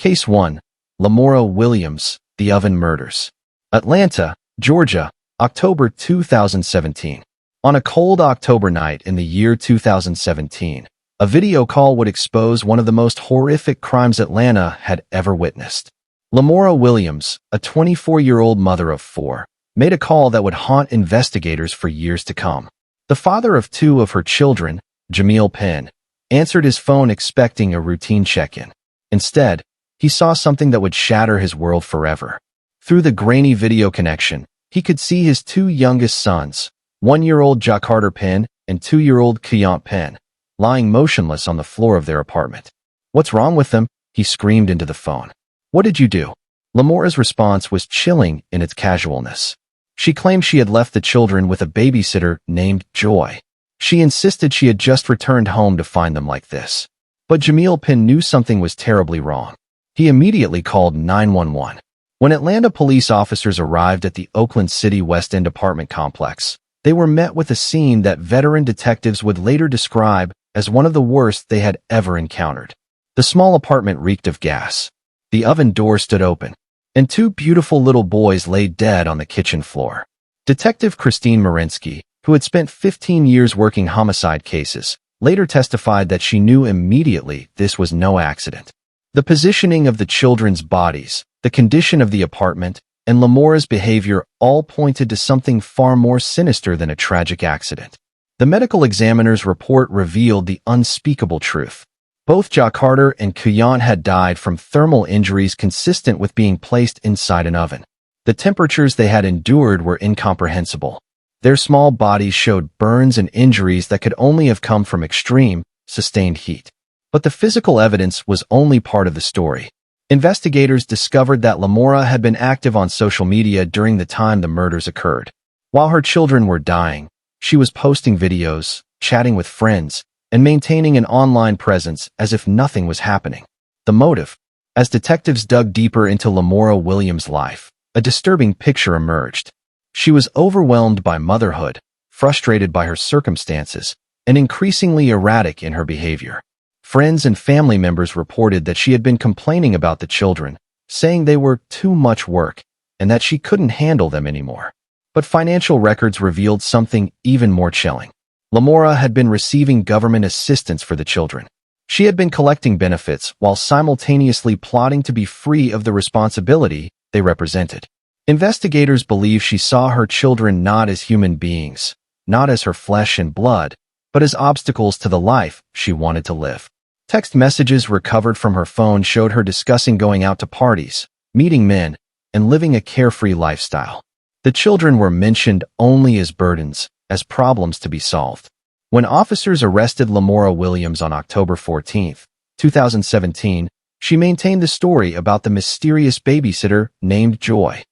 Case 1. Lamora Williams, The Oven Murders. Atlanta, Georgia, October 2017. On a cold October night in the year 2017, a video call would expose one of the most horrific crimes Atlanta had ever witnessed. Lamora Williams, a 24-year-old mother of 4, made a call that would haunt investigators for years to come. The father of 2 of her children, Jamil Penn, answered his phone expecting a routine check-in. Instead, he saw something that would shatter his world forever. Through the grainy video connection, he could see his 2 youngest sons, 1-year-old Jacarter Penn and 2-year-old Keyant Penn, lying motionless on the floor of their apartment. "What's wrong with them?" he screamed into the phone. "What did you do?" Lamora's response was chilling in its casualness. She claimed she had left the children with a babysitter named Joy. She insisted she had just returned home to find them like this. But Jamil Penn knew something was terribly wrong. He immediately called 911. When Atlanta police officers arrived at the Oakland City West End apartment complex, they were met with a scene that veteran detectives would later describe as one of the worst they had ever encountered. The small apartment reeked of gas. The oven door stood open, and 2 beautiful little boys lay dead on the kitchen floor. Detective Christine Marinsky, who had spent 15 years working homicide cases, later testified that she knew immediately this was no accident. The positioning of the children's bodies, the condition of the apartment, and Lamora's behavior all pointed to something far more sinister than a tragic accident. The medical examiner's report revealed the unspeakable truth. Both Jacarter and Keyant had died from thermal injuries consistent with being placed inside an oven. The temperatures they had endured were incomprehensible. Their small bodies showed burns and injuries that could only have come from extreme, sustained heat. But the physical evidence was only part of the story. Investigators discovered that Lamora had been active on social media during the time the murders occurred. While her children were dying, she was posting videos, chatting with friends, and maintaining an online presence as if nothing was happening. The motive? As detectives dug deeper into Lamora Williams' life, a disturbing picture emerged. She was overwhelmed by motherhood, frustrated by her circumstances, and increasingly erratic in her behavior. Friends and family members reported that she had been complaining about the children, saying they were too much work and that she couldn't handle them anymore. But financial records revealed something even more chilling. Lamora had been receiving government assistance for the children. She had been collecting benefits while simultaneously plotting to be free of the responsibility they represented. Investigators believe she saw her children not as human beings, not as her flesh and blood, but as obstacles to the life she wanted to live. Text messages recovered from her phone showed her discussing going out to parties, meeting men, and living a carefree lifestyle. The children were mentioned only as burdens, as problems to be solved. When officers arrested Lamora Williams on October 14, 2017, she maintained the story about the mysterious babysitter named Joy.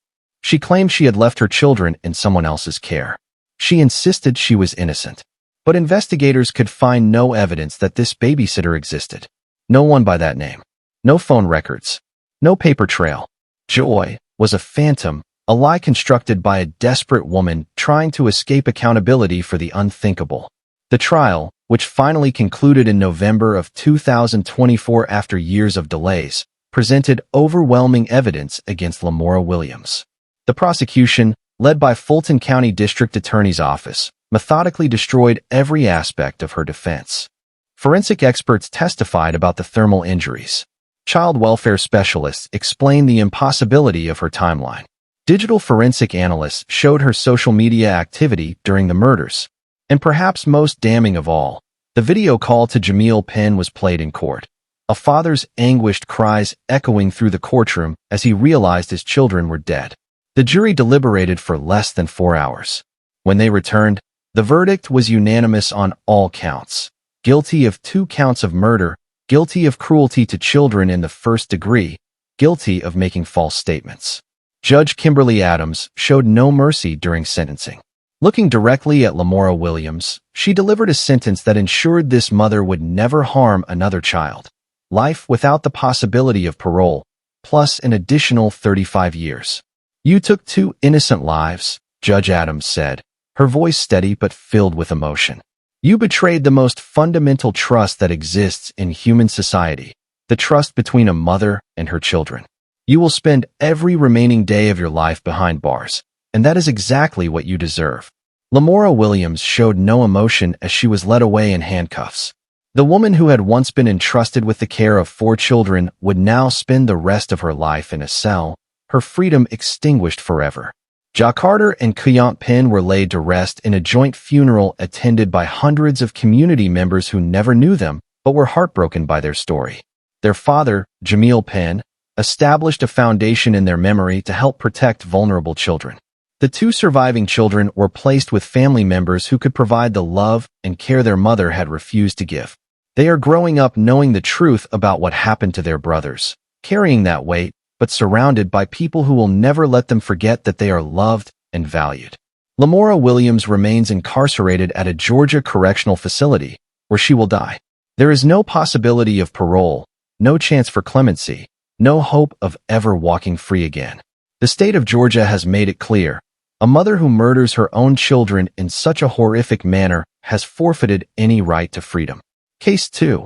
She claimed she had left her children in someone else's care. She insisted she was innocent. But investigators could find no evidence that this babysitter existed. No one by that name. No phone records. No paper trail. Joy was a phantom, a lie constructed by a desperate woman trying to escape accountability for the unthinkable. The trial, which finally concluded in November of 2024 after years of delays, presented overwhelming evidence against Lamora Williams. The prosecution, led by Fulton County District Attorney's Office, methodically destroyed every aspect of her defense. Forensic experts testified about the thermal injuries. Child welfare specialists explained the impossibility of her timeline. Digital forensic analysts showed her social media activity during the murders. And perhaps most damning of all, the video call to Jamil Penn was played in court. A father's anguished cries echoing through the courtroom as he realized his children were dead. The jury deliberated for less than 4 hours. When they returned, the verdict was unanimous on all counts. Guilty of 2 counts of murder, guilty of cruelty to children in the first degree, guilty of making false statements. Judge Kimberly Adams showed no mercy during sentencing. Looking directly at Lamora Williams, she delivered a sentence that ensured this mother would never harm another child. Life without the possibility of parole, plus an additional 35 years. "You took 2 innocent lives," Judge Adams said, her voice steady but filled with emotion. "You betrayed the most fundamental trust that exists in human society, the trust between a mother and her children. You will spend every remaining day of your life behind bars, and that is exactly what you deserve. Lamora Williams showed no emotion as she was led away in handcuffs. The woman who had once been entrusted with the care of 4 children would now spend the rest of her life in a cell, her freedom extinguished forever. Carter and Kuyant Penn were laid to rest in a joint funeral attended by hundreds of community members who never knew them but were heartbroken by their story. Their father, Jamil Penn, established a foundation in their memory to help protect vulnerable children. The 2 surviving children were placed with family members who could provide the love and care their mother had refused to give. They are growing up knowing the truth about what happened to their brothers, carrying that weight, but surrounded by people who will never let them forget that they are loved and valued. Lamora Williams remains incarcerated at a Georgia correctional facility, where she will die. There is no possibility of parole, no chance for clemency, no hope of ever walking free again. The state of Georgia has made it clear, a mother who murders her own children in such a horrific manner has forfeited any right to freedom. Case 2.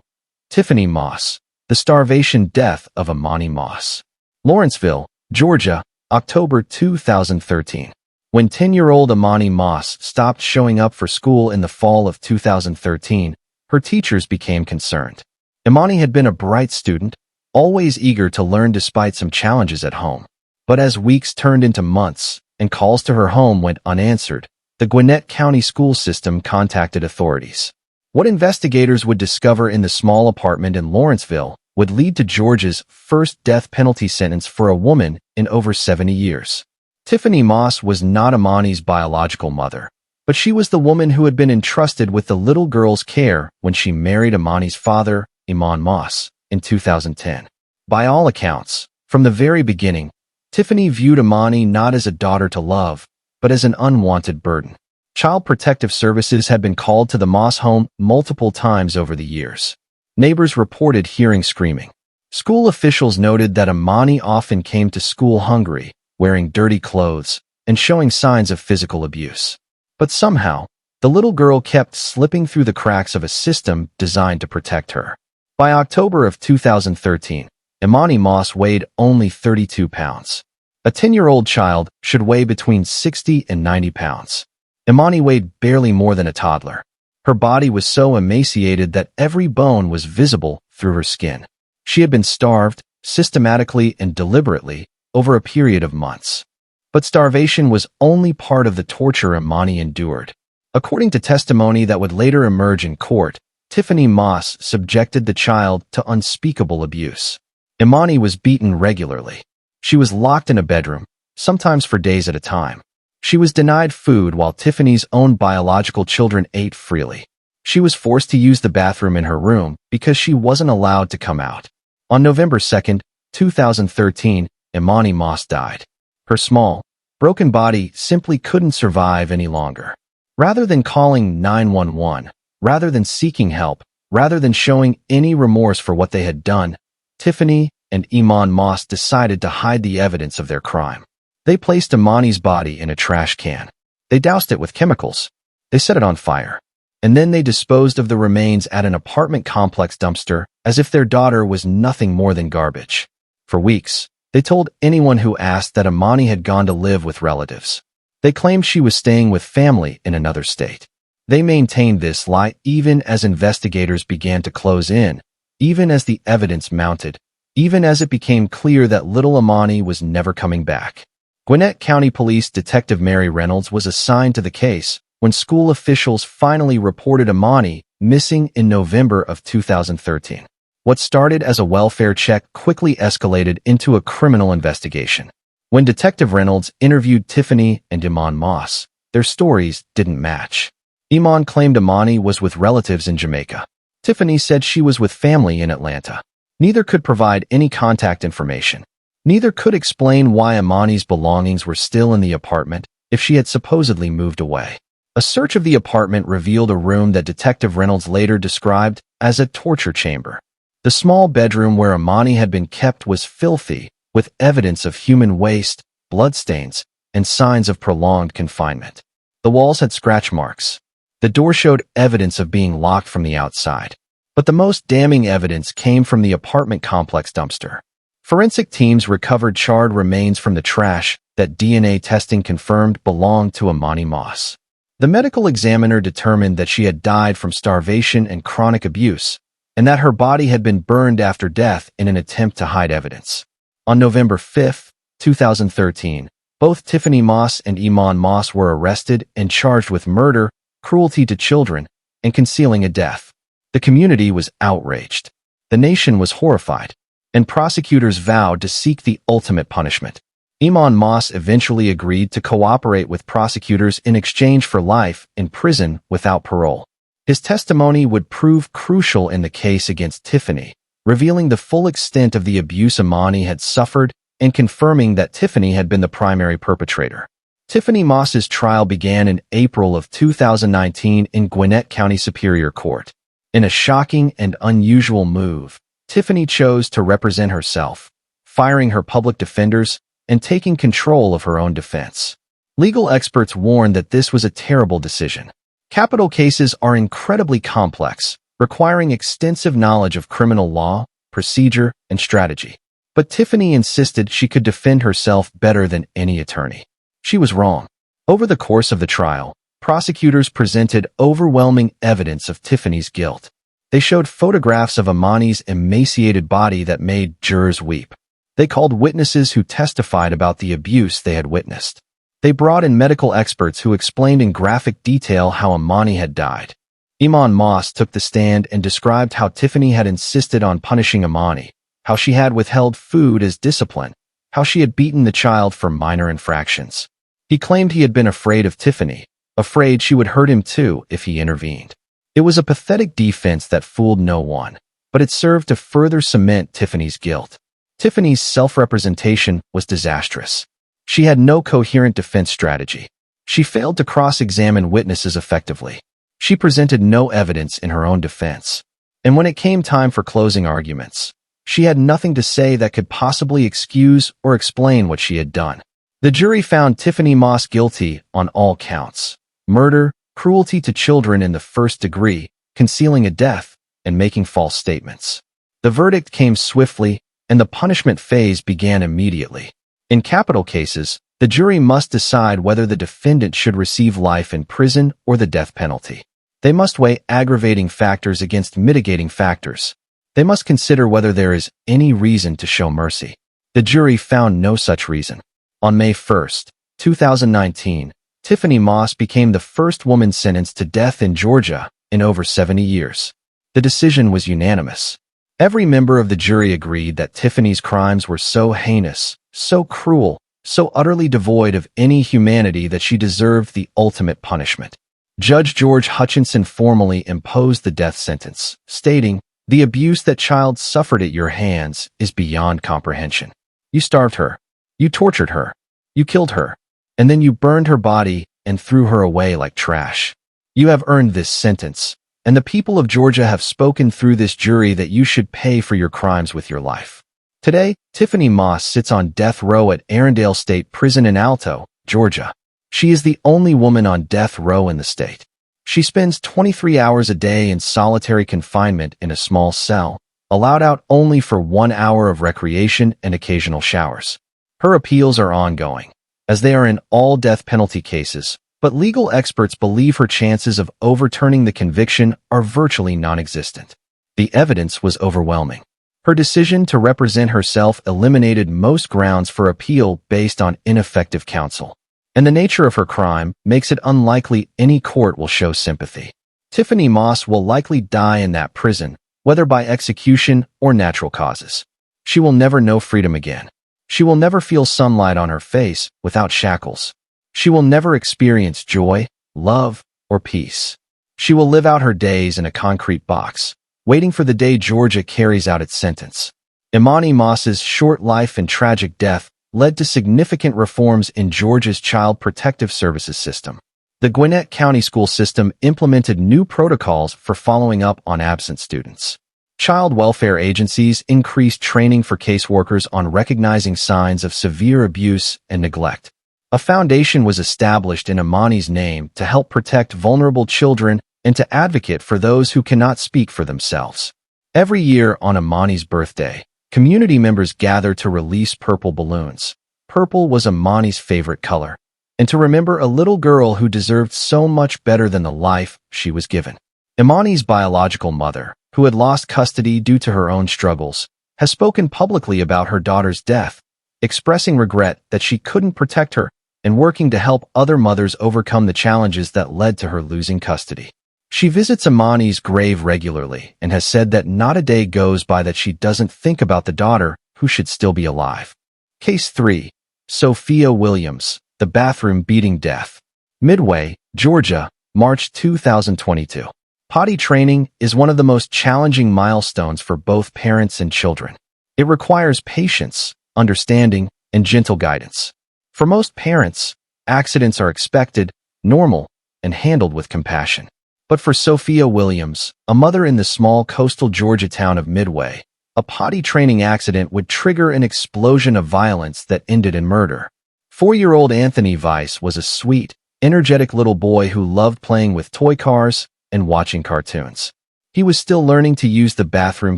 Tiffany Moss, the starvation death of Imani Moss. Lawrenceville, Georgia, October 2013. When 10-year-old Imani Moss stopped showing up for school in the fall of 2013, her teachers became concerned. Imani had been a bright student, always eager to learn despite some challenges at home. But as weeks turned into months and calls to her home went unanswered, the Gwinnett County school system contacted authorities. What investigators would discover in the small apartment in Lawrenceville would lead to Georgia's first death penalty sentence for a woman in over 70 years. Tiffany Moss was not Imani's biological mother, but she was the woman who had been entrusted with the little girl's care when she married Imani's father, Iman Moss, in 2010. By all accounts, from the very beginning, Tiffany viewed Imani not as a daughter to love, but as an unwanted burden. Child Protective Services had been called to the Moss home multiple times over the years. Neighbors reported hearing screaming. School officials noted that Imani often came to school hungry, wearing dirty clothes, and showing signs of physical abuse. But somehow, the little girl kept slipping through the cracks of a system designed to protect her. By October of 2013, Imani Moss weighed only 32 pounds. A 10-year-old child should weigh between 60 and 90 pounds. Imani weighed barely more than a toddler. Her body was so emaciated that every bone was visible through her skin. She had been starved, systematically and deliberately, over a period of months. But starvation was only part of the torture Imani endured. According to testimony that would later emerge in court, Tiffany Moss subjected the child to unspeakable abuse. Imani was beaten regularly. She was locked in a bedroom, sometimes for days at a time. She was denied food while Tiffany's own biological children ate freely. She was forced to use the bathroom in her room because she wasn't allowed to come out. On November 2, 2013, Imani Moss died. Her small, broken body simply couldn't survive any longer. Rather than calling 911, rather than seeking help, rather than showing any remorse for what they had done, Tiffany and Iman Moss decided to hide the evidence of their crime. They placed Imani's body in a trash can. They doused it with chemicals. They set it on fire. And then they disposed of the remains at an apartment complex dumpster as if their daughter was nothing more than garbage. For weeks, they told anyone who asked that Imani had gone to live with relatives. They claimed she was staying with family in another state. They maintained this lie even as investigators began to close in, even as the evidence mounted, even as it became clear that little Imani was never coming back. Gwinnett County Police Detective Mary Reynolds was assigned to the case when school officials finally reported Imani missing in November of 2013. What started as a welfare check quickly escalated into a criminal investigation. When Detective Reynolds interviewed Tiffany and Iman Moss, their stories didn't match. Iman claimed Imani was with relatives in Jamaica. Tiffany said she was with family in Atlanta. Neither could provide any contact information. Neither could explain why Imani's belongings were still in the apartment if she had supposedly moved away. A search of the apartment revealed a room that Detective Reynolds later described as a torture chamber. The small bedroom where Imani had been kept was filthy, with evidence of human waste, bloodstains, and signs of prolonged confinement. The walls had scratch marks. The door showed evidence of being locked from the outside. But the most damning evidence came from the apartment complex dumpster. Forensic teams recovered charred remains from the trash that DNA testing confirmed belonged to Tiffany Moss. The medical examiner determined that she had died from starvation and chronic abuse, and that her body had been burned after death in an attempt to hide evidence. On November 5, 2013, both Tiffany Moss and Iman Moss were arrested and charged with murder, cruelty to children, and concealing a death. The community was outraged. The nation was horrified, and prosecutors vowed to seek the ultimate punishment. Iman Moss eventually agreed to cooperate with prosecutors in exchange for life in prison without parole. His testimony would prove crucial in the case against Tiffany, revealing the full extent of the abuse Tiffany had suffered and confirming that Tiffany had been the primary perpetrator. Tiffany Moss's trial began in April of 2019 in Gwinnett County Superior Court. In a shocking and unusual move, Tiffany chose to represent herself, firing her public defenders and taking control of her own defense. Legal experts warned that this was a terrible decision. Capital cases are incredibly complex, requiring extensive knowledge of criminal law, procedure, and strategy. But Tiffany insisted she could defend herself better than any attorney. She was wrong. Over the course of the trial, prosecutors presented overwhelming evidence of Tiffany's guilt. They showed photographs of Tiffany's emaciated body that made jurors weep. They called witnesses who testified about the abuse they had witnessed. They brought in medical experts who explained in graphic detail how Tiffany had died. Iman Moss took the stand and described how Tiffany had insisted on punishing Tiffany, how she had withheld food as discipline, how she had beaten the child for minor infractions. He claimed he had been afraid of Tiffany, afraid she would hurt him too if he intervened. It was a pathetic defense that fooled no one, but it served to further cement Tiffany's guilt. Tiffany's self-representation was disastrous. She had no coherent defense strategy. She failed to cross-examine witnesses effectively. She presented no evidence in her own defense. And when it came time for closing arguments, she had nothing to say that could possibly excuse or explain what she had done. The jury found Tiffany Moss guilty on all counts: murder, cruelty to children in the first degree, concealing a death, and making false statements. The verdict came swiftly, and the punishment phase began immediately. In capital cases, the jury must decide whether the defendant should receive life in prison or the death penalty. They must weigh aggravating factors against mitigating factors. They must consider whether there is any reason to show mercy. The jury found no such reason. On May 1, 2019, Tiffany Moss became the first woman sentenced to death in Georgia in over 70 years. The decision was unanimous. Every member of the jury agreed that Tiffany's crimes were so heinous, so cruel, so utterly devoid of any humanity that she deserved the ultimate punishment. Judge George Hutchinson formally imposed the death sentence, stating, "The abuse that child suffered at your hands is beyond comprehension. You starved her. You tortured her. You killed her. And then you burned her body and threw her away like trash. You have earned this sentence, and the people of Georgia have spoken through this jury that you should pay for your crimes with your life." Today, Tiffany Moss sits on death row at Arendelle State Prison in Alto, Georgia. She is the only woman on death row in the state. She spends 23 hours a day in solitary confinement in a small cell, allowed out only for 1 hour of recreation and occasional showers. Her appeals are ongoing, as they are in all death penalty cases, but legal experts believe her chances of overturning the conviction are virtually non-existent. The evidence was overwhelming. Her decision to represent herself eliminated most grounds for appeal based on ineffective counsel, and the nature of her crime makes it unlikely any court will show sympathy. Tiffany Moss will likely die in that prison, whether by execution or natural causes. She will never know freedom again. She will never feel sunlight on her face without shackles. She will never experience joy, love, or peace. She will live out her days in a concrete box, waiting for the day Georgia carries out its sentence. Tiffany Moss's short life and tragic death led to significant reforms in Georgia's Child Protective Services system. The Gwinnett County School System implemented new protocols for following up on absent students. Child welfare agencies increased training for caseworkers on recognizing signs of severe abuse and neglect. A foundation was established in Tiffany's name to help protect vulnerable children and to advocate for those who cannot speak for themselves. Every year on Imani's birthday, community members gather to release purple balloons. Purple was Imani's favorite color, and to remember a little girl who deserved so much better than the life she was given. Imani's biological mother, who had lost custody due to her own struggles, has spoken publicly about her daughter's death, expressing regret that she couldn't protect her and working to help other mothers overcome the challenges that led to her losing custody. She visits Imani's grave regularly and has said that not a day goes by that she doesn't think about the daughter who should still be alive. Case 3. Sophia Williams, the bathroom beating death. Midway, Georgia, March 2022. Potty training is one of the most challenging milestones for both parents and children. It requires patience, understanding, and gentle guidance. For most parents, accidents are expected, normal, and handled with compassion. But for Sophia Williams, a mother in the small coastal Georgia town of Midway, a potty training accident would trigger an explosion of violence that ended in murder. 4-year-old Anthony Weiss was a sweet, energetic little boy who loved playing with toy cars and watching cartoons. He was still learning to use the bathroom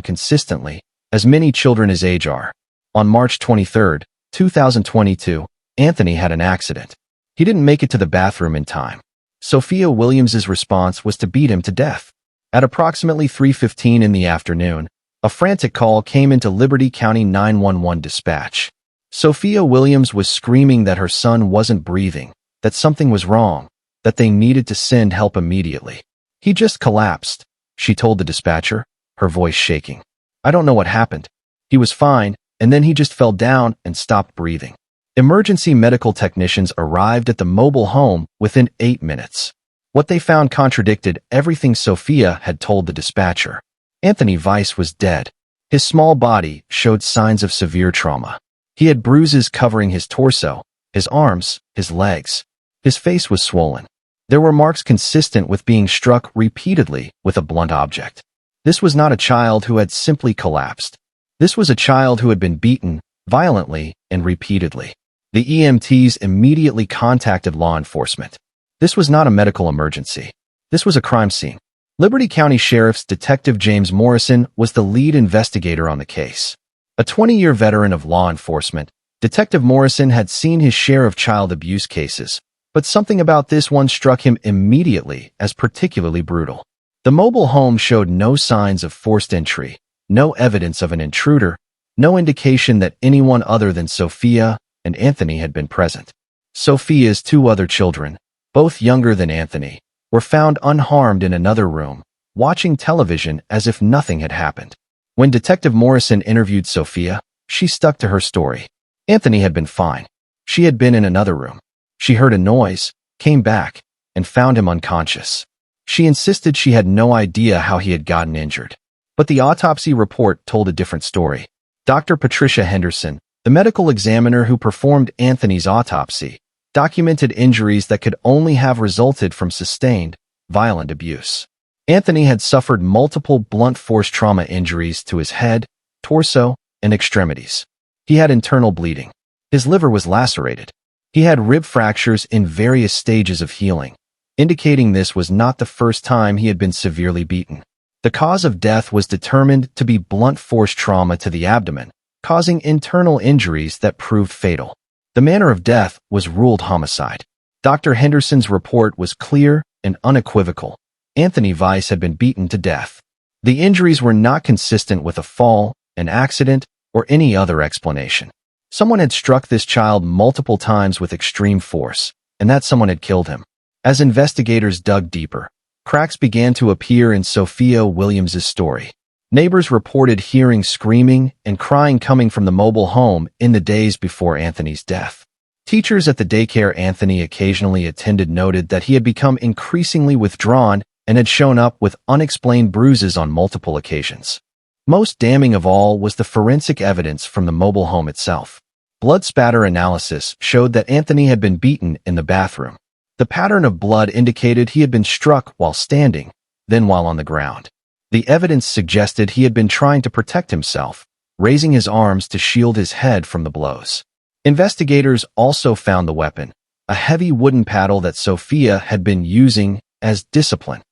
consistently, as many children his age are. On March 23, 2022, Anthony had an accident. He didn't make it to the bathroom in time. Sophia Williams's response was to beat him to death. At approximately 3:15 in the afternoon, a frantic call came into Liberty County 911 dispatch. Sophia Williams was screaming that her son wasn't breathing, that something was wrong, that they needed to send help immediately. "He just collapsed," she told the dispatcher, her voice shaking. "I don't know what happened. He was fine, and then he just fell down and stopped breathing." Emergency medical technicians arrived at the mobile home within 8 minutes. What they found contradicted everything Sophia had told the dispatcher. Anthony Weiss was dead. His small body showed signs of severe trauma. He had bruises covering his torso, his arms, his legs. His face was swollen. There were marks consistent with being struck repeatedly with a blunt object. This was not a child who had simply collapsed. This was a child who had been beaten, violently and repeatedly. The EMTs immediately contacted law enforcement. This was not a medical emergency. This was a crime scene. Liberty County Sheriff's Detective James Morrison was the lead investigator on the case. A 20-year veteran of law enforcement, Detective Morrison had seen his share of child abuse cases, but something about this one struck him immediately as particularly brutal. The mobile home showed no signs of forced entry, no evidence of an intruder, no indication that anyone other than Sophia and Anthony had been present. Sophia's 2 other children, both younger than Anthony, were found unharmed in another room, watching television as if nothing had happened. When Detective Morrison interviewed Sophia, she stuck to her story. Anthony had been fine. She had been in another room. She heard a noise, came back, and found him unconscious. She insisted she had no idea how he had gotten injured. But the autopsy report told a different story. Dr. Patricia Henderson, the medical examiner who performed Anthony's autopsy, documented injuries that could only have resulted from sustained, violent abuse. Anthony had suffered multiple blunt force trauma injuries to his head, torso, and extremities. He had internal bleeding. His liver was lacerated. He had rib fractures in various stages of healing, indicating this was not the first time he had been severely beaten. The cause of death was determined to be blunt force trauma to the abdomen, causing internal injuries that proved fatal. The manner of death was ruled homicide. Dr. Henderson's report was clear and unequivocal. Anthony Weiss had been beaten to death. The injuries were not consistent with a fall, an accident, or any other explanation. Someone had struck this child multiple times with extreme force, and that someone had killed him. As investigators dug deeper, cracks began to appear in Sophia Williams's story. Neighbors reported hearing screaming and crying coming from the mobile home in the days before Anthony's death. Teachers at the daycare Anthony occasionally attended noted that he had become increasingly withdrawn and had shown up with unexplained bruises on multiple occasions. Most damning of all was the forensic evidence from the mobile home itself. Blood spatter analysis showed that Anthony had been beaten in the bathroom. The pattern of blood indicated he had been struck while standing, then while on the ground. The evidence suggested he had been trying to protect himself, raising his arms to shield his head from the blows. Investigators also found the weapon, a heavy wooden paddle that Sophia had been using as discipline.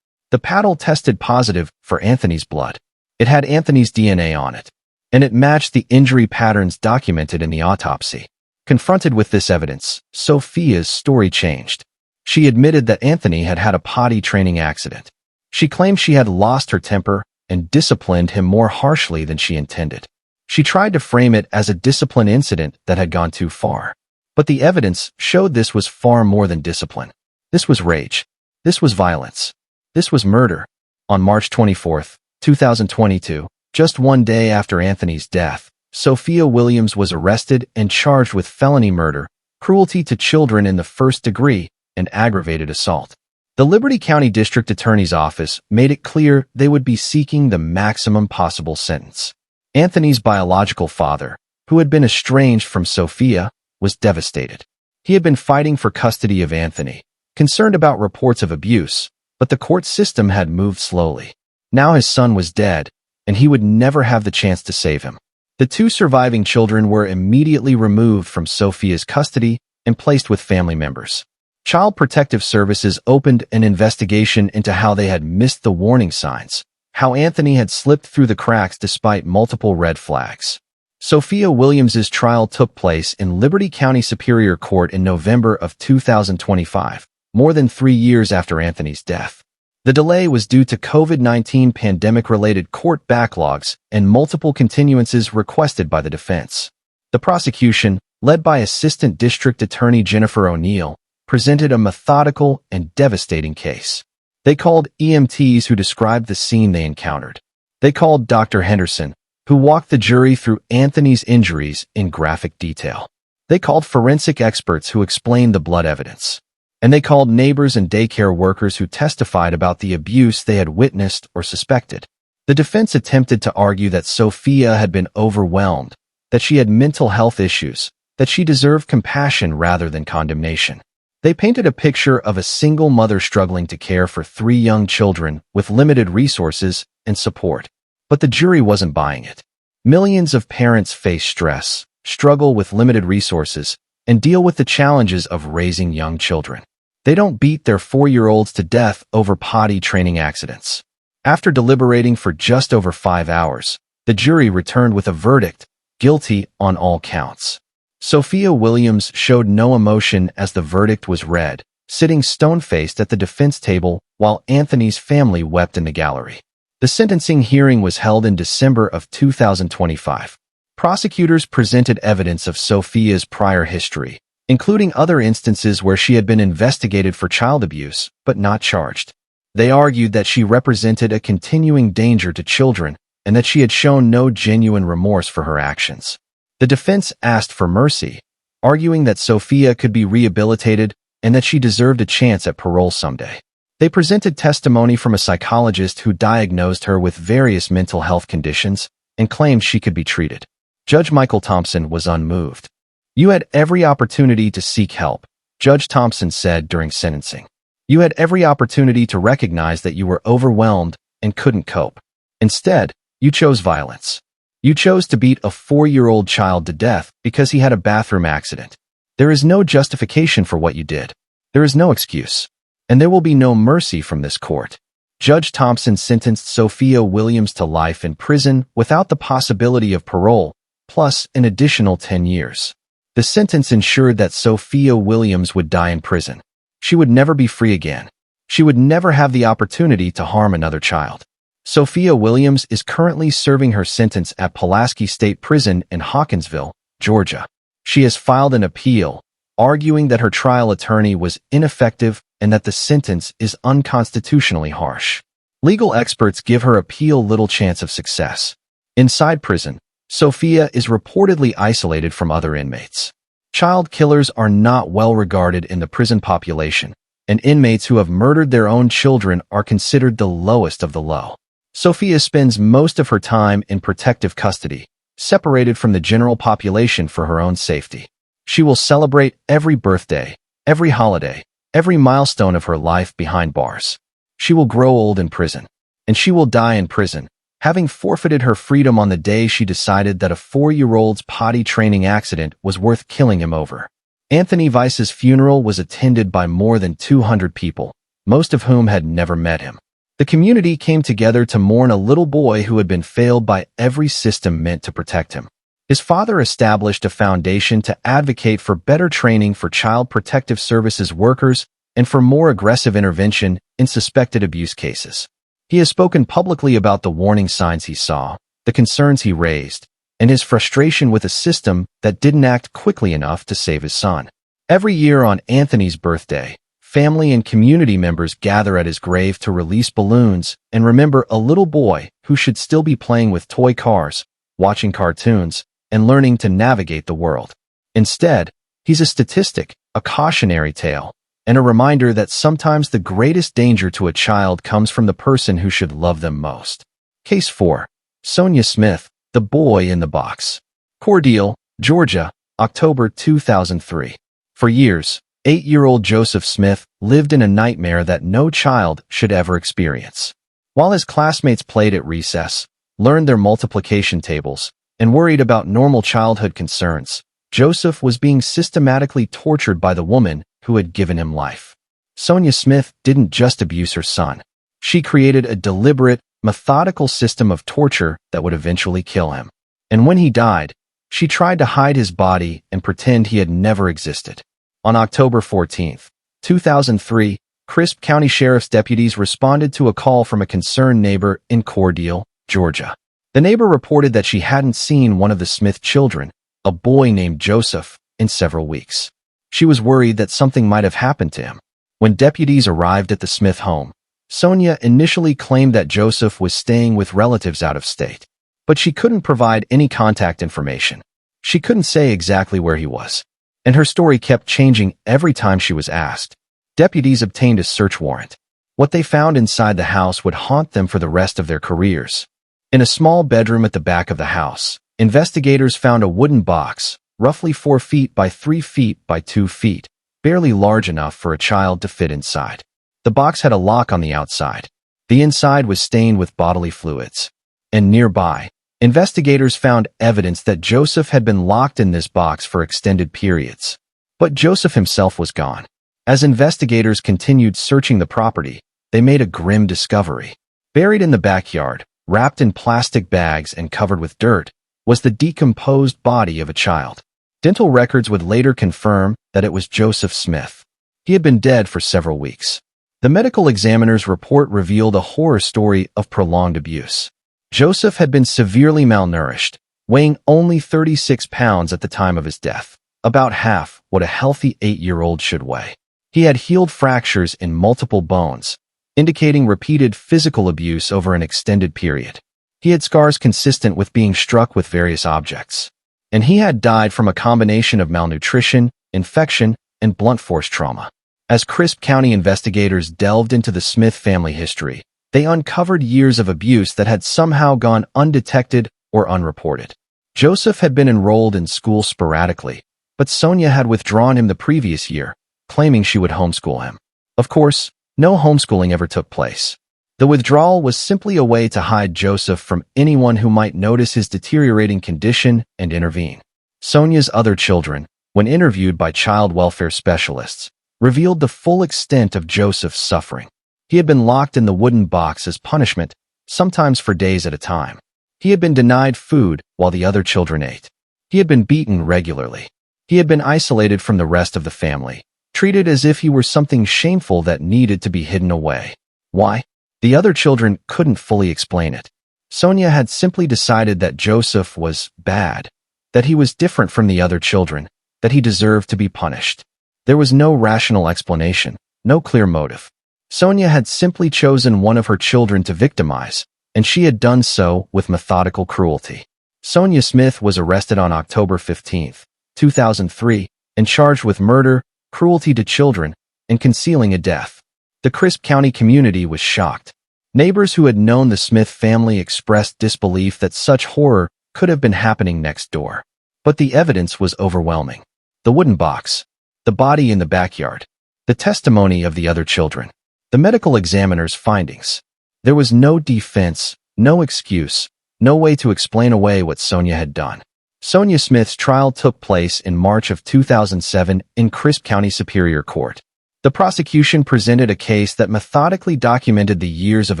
The paddle tested positive for Anthony's blood. It had Anthony's DNA on it, and it matched the injury patterns documented in the autopsy. Confronted with this evidence, Sophia's story changed. She admitted that Anthony had had a potty training accident. She claimed she had lost her temper and disciplined him more harshly than she intended. She tried to frame it as a discipline incident that had gone too far. But the evidence showed this was far more than discipline. This was rage. This was violence. This was murder. On March 24, 2022, just one day after Anthony's death, Sophia Williams was arrested and charged with felony murder, cruelty to children in the first degree, and aggravated assault. The Liberty County District Attorney's Office made it clear they would be seeking the maximum possible sentence. Anthony's biological father, who had been estranged from Sophia, was devastated. He had been fighting for custody of Anthony, concerned about reports of abuse, but the court system had moved slowly. Now his son was dead, and he would never have the chance to save him. The two surviving children were immediately removed from Sophia's custody and placed with family members. Child Protective Services opened an investigation into how they had missed the warning signs, how Anthony had slipped through the cracks despite multiple red flags. Sophia Williams's trial took place in Liberty County Superior Court in November of 2025, more than 3 years after Anthony's death. The delay was due to COVID-19 pandemic-related court backlogs and multiple continuances requested by the defense. The prosecution, led by Assistant District Attorney Jennifer O'Neill, presented a methodical and devastating case. They called EMTs who described the scene they encountered. They called Dr. Henderson, who walked the jury through Anthony's injuries in graphic detail. They called forensic experts who explained the blood evidence. And they called neighbors and daycare workers who testified about the abuse they had witnessed or suspected. The defense attempted to argue that Sophia had been overwhelmed, that she had mental health issues, that she deserved compassion rather than condemnation. They painted a picture of a single mother struggling to care for 3 young children with limited resources and support. But the jury wasn't buying it. Millions of parents face stress, struggle with limited resources, and deal with the challenges of raising young children. They don't beat their 4-year-olds to death over potty training accidents. After deliberating for just over 5 hours, the jury returned with a verdict, guilty on all counts. Sophia Williams showed no emotion as the verdict was read, sitting stone-faced at the defense table while Anthony's family wept in the gallery. The sentencing hearing was held in December of 2025. Prosecutors presented evidence of Sophia's prior history, including other instances where she had been investigated for child abuse, but not charged. They argued that she represented a continuing danger to children and that she had shown no genuine remorse for her actions. The defense asked for mercy, arguing that Sophia could be rehabilitated and that she deserved a chance at parole someday. They presented testimony from a psychologist who diagnosed her with various mental health conditions and claimed she could be treated. Judge Michael Thompson was unmoved. "You had every opportunity to seek help," Judge Thompson said during sentencing. "You had every opportunity to recognize that you were overwhelmed and couldn't cope. Instead, you chose violence. You chose to beat a 4-year-old child to death because he had a bathroom accident. There is no justification for what you did. There is no excuse. And there will be no mercy from this court." Judge Thompson sentenced Sophia Williams to life in prison without the possibility of parole, plus an additional 10 years. The sentence ensured that Sophia Williams would die in prison. She would never be free again. She would never have the opportunity to harm another child. Sophia Williams is currently serving her sentence at Pulaski State Prison in Hawkinsville, Georgia. She has filed an appeal, arguing that her trial attorney was ineffective and that the sentence is unconstitutionally harsh. Legal experts give her appeal little chance of success. Inside prison, Sophia is reportedly isolated from other inmates. Child killers are not well regarded in the prison population, and inmates who have murdered their own children are considered the lowest of the low. Sophia spends most of her time in protective custody, separated from the general population for her own safety. She will celebrate every birthday, every holiday, every milestone of her life behind bars. She will grow old in prison, and she will die in prison, having forfeited her freedom on the day she decided that a 4-year-old's potty training accident was worth killing him over. Anthony Vice's funeral was attended by more than 200 people, most of whom had never met him. The community came together to mourn a little boy who had been failed by every system meant to protect him. His father established a foundation to advocate for better training for Child Protective Services workers and for more aggressive intervention in suspected abuse cases. He has spoken publicly about the warning signs he saw, the concerns he raised, and his frustration with a system that didn't act quickly enough to save his son. Every year on Anthony's birthday, family and community members gather at his grave to release balloons and remember a little boy who should still be playing with toy cars, watching cartoons, and learning to navigate the world. Instead, he's a statistic, a cautionary tale, and a reminder that sometimes the greatest danger to a child comes from the person who should love them most. Case 4. Sonya Smith, the boy in the box. Cordele, Georgia, October 2003. For years, 8-year-old Joseph Smith lived in a nightmare that no child should ever experience. While his classmates played at recess, learned their multiplication tables, and worried about normal childhood concerns, Joseph was being systematically tortured by the woman who had given him life. Sonya Smith didn't just abuse her son. She created a deliberate, methodical system of torture that would eventually kill him. And when he died, she tried to hide his body and pretend he had never existed. On October 14, 2003, Crisp County Sheriff's deputies responded to a call from a concerned neighbor in Cordele, Georgia. The neighbor reported that she hadn't seen one of the Smith children, a boy named Joseph, in several weeks. She was worried that something might have happened to him. When deputies arrived at the Smith home, Sonya initially claimed that Joseph was staying with relatives out of state, but she couldn't provide any contact information. She couldn't say exactly where he was, and her story kept changing every time she was asked. Deputies obtained a search warrant. What they found inside the house would haunt them for the rest of their careers. In a small bedroom at the back of the house, investigators found a wooden box, roughly 4 feet by 3 feet by 2 feet, barely large enough for a child to fit inside. The box had a lock on the outside. The inside was stained with bodily fluids. And nearby, investigators found evidence that Joseph had been locked in this box for extended periods. But Joseph himself was gone. As investigators continued searching the property, they made a grim discovery. Buried in the backyard, wrapped in plastic bags and covered with dirt, was the decomposed body of a child. Dental records would later confirm that it was Joseph Smith. He had been dead for several weeks. The medical examiner's report revealed a horror story of prolonged abuse. Joseph had been severely malnourished, weighing only 36 pounds at the time of his death, about half what a healthy 8-year-old should weigh. He had healed fractures in multiple bones, indicating repeated physical abuse over an extended period. He had scars consistent with being struck with various objects. And he had died from a combination of malnutrition, infection, and blunt force trauma. As Crisp County investigators delved into the Smith family history, they uncovered years of abuse that had somehow gone undetected or unreported. Joseph had been enrolled in school sporadically, but Sonya had withdrawn him the previous year, claiming she would homeschool him. Of course, no homeschooling ever took place. The withdrawal was simply a way to hide Joseph from anyone who might notice his deteriorating condition and intervene. Sonya's other children, when interviewed by child welfare specialists, revealed the full extent of Joseph's suffering. He had been locked in the wooden box as punishment, sometimes for days at a time. He had been denied food while the other children ate. He had been beaten regularly. He had been isolated from the rest of the family, treated as if he were something shameful that needed to be hidden away. Why? The other children couldn't fully explain it. Sonya had simply decided that Joseph was bad, that he was different from the other children, that he deserved to be punished. There was no rational explanation, no clear motive. Sonya had simply chosen one of her children to victimize, and she had done so with methodical cruelty. Sonya Smith was arrested on October 15, 2003, and charged with murder, cruelty to children, and concealing a death. The Crisp County community was shocked. Neighbors who had known the Smith family expressed disbelief that such horror could have been happening next door. But the evidence was overwhelming. The wooden box, the body in the backyard, the testimony of the other children, the medical examiner's findings. There was no defense, no excuse, no way to explain away what Sonya had done. Sonya Smith's trial took place in March of 2007 in Crisp County Superior Court. The prosecution presented a case that methodically documented the years of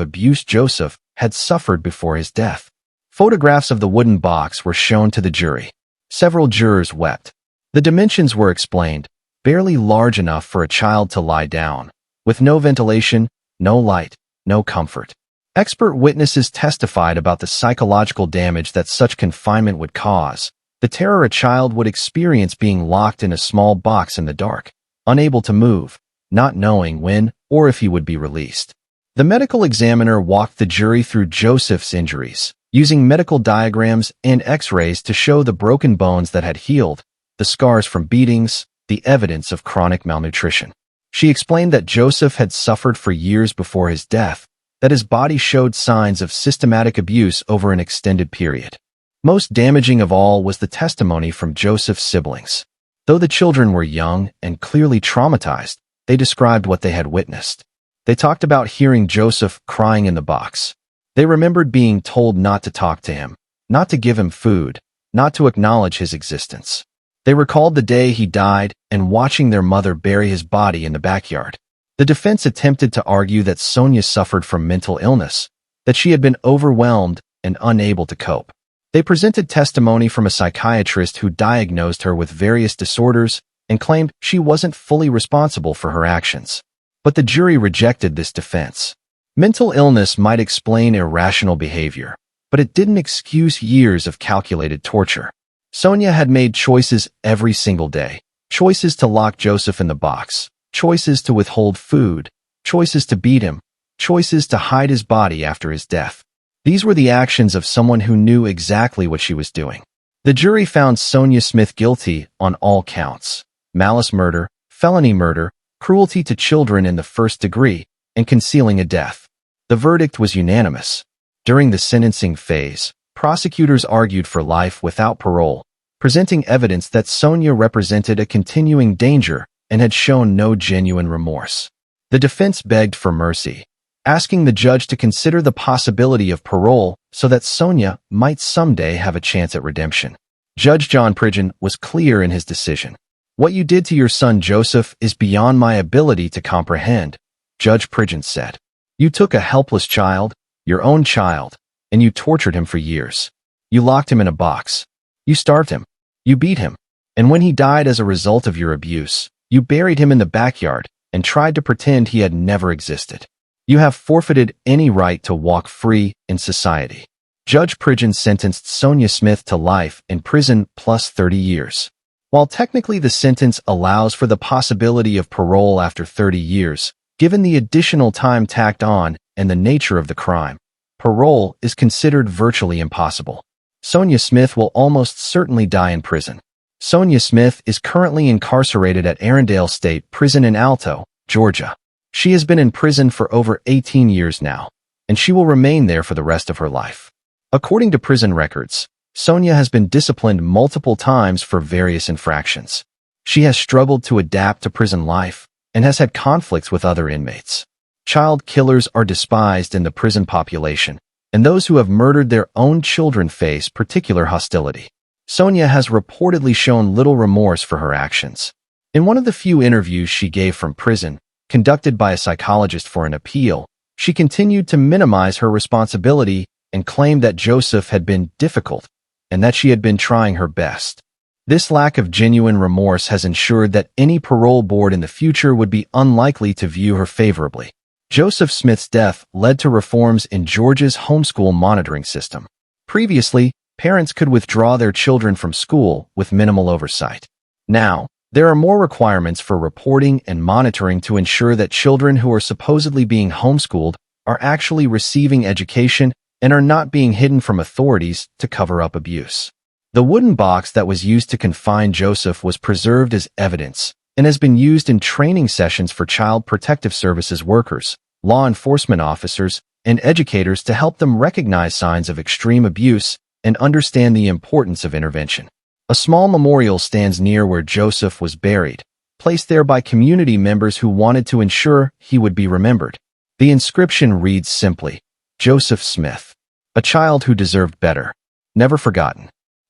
abuse Joseph had suffered before his death. Photographs of the wooden box were shown to the jury. Several jurors wept. The dimensions were explained, barely large enough for a child to lie down, with no ventilation, no light, no comfort. Expert witnesses testified about the psychological damage that such confinement would cause, the terror a child would experience being locked in a small box in the dark, unable to move, not knowing when or if he would be released. The medical examiner walked the jury through Joseph's injuries, using medical diagrams and x-rays to show the broken bones that had healed, the scars from beatings, the evidence of chronic malnutrition. She explained that Joseph had suffered for years before his death, that his body showed signs of systematic abuse over an extended period. Most damaging of all was the testimony from Joseph's siblings. Though the children were young and clearly traumatized, they described what they had witnessed. They talked about hearing Joseph crying in the box. They remembered being told not to talk to him, not to give him food, not to acknowledge his existence. They recalled the day he died and watching their mother bury his body in the backyard. The defense attempted to argue that Sonya suffered from mental illness, that she had been overwhelmed and unable to cope. They presented testimony from a psychiatrist who diagnosed her with various disorders and claimed she wasn't fully responsible for her actions. But the jury rejected this defense. Mental illness might explain irrational behavior, but it didn't excuse years of calculated torture. Sonya had made choices every single day. Choices to lock Joseph in the box, choices to withhold food, choices to beat him, choices to hide his body after his death. These were the actions of someone who knew exactly what she was doing. The jury found Sonya Smith guilty on all counts: malice murder, felony murder, cruelty to children in the first degree, and concealing a death. The verdict was unanimous. During the sentencing phase, prosecutors argued for life without parole, presenting evidence that Sonya represented a continuing danger and had shown no genuine remorse. The defense begged for mercy, asking the judge to consider the possibility of parole so that Sonya might someday have a chance at redemption. Judge John Pridgen was clear in his decision. "What you did to your son Joseph is beyond my ability to comprehend," Judge Pridgen said. "You took a helpless child, your own child, and you tortured him for years. You locked him in a box. You starved him. You beat him. And when he died as a result of your abuse, you buried him in the backyard and tried to pretend he had never existed. You have forfeited any right to walk free in society." Judge Pridgen sentenced Sonya Smith to life in prison plus 30 years. While technically the sentence allows for the possibility of parole after 30 years, given the additional time tacked on and the nature of the crime, parole is considered virtually impossible. Sonya Smith will almost certainly die in prison. Sonya Smith is currently incarcerated at Arendelle State Prison in Alto, Georgia. She has been in prison for over 18 years now, and she will remain there for the rest of her life. According to prison records, Sonya has been disciplined multiple times for various infractions. She has struggled to adapt to prison life and has had conflicts with other inmates. Child killers are despised in the prison population, and those who have murdered their own children face particular hostility. Sonya has reportedly shown little remorse for her actions. In one of the few interviews she gave from prison, conducted by a psychologist for an appeal, she continued to minimize her responsibility and claimed that Joseph had been difficult and that she had been trying her best. This lack of genuine remorse has ensured that any parole board in the future would be unlikely to view her favorably. Joseph Smith's death led to reforms in Georgia's homeschool monitoring system. Previously, parents could withdraw their children from school with minimal oversight. Now, there are more requirements for reporting and monitoring to ensure that children who are supposedly being homeschooled are actually receiving education and are not being hidden from authorities to cover up abuse. The wooden box that was used to confine Joseph was preserved as evidence and has been used in training sessions for Child Protective Services workers, law enforcement officers, and educators to help them recognize signs of extreme abuse and understand the importance of intervention. A small memorial stands near where Joseph was buried, placed there by community members who wanted to ensure he would be remembered. The inscription reads simply, "Joseph Smith, a child who deserved better, never forgotten."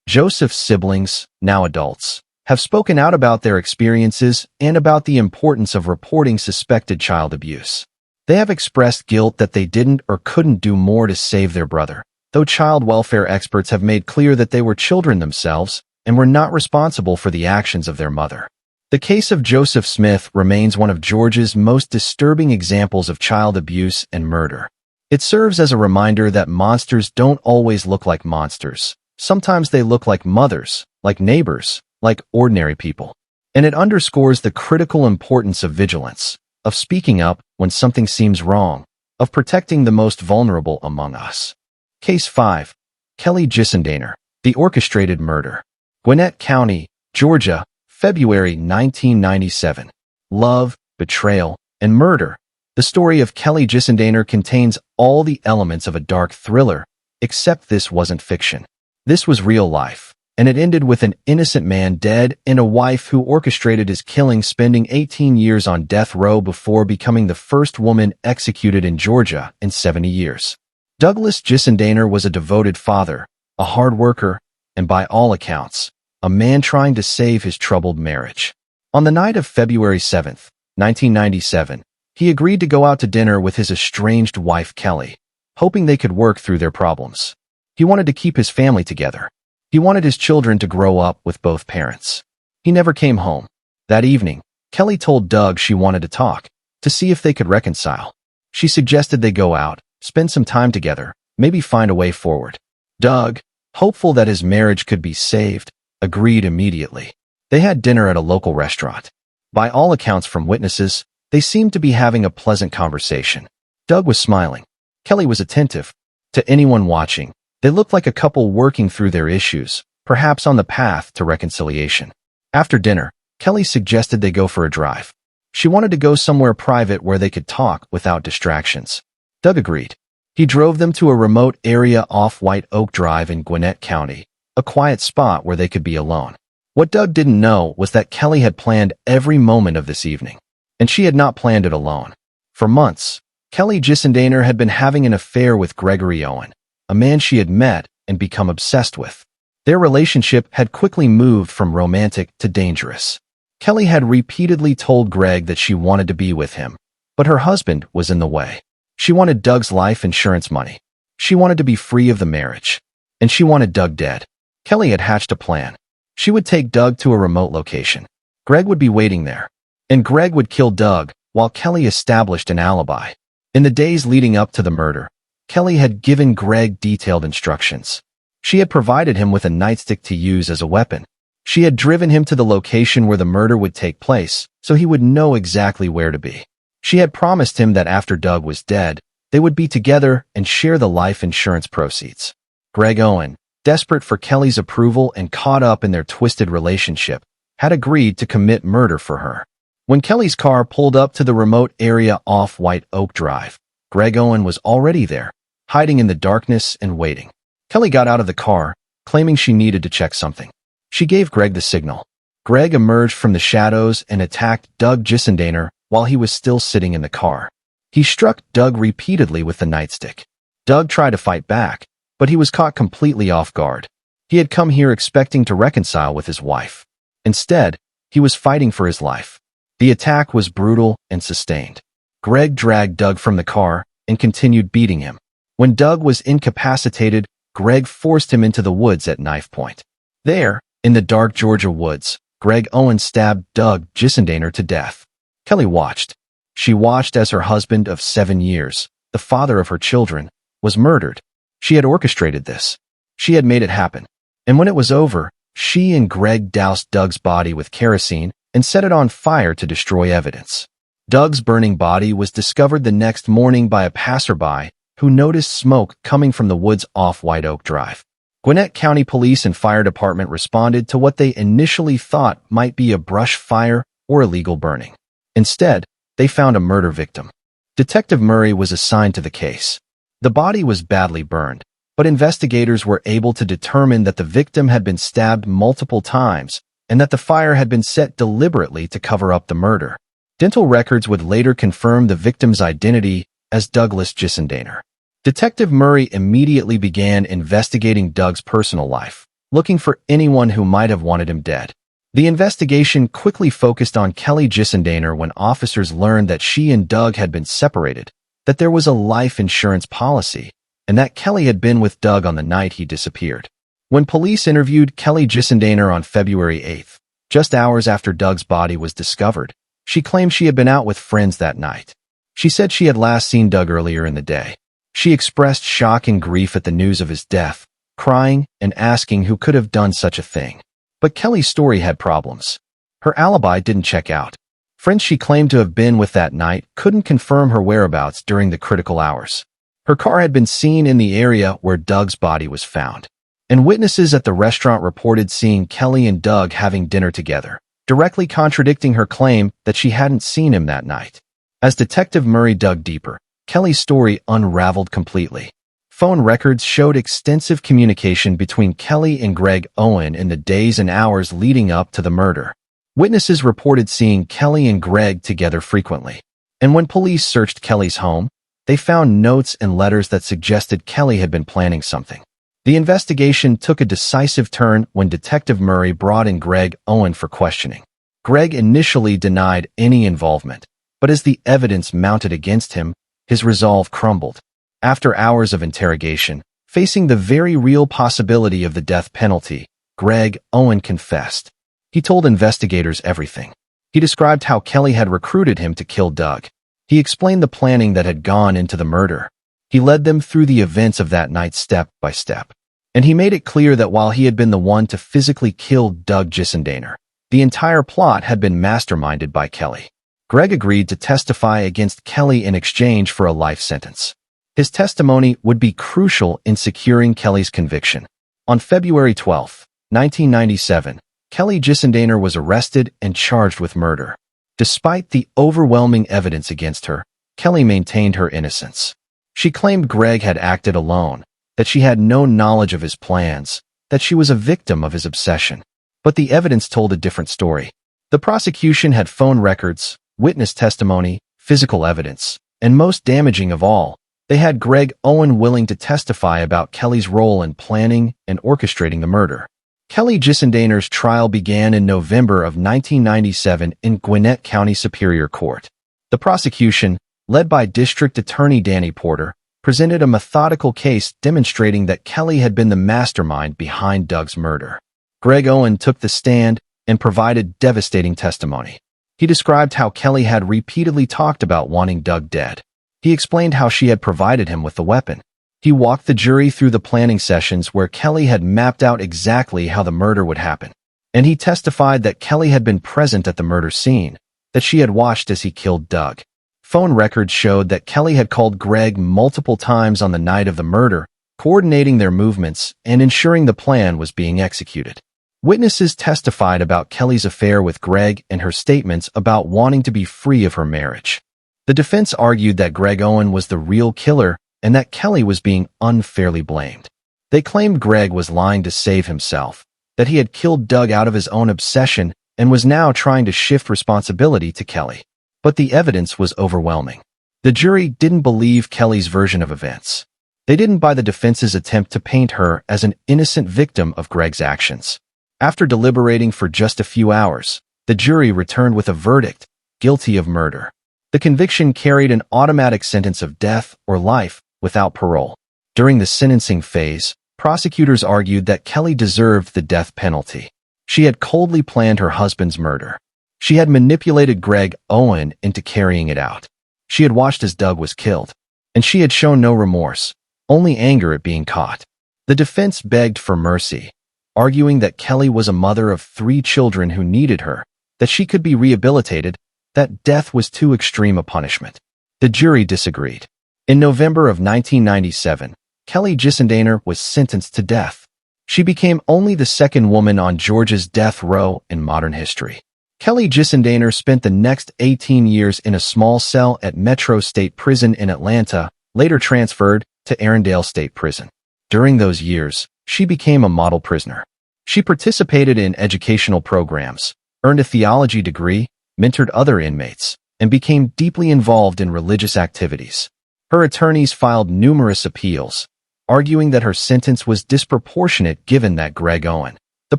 Joseph's siblings, now adults, have spoken out about their experiences and about the importance of reporting suspected child abuse. They have expressed guilt that they didn't or couldn't do more to save their brother, though child welfare experts have made clear that they were children themselves and were not responsible for the actions of their mother. The case of Joseph Smith remains one of Georgia's most disturbing examples of child abuse and murder. It serves as a reminder that monsters don't always look like monsters. Sometimes they look like mothers, like neighbors, like ordinary people. And it underscores the critical importance of vigilance, of speaking up when something seems wrong, of protecting the most vulnerable among us. Case 5. Kelly Gissendaner, the Orchestrated Murder. Gwinnett County, Georgia, February 1997. Love, betrayal, and murder. The story of Kelly Gissendaner contains all the elements of a dark thriller, except this wasn't fiction. This was real life, and it ended with an innocent man dead and a wife who orchestrated his killing, spending 18 years on death row before becoming the first woman executed in Georgia in 70 years. Douglas Gissendaner was a devoted father, a hard worker, and by all accounts, a man trying to save his troubled marriage. On the night of February 7, 1997, he agreed to go out to dinner with his estranged wife Kelly, hoping they could work through their problems. He wanted to keep his family together. He wanted his children to grow up with both parents. He never came home. That evening, Kelly told Doug she wanted to talk, to see if they could reconcile. She suggested they go out, spend some time together, maybe find a way forward. Doug, hopeful that his marriage could be saved, agreed immediately. They had dinner at a local restaurant. By all accounts from witnesses, they seemed to be having a pleasant conversation. Doug was smiling. Kelly was attentive. To anyone watching, they looked like a couple working through their issues, perhaps on the path to reconciliation. After dinner, Kelly suggested they go for a drive. She wanted to go somewhere private where they could talk without distractions. Doug agreed. He drove them to a remote area off White Oak Drive in Gwinnett County, a quiet spot where they could be alone. What Doug didn't know was that Kelly had planned every moment of this evening. And she had not planned it alone. For months, Kelly Gissendaner had been having an affair with Gregory Owen, a man she had met and become obsessed with. Their relationship had quickly moved from romantic to dangerous. Kelly had repeatedly told Greg that she wanted to be with him, but her husband was in the way. She wanted Doug's life insurance money. She wanted to be free of the marriage. And she wanted Doug dead. Kelly had hatched a plan. She would take Doug to a remote location. Greg would be waiting there. And Greg would kill Doug, while Kelly established an alibi. In the days leading up to the murder, Kelly had given Greg detailed instructions. She had provided him with a nightstick to use as a weapon. She had driven him to the location where the murder would take place, so he would know exactly where to be. She had promised him that after Doug was dead, they would be together and share the life insurance proceeds. Greg Owen, desperate for Kelly's approval and caught up in their twisted relationship, had agreed to commit murder for her. When Kelly's car pulled up to the remote area off White Oak Drive, Greg Owen was already there, hiding in the darkness and waiting. Kelly got out of the car, claiming she needed to check something. She gave Greg the signal. Greg emerged from the shadows and attacked Doug Gissendaner while he was still sitting in the car. He struck Doug repeatedly with the nightstick. Doug tried to fight back, but he was caught completely off guard. He had come here expecting to reconcile with his wife. Instead, he was fighting for his life. The attack was brutal and sustained. Greg dragged Doug from the car and continued beating him. When Doug was incapacitated, Greg forced him into the woods at knife point. There, in the dark Georgia woods, Greg Owen stabbed Doug Gissendaner to death. Kelly watched. She watched as her husband of 7 years, the father of her children, was murdered. She had orchestrated this. She had made it happen. And when it was over, she and Greg doused Doug's body with kerosene and set it on fire to destroy evidence. Doug's burning body was discovered the next morning by a passerby who noticed smoke coming from the woods off White Oak Drive. Gwinnett County Police and Fire Department responded to what they initially thought might be a brush fire or illegal burning. Instead, they found a murder victim. Detective Murray was assigned to the case. The body was badly burned, but investigators were able to determine that the victim had been stabbed multiple times and that the fire had been set deliberately to cover up the murder. Dental records would later confirm the victim's identity as Douglas Gissendaner. Detective Murray immediately began investigating Doug's personal life, looking for anyone who might have wanted him dead. The investigation quickly focused on Kelly Gissendaner when officers learned that she and Doug had been separated, that there was a life insurance policy, and that Kelly had been with Doug on the night he disappeared. When police interviewed Kelly Gissendaner on February 8th, just hours after Doug's body was discovered, she claimed she had been out with friends that night. She said she had last seen Doug earlier in the day. She expressed shock and grief at the news of his death, crying and asking who could have done such a thing. But Kelly's story had problems. Her alibi didn't check out. Friends she claimed to have been with that night couldn't confirm her whereabouts during the critical hours. Her car had been seen in the area where Doug's body was found, and witnesses at the restaurant reported seeing Kelly and Doug having dinner together, directly contradicting her claim that she hadn't seen him that night. As Detective Murray dug deeper, Kelly's story unraveled completely. Phone records showed extensive communication between Kelly and Greg Owen in the days and hours leading up to the murder. Witnesses reported seeing Kelly and Greg together frequently. And when police searched Kelly's home, they found notes and letters that suggested Kelly had been planning something. The investigation took a decisive turn when Detective Murray brought in Greg Owen for questioning. Greg initially denied any involvement, but as the evidence mounted against him, his resolve crumbled. After hours of interrogation, facing the very real possibility of the death penalty, Greg Owen confessed. He told investigators everything. He described how Kelly had recruited him to kill Doug. He explained the planning that had gone into the murder. He led them through the events of that night step by step. And he made it clear that while he had been the one to physically kill Doug Gissendaner, the entire plot had been masterminded by Kelly. Greg agreed to testify against Kelly in exchange for a life sentence. His testimony would be crucial in securing Kelly's conviction. On February 12, 1997, Kelly Gissendaner was arrested and charged with murder. Despite the overwhelming evidence against her, Kelly maintained her innocence. She claimed Greg had acted alone, that she had no knowledge of his plans, that she was a victim of his obsession. But the evidence told a different story. The prosecution had phone records, witness testimony, physical evidence, and most damaging of all, they had Greg Owen willing to testify about Kelly's role in planning and orchestrating the murder. Kelly Gissendaner's trial began in November of 1997 in Gwinnett County Superior Court. The prosecution, led by District Attorney Danny Porter, presented a methodical case demonstrating that Kelly had been the mastermind behind Doug's murder. Greg Owen took the stand and provided devastating testimony. He described how Kelly had repeatedly talked about wanting Doug dead. He explained how she had provided him with the weapon. He walked the jury through the planning sessions where Kelly had mapped out exactly how the murder would happen. And he testified that Kelly had been present at the murder scene, that she had watched as he killed Doug. Phone records showed that Kelly had called Greg multiple times on the night of the murder, coordinating their movements and ensuring the plan was being executed. Witnesses testified about Kelly's affair with Greg and her statements about wanting to be free of her marriage. The defense argued that Greg Owen was the real killer and that Kelly was being unfairly blamed. They claimed Greg was lying to save himself, that he had killed Doug out of his own obsession and was now trying to shift responsibility to Kelly. But the evidence was overwhelming. The jury didn't believe Kelly's version of events. They didn't buy the defense's attempt to paint her as an innocent victim of Greg's actions. After deliberating for just a few hours, the jury returned with a verdict, guilty of murder. The conviction carried an automatic sentence of death or life without parole. During the sentencing phase, prosecutors argued that Kelly deserved the death penalty. She had coldly planned her husband's murder. She had manipulated Greg Owen into carrying it out. She had watched as Doug was killed, and she had shown no remorse, only anger at being caught. The defense begged for mercy, arguing that Kelly was a mother of 3 children who needed her, that she could be rehabilitated, that death was too extreme a punishment. The jury disagreed. In November of 1997, Kelly Gissendaner was sentenced to death. She became only the second woman on Georgia's death row in modern history. Kelly Gissendaner spent the next 18 years in a small cell at Metro State Prison in Atlanta, later transferred to Arendelle State Prison. During those years, she became a model prisoner. She participated in educational programs, earned a theology degree, mentored other inmates, and became deeply involved in religious activities. Her attorneys filed numerous appeals, arguing that her sentence was disproportionate given that Greg Owen, the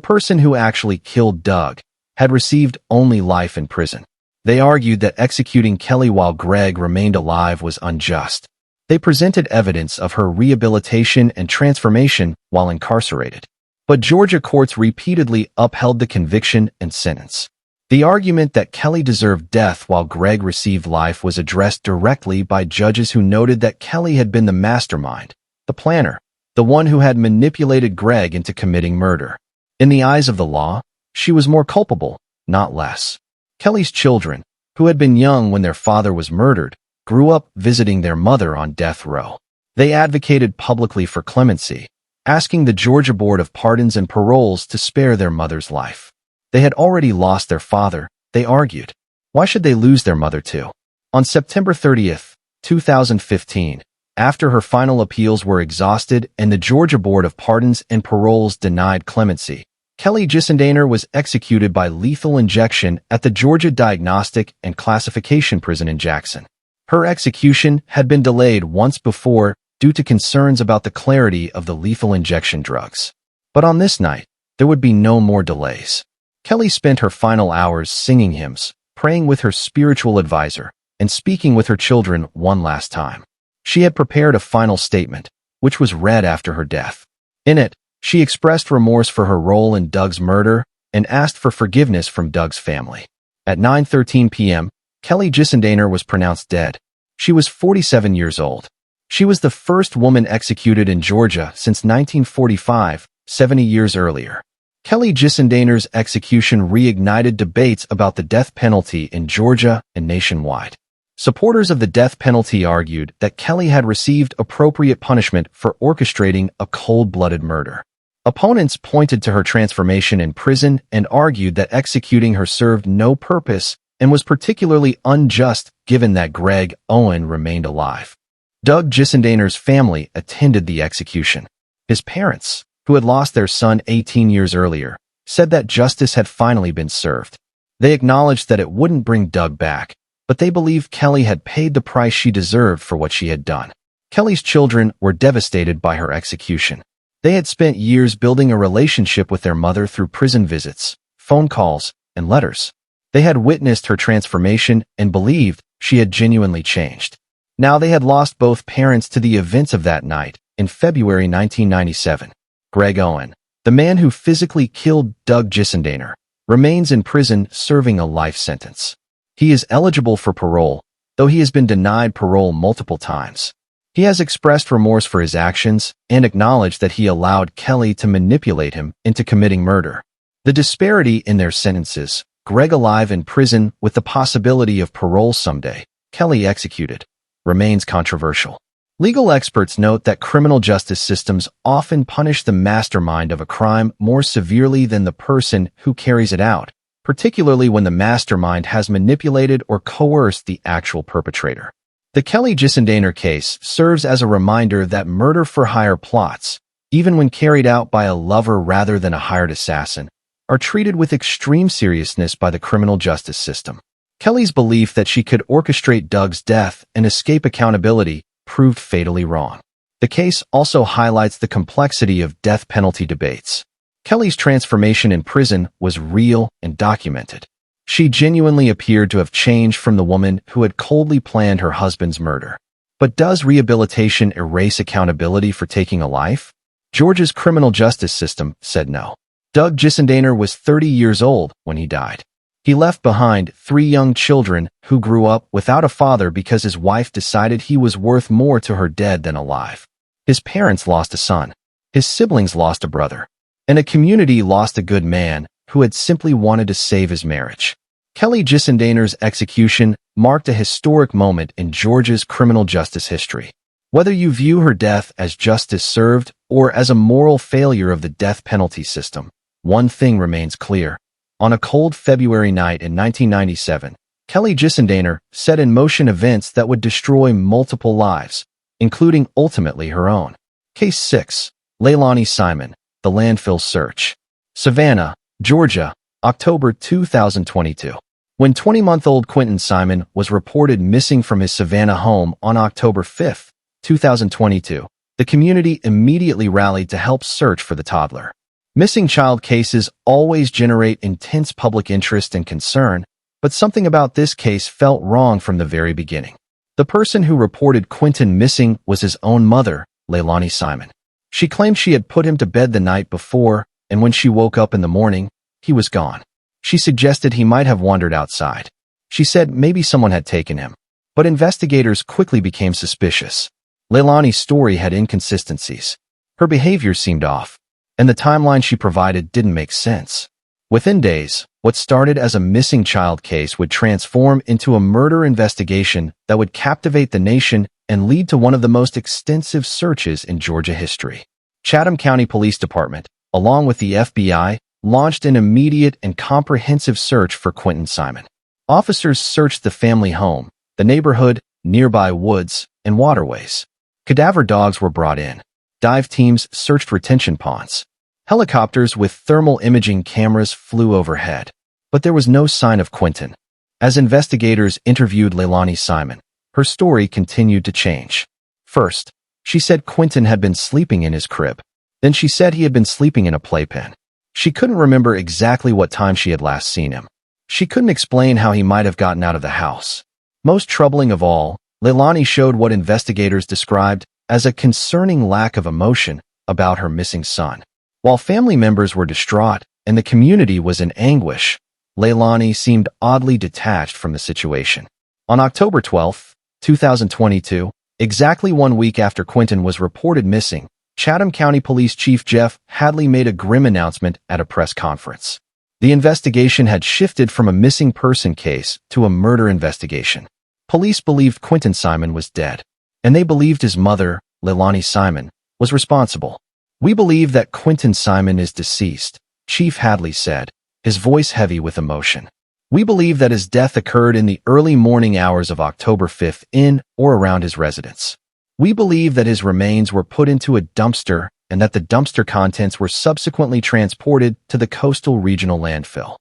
person who actually killed Doug, had received only life in prison. They argued that executing Kelly while Greg remained alive was unjust. They presented evidence of her rehabilitation and transformation while incarcerated. But Georgia courts repeatedly upheld the conviction and sentence. The argument that Kelly deserved death while Greg received life was addressed directly by judges who noted that Kelly had been the mastermind, the planner, the one who had manipulated Greg into committing murder. In the eyes of the law, she was more culpable, not less. Kelly's children, who had been young when their father was murdered, grew up visiting their mother on death row. They advocated publicly for clemency, asking the Georgia Board of Pardons and Paroles to spare their mother's life. They had already lost their father, they argued. Why should they lose their mother too? On September 30th, 2015, after her final appeals were exhausted and the Georgia Board of Pardons and Paroles denied clemency, Kelly Gissendaner was executed by lethal injection at the Georgia Diagnostic and Classification Prison in Jackson. Her execution had been delayed once before due to concerns about the clarity of the lethal injection drugs. But on this night, there would be no more delays. Kelly spent her final hours singing hymns, praying with her spiritual advisor, and speaking with her children one last time. She had prepared a final statement, which was read after her death. In it, she expressed remorse for her role in Doug's murder and asked for forgiveness from Doug's family. At 9:13 p.m., Kelly Gissendaner was pronounced dead. She was 47 years old. She was the first woman executed in Georgia since 1945, 70 years earlier. Kelly Gissendaner's execution reignited debates about the death penalty in Georgia and nationwide. Supporters of the death penalty argued that Kelly had received appropriate punishment for orchestrating a cold-blooded murder. Opponents pointed to her transformation in prison and argued that executing her served no purpose and was particularly unjust given that Greg Owen remained alive. Doug Gissendaner's family attended the execution. His parents, who had lost their son 18 years earlier, said that justice had finally been served. They acknowledged that it wouldn't bring Doug back, but they believed Kelly had paid the price she deserved for what she had done. Kelly's children were devastated by her execution. They had spent years building a relationship with their mother through prison visits, phone calls, and letters. They had witnessed her transformation and believed she had genuinely changed. Now they had lost both parents to the events of that night in February 1997. Greg Owen, the man who physically killed Doug Gissendaner, remains in prison serving a life sentence. He is eligible for parole, though he has been denied parole multiple times. He has expressed remorse for his actions and acknowledged that he allowed Kelly to manipulate him into committing murder. The disparity in their sentences, Greg alive in prison with the possibility of parole someday, Kelly executed, remains controversial. Legal experts note that criminal justice systems often punish the mastermind of a crime more severely than the person who carries it out, particularly when the mastermind has manipulated or coerced the actual perpetrator. The Kelly Gissendaner case serves as a reminder that murder-for-hire plots, even when carried out by a lover rather than a hired assassin, are treated with extreme seriousness by the criminal justice system. Kelly's belief that she could orchestrate Doug's death and escape accountability proved fatally wrong. The case also highlights the complexity of death penalty debates. Kelly's transformation in prison was real and documented. She genuinely appeared to have changed from the woman who had coldly planned her husband's murder. But does rehabilitation erase accountability for taking a life? Georgia's criminal justice system said no. Doug Gissendaner was 30 years old when he died. He left behind 3 young children who grew up without a father because his wife decided he was worth more to her dead than alive. His parents lost a son. His siblings lost a brother. And a community lost a good man who had simply wanted to save his marriage. Kelly Gissendaner's execution marked a historic moment in Georgia's criminal justice history. Whether you view her death as justice served or as a moral failure of the death penalty system, one thing remains clear. On a cold February night in 1997, Kelly Gissendaner set in motion events that would destroy multiple lives, including ultimately her own. Case 6. Leilani Simon, the Landfill Search. Savannah, Georgia, October 2022. When 20-month-old Quentin Simon was reported missing from his Savannah home on October 5, 2022, the community immediately rallied to help search for the toddler. Missing child cases always generate intense public interest and concern, but something about this case felt wrong from the very beginning. The person who reported Quentin missing was his own mother, Leilani Simon. She claimed she had put him to bed the night before, and when she woke up in the morning, he was gone. She suggested he might have wandered outside. She said maybe someone had taken him. But investigators quickly became suspicious. Leilani's story had inconsistencies. Her behavior seemed off, and the timeline she provided didn't make sense. Within days, what started as a missing child case would transform into a murder investigation that would captivate the nation and lead to one of the most extensive searches in Georgia history. Chatham County Police Department, along with the FBI, launched an immediate and comprehensive search for Quentin Simon. Officers searched the family home, the neighborhood, nearby woods, and waterways. Cadaver dogs were brought in. Dive teams searched retention ponds. Helicopters with thermal imaging cameras flew overhead. But there was no sign of Quentin. As investigators interviewed Leilani Simon, her story continued to change. First, she said Quentin had been sleeping in his crib. Then she said he had been sleeping in a playpen. She couldn't remember exactly what time she had last seen him. She couldn't explain how he might have gotten out of the house. Most troubling of all, Leilani showed what investigators described as a concerning lack of emotion about her missing son. While family members were distraught and the community was in anguish, Leilani seemed oddly detached from the situation. On October 12, 2022, exactly 1 week after Quentin was reported missing, Chatham County Police Chief Jeff Hadley made a grim announcement at a press conference. The investigation had shifted from a missing person case to a murder investigation. Police believed Quentin Simon was dead, and they believed his mother, Leilani Simon, was responsible. "We believe that Quentin Simon is deceased," Chief Hadley said, his voice heavy with emotion. "We believe that his death occurred in the early morning hours of October 5th in or around his residence. We believe that his remains were put into a dumpster and that the dumpster contents were subsequently transported to the coastal regional landfill."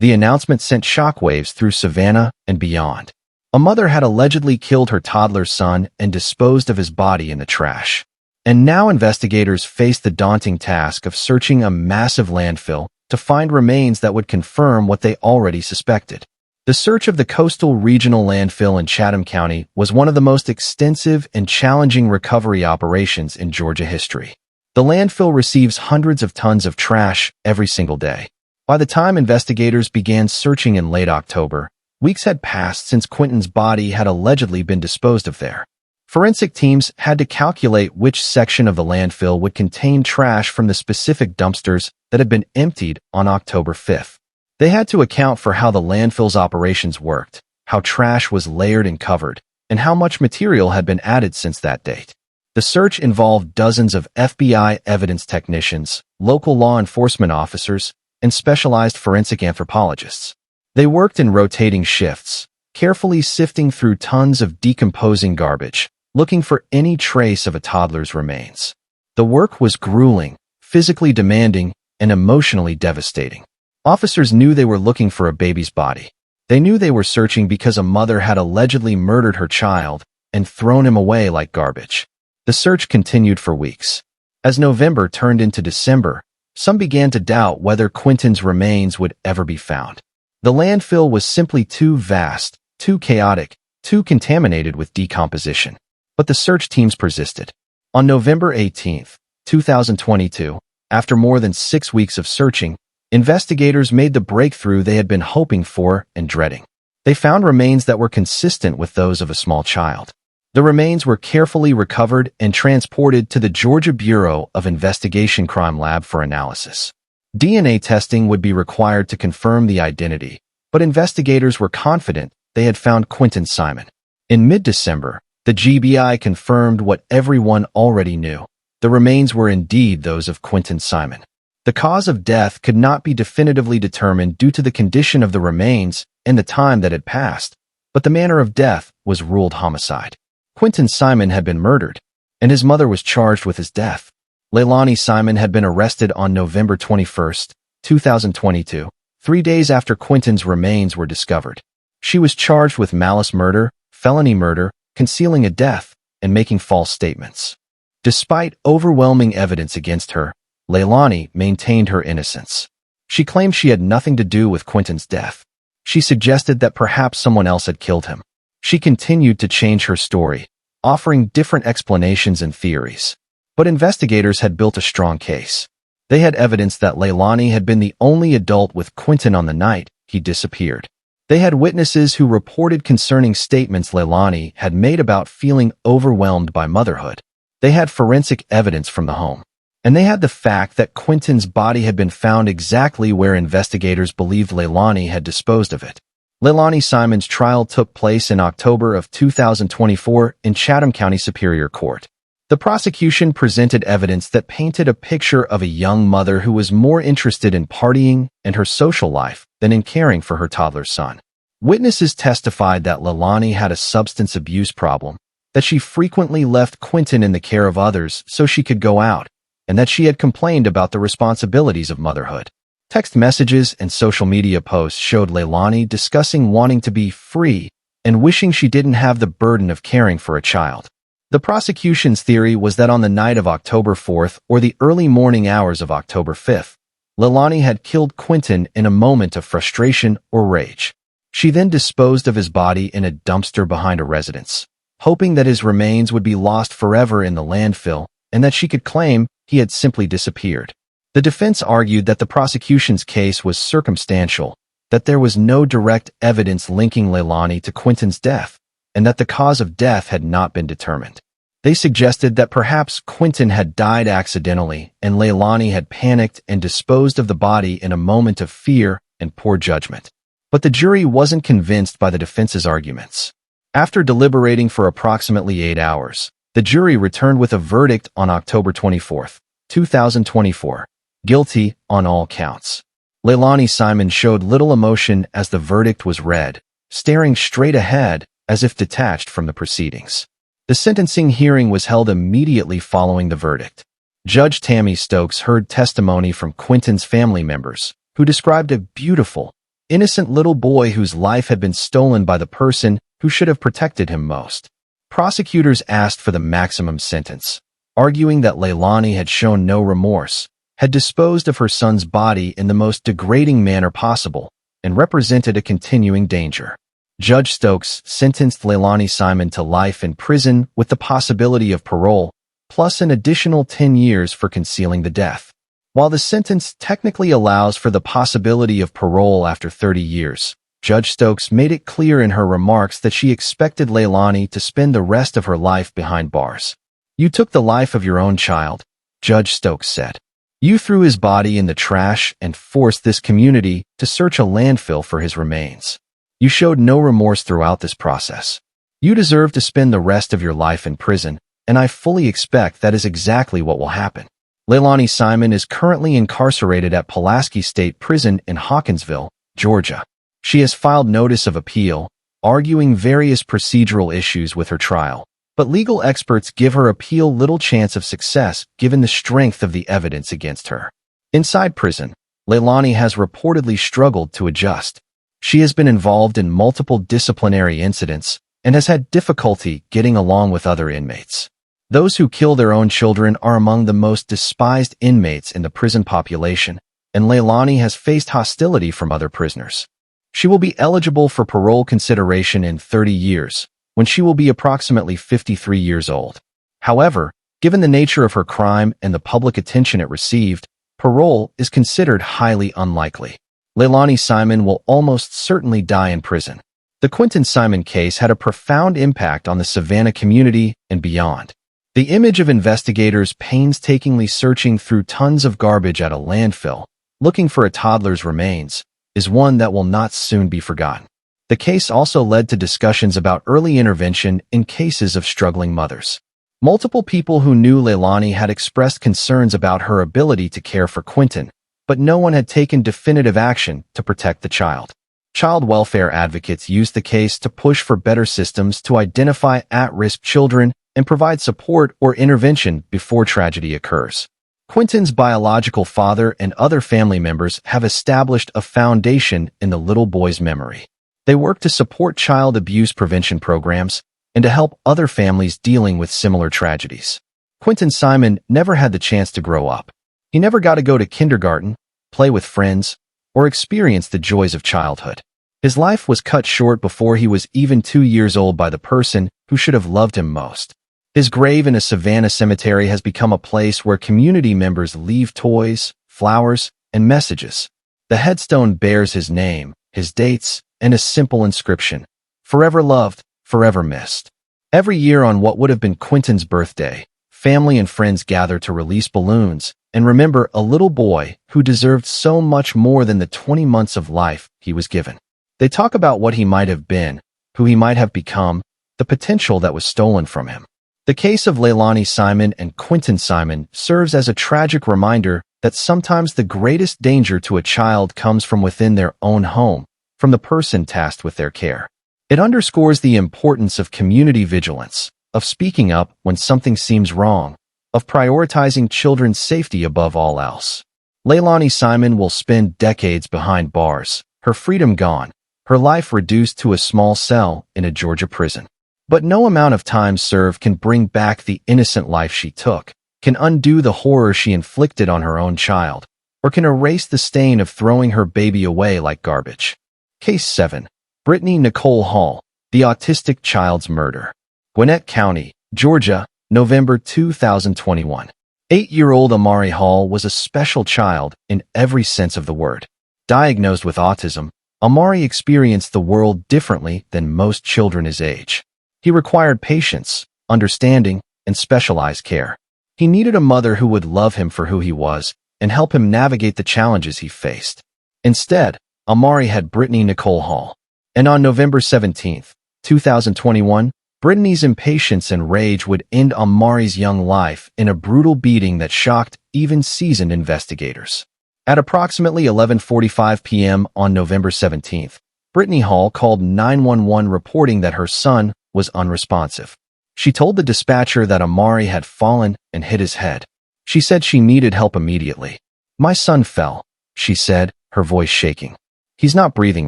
The announcement sent shockwaves through Savannah and beyond. A mother had allegedly killed her toddler son and disposed of his body in the trash. And now investigators faced the daunting task of searching a massive landfill to find remains that would confirm what they already suspected. The search of the coastal regional landfill in Chatham County was one of the most extensive and challenging recovery operations in Georgia history. The landfill receives hundreds of tons of trash every single day. By the time investigators began searching in late October, weeks had passed since Quentin's body had allegedly been disposed of there. Forensic teams had to calculate which section of the landfill would contain trash from the specific dumpsters that had been emptied on October 5th. They had to account for how the landfill's operations worked, how trash was layered and covered, and how much material had been added since that date. The search involved dozens of FBI evidence technicians, local law enforcement officers, and specialized forensic anthropologists. They worked in rotating shifts, carefully sifting through tons of decomposing garbage, looking for any trace of a toddler's remains. The work was grueling, physically demanding, and emotionally devastating. Officers knew they were looking for a baby's body. They knew they were searching because a mother had allegedly murdered her child and thrown him away like garbage. The search continued for weeks. As November turned into December, some began to doubt whether Quentin's remains would ever be found. The landfill was simply too vast, too chaotic, too contaminated with decomposition. But the search teams persisted. On November 18, 2022, after more than 6 weeks of searching, investigators made the breakthrough they had been hoping for and dreading. They found remains that were consistent with those of a small child. The remains were carefully recovered and transported to the Georgia Bureau of Investigation Crime Lab for analysis. DNA testing would be required to confirm the identity, but investigators were confident they had found Quentin Simon. In mid-December, the GBI confirmed what everyone already knew. The remains were indeed those of Quentin Simon. The cause of death could not be definitively determined due to the condition of the remains and the time that had passed, but the manner of death was ruled homicide. Quentin Simon had been murdered, and his mother was charged with his death. Leilani Simon had been arrested on November 21, 2022, 3 days after Quentin's remains were discovered. She was charged with malice murder, felony murder, concealing a death, and making false statements. Despite overwhelming evidence against her, Leilani maintained her innocence. She claimed she had nothing to do with Quentin's death. She suggested that perhaps someone else had killed him. She continued to change her story, offering different explanations and theories. But investigators had built a strong case. They had evidence that Leilani had been the only adult with Quentin on the night he disappeared. They had witnesses who reported concerning statements Leilani had made about feeling overwhelmed by motherhood. They had forensic evidence from the home. And they had the fact that Quentin's body had been found exactly where investigators believed Leilani had disposed of it. Leilani Simon's trial took place in October of 2024 in Chatham County Superior Court. The prosecution presented evidence that painted a picture of a young mother who was more interested in partying and her social life than in caring for her toddler son. Witnesses testified that Leilani had a substance abuse problem, that she frequently left Quentin in the care of others so she could go out, and that she had complained about the responsibilities of motherhood. Text messages and social media posts showed Leilani discussing wanting to be free and wishing she didn't have the burden of caring for a child. The prosecution's theory was that on the night of October 4th or the early morning hours of October 5th, Leilani had killed Quentin in a moment of frustration or rage. She then disposed of his body in a dumpster behind a residence, hoping that his remains would be lost forever in the landfill and that she could claim he had simply disappeared. The defense argued that the prosecution's case was circumstantial, that there was no direct evidence linking Leilani to Quentin's death, and that the cause of death had not been determined. They suggested that perhaps Quentin had died accidentally and Leilani had panicked and disposed of the body in a moment of fear and poor judgment. But the jury wasn't convinced by the defense's arguments. After deliberating for approximately 8 hours, the jury returned with a verdict on October 24, 2024, guilty on all counts. Leilani Simon showed little emotion as the verdict was read, staring straight ahead as if detached from the proceedings. The sentencing hearing was held immediately following the verdict. Judge Tammy Stokes heard testimony from Quentin's family members, who described a beautiful, innocent little boy whose life had been stolen by the person who should have protected him most. Prosecutors asked for the maximum sentence, arguing that Leilani had shown no remorse, had disposed of her son's body in the most degrading manner possible, and represented a continuing danger. Judge Stokes sentenced Leilani Simon to life in prison with the possibility of parole, plus an additional 10 years for concealing the death. While the sentence technically allows for the possibility of parole after 30 years, Judge Stokes made it clear in her remarks that she expected Leilani to spend the rest of her life behind bars. "You took the life of your own child," Judge Stokes said. "You threw his body in the trash and forced this community to search a landfill for his remains. You showed no remorse throughout this process. You deserve to spend the rest of your life in prison, and I fully expect that is exactly what will happen." Leilani Simon is currently incarcerated at Pulaski State Prison in Hawkinsville, Georgia. She has filed notice of appeal, arguing various procedural issues with her trial, but legal experts give her appeal little chance of success given the strength of the evidence against her. Inside prison, Leilani has reportedly struggled to adjust. She has been involved in multiple disciplinary incidents and has had difficulty getting along with other inmates. Those who kill their own children are among the most despised inmates in the prison population, and Leilani has faced hostility from other prisoners. She will be eligible for parole consideration in 30 years, when she will be approximately 53 years old. However, given the nature of her crime and the public attention it received, parole is considered highly unlikely. Leilani Simon will almost certainly die in prison. The Quentin Simon case had a profound impact on the Savannah community and beyond. The image of investigators painstakingly searching through tons of garbage at a landfill, looking for a toddler's remains, is one that will not soon be forgotten. The case also led to discussions about early intervention in cases of struggling mothers. Multiple people who knew Leilani had expressed concerns about her ability to care for Quentin, but no one had taken definitive action to protect the child. Child welfare advocates used the case to push for better systems to identify at-risk children and provide support or intervention before tragedy occurs. Quentin's biological father and other family members have established a foundation in the little boy's memory. They work to support child abuse prevention programs and to help other families dealing with similar tragedies. Quentin Simon never had the chance to grow up. He never got to go to kindergarten, play with friends, or experience the joys of childhood. His life was cut short before he was even 2 years old by the person who should have loved him most. His grave in a Savannah cemetery has become a place where community members leave toys, flowers, and messages. The headstone bears his name, his dates, and a simple inscription: "Forever loved, forever missed." Every year on what would have been Quentin's birthday, family and friends gather to release balloons and remember a little boy who deserved so much more than the 20 months of life he was given. They talk about what he might have been, who he might have become, the potential that was stolen from him. The case of Leilani Simon and Quentin Simon serves as a tragic reminder that sometimes the greatest danger to a child comes from within their own home, from the person tasked with their care. It underscores the importance of community vigilance, of speaking up when something seems wrong, of prioritizing children's safety above all else. Leilani Simon will spend decades behind bars, her freedom gone, her life reduced to a small cell in a Georgia prison. But no amount of time served can bring back the innocent life she took, can undo the horror she inflicted on her own child, or can erase the stain of throwing her baby away like garbage. Case 7. Brittany Nicole Hall, the autistic child's murder. Gwinnett County, Georgia, November 2021. 8-year-old Amari Hall was a special child in every sense of the word. Diagnosed with autism, Amari experienced the world differently than most children his age. He required patience, understanding, and specialized care. He needed a mother who would love him for who he was and help him navigate the challenges he faced. Instead, Amari had Brittany Nicole Hall. And on November 17, 2021, Brittany's impatience and rage would end Amari's young life in a brutal beating that shocked even seasoned investigators. At approximately 11:45 p.m. on November 17, Brittany Hall called 911 reporting that her son was unresponsive. She told the dispatcher that Amari had fallen and hit his head. She said she needed help immediately. "My son fell," she said, her voice shaking. "He's not breathing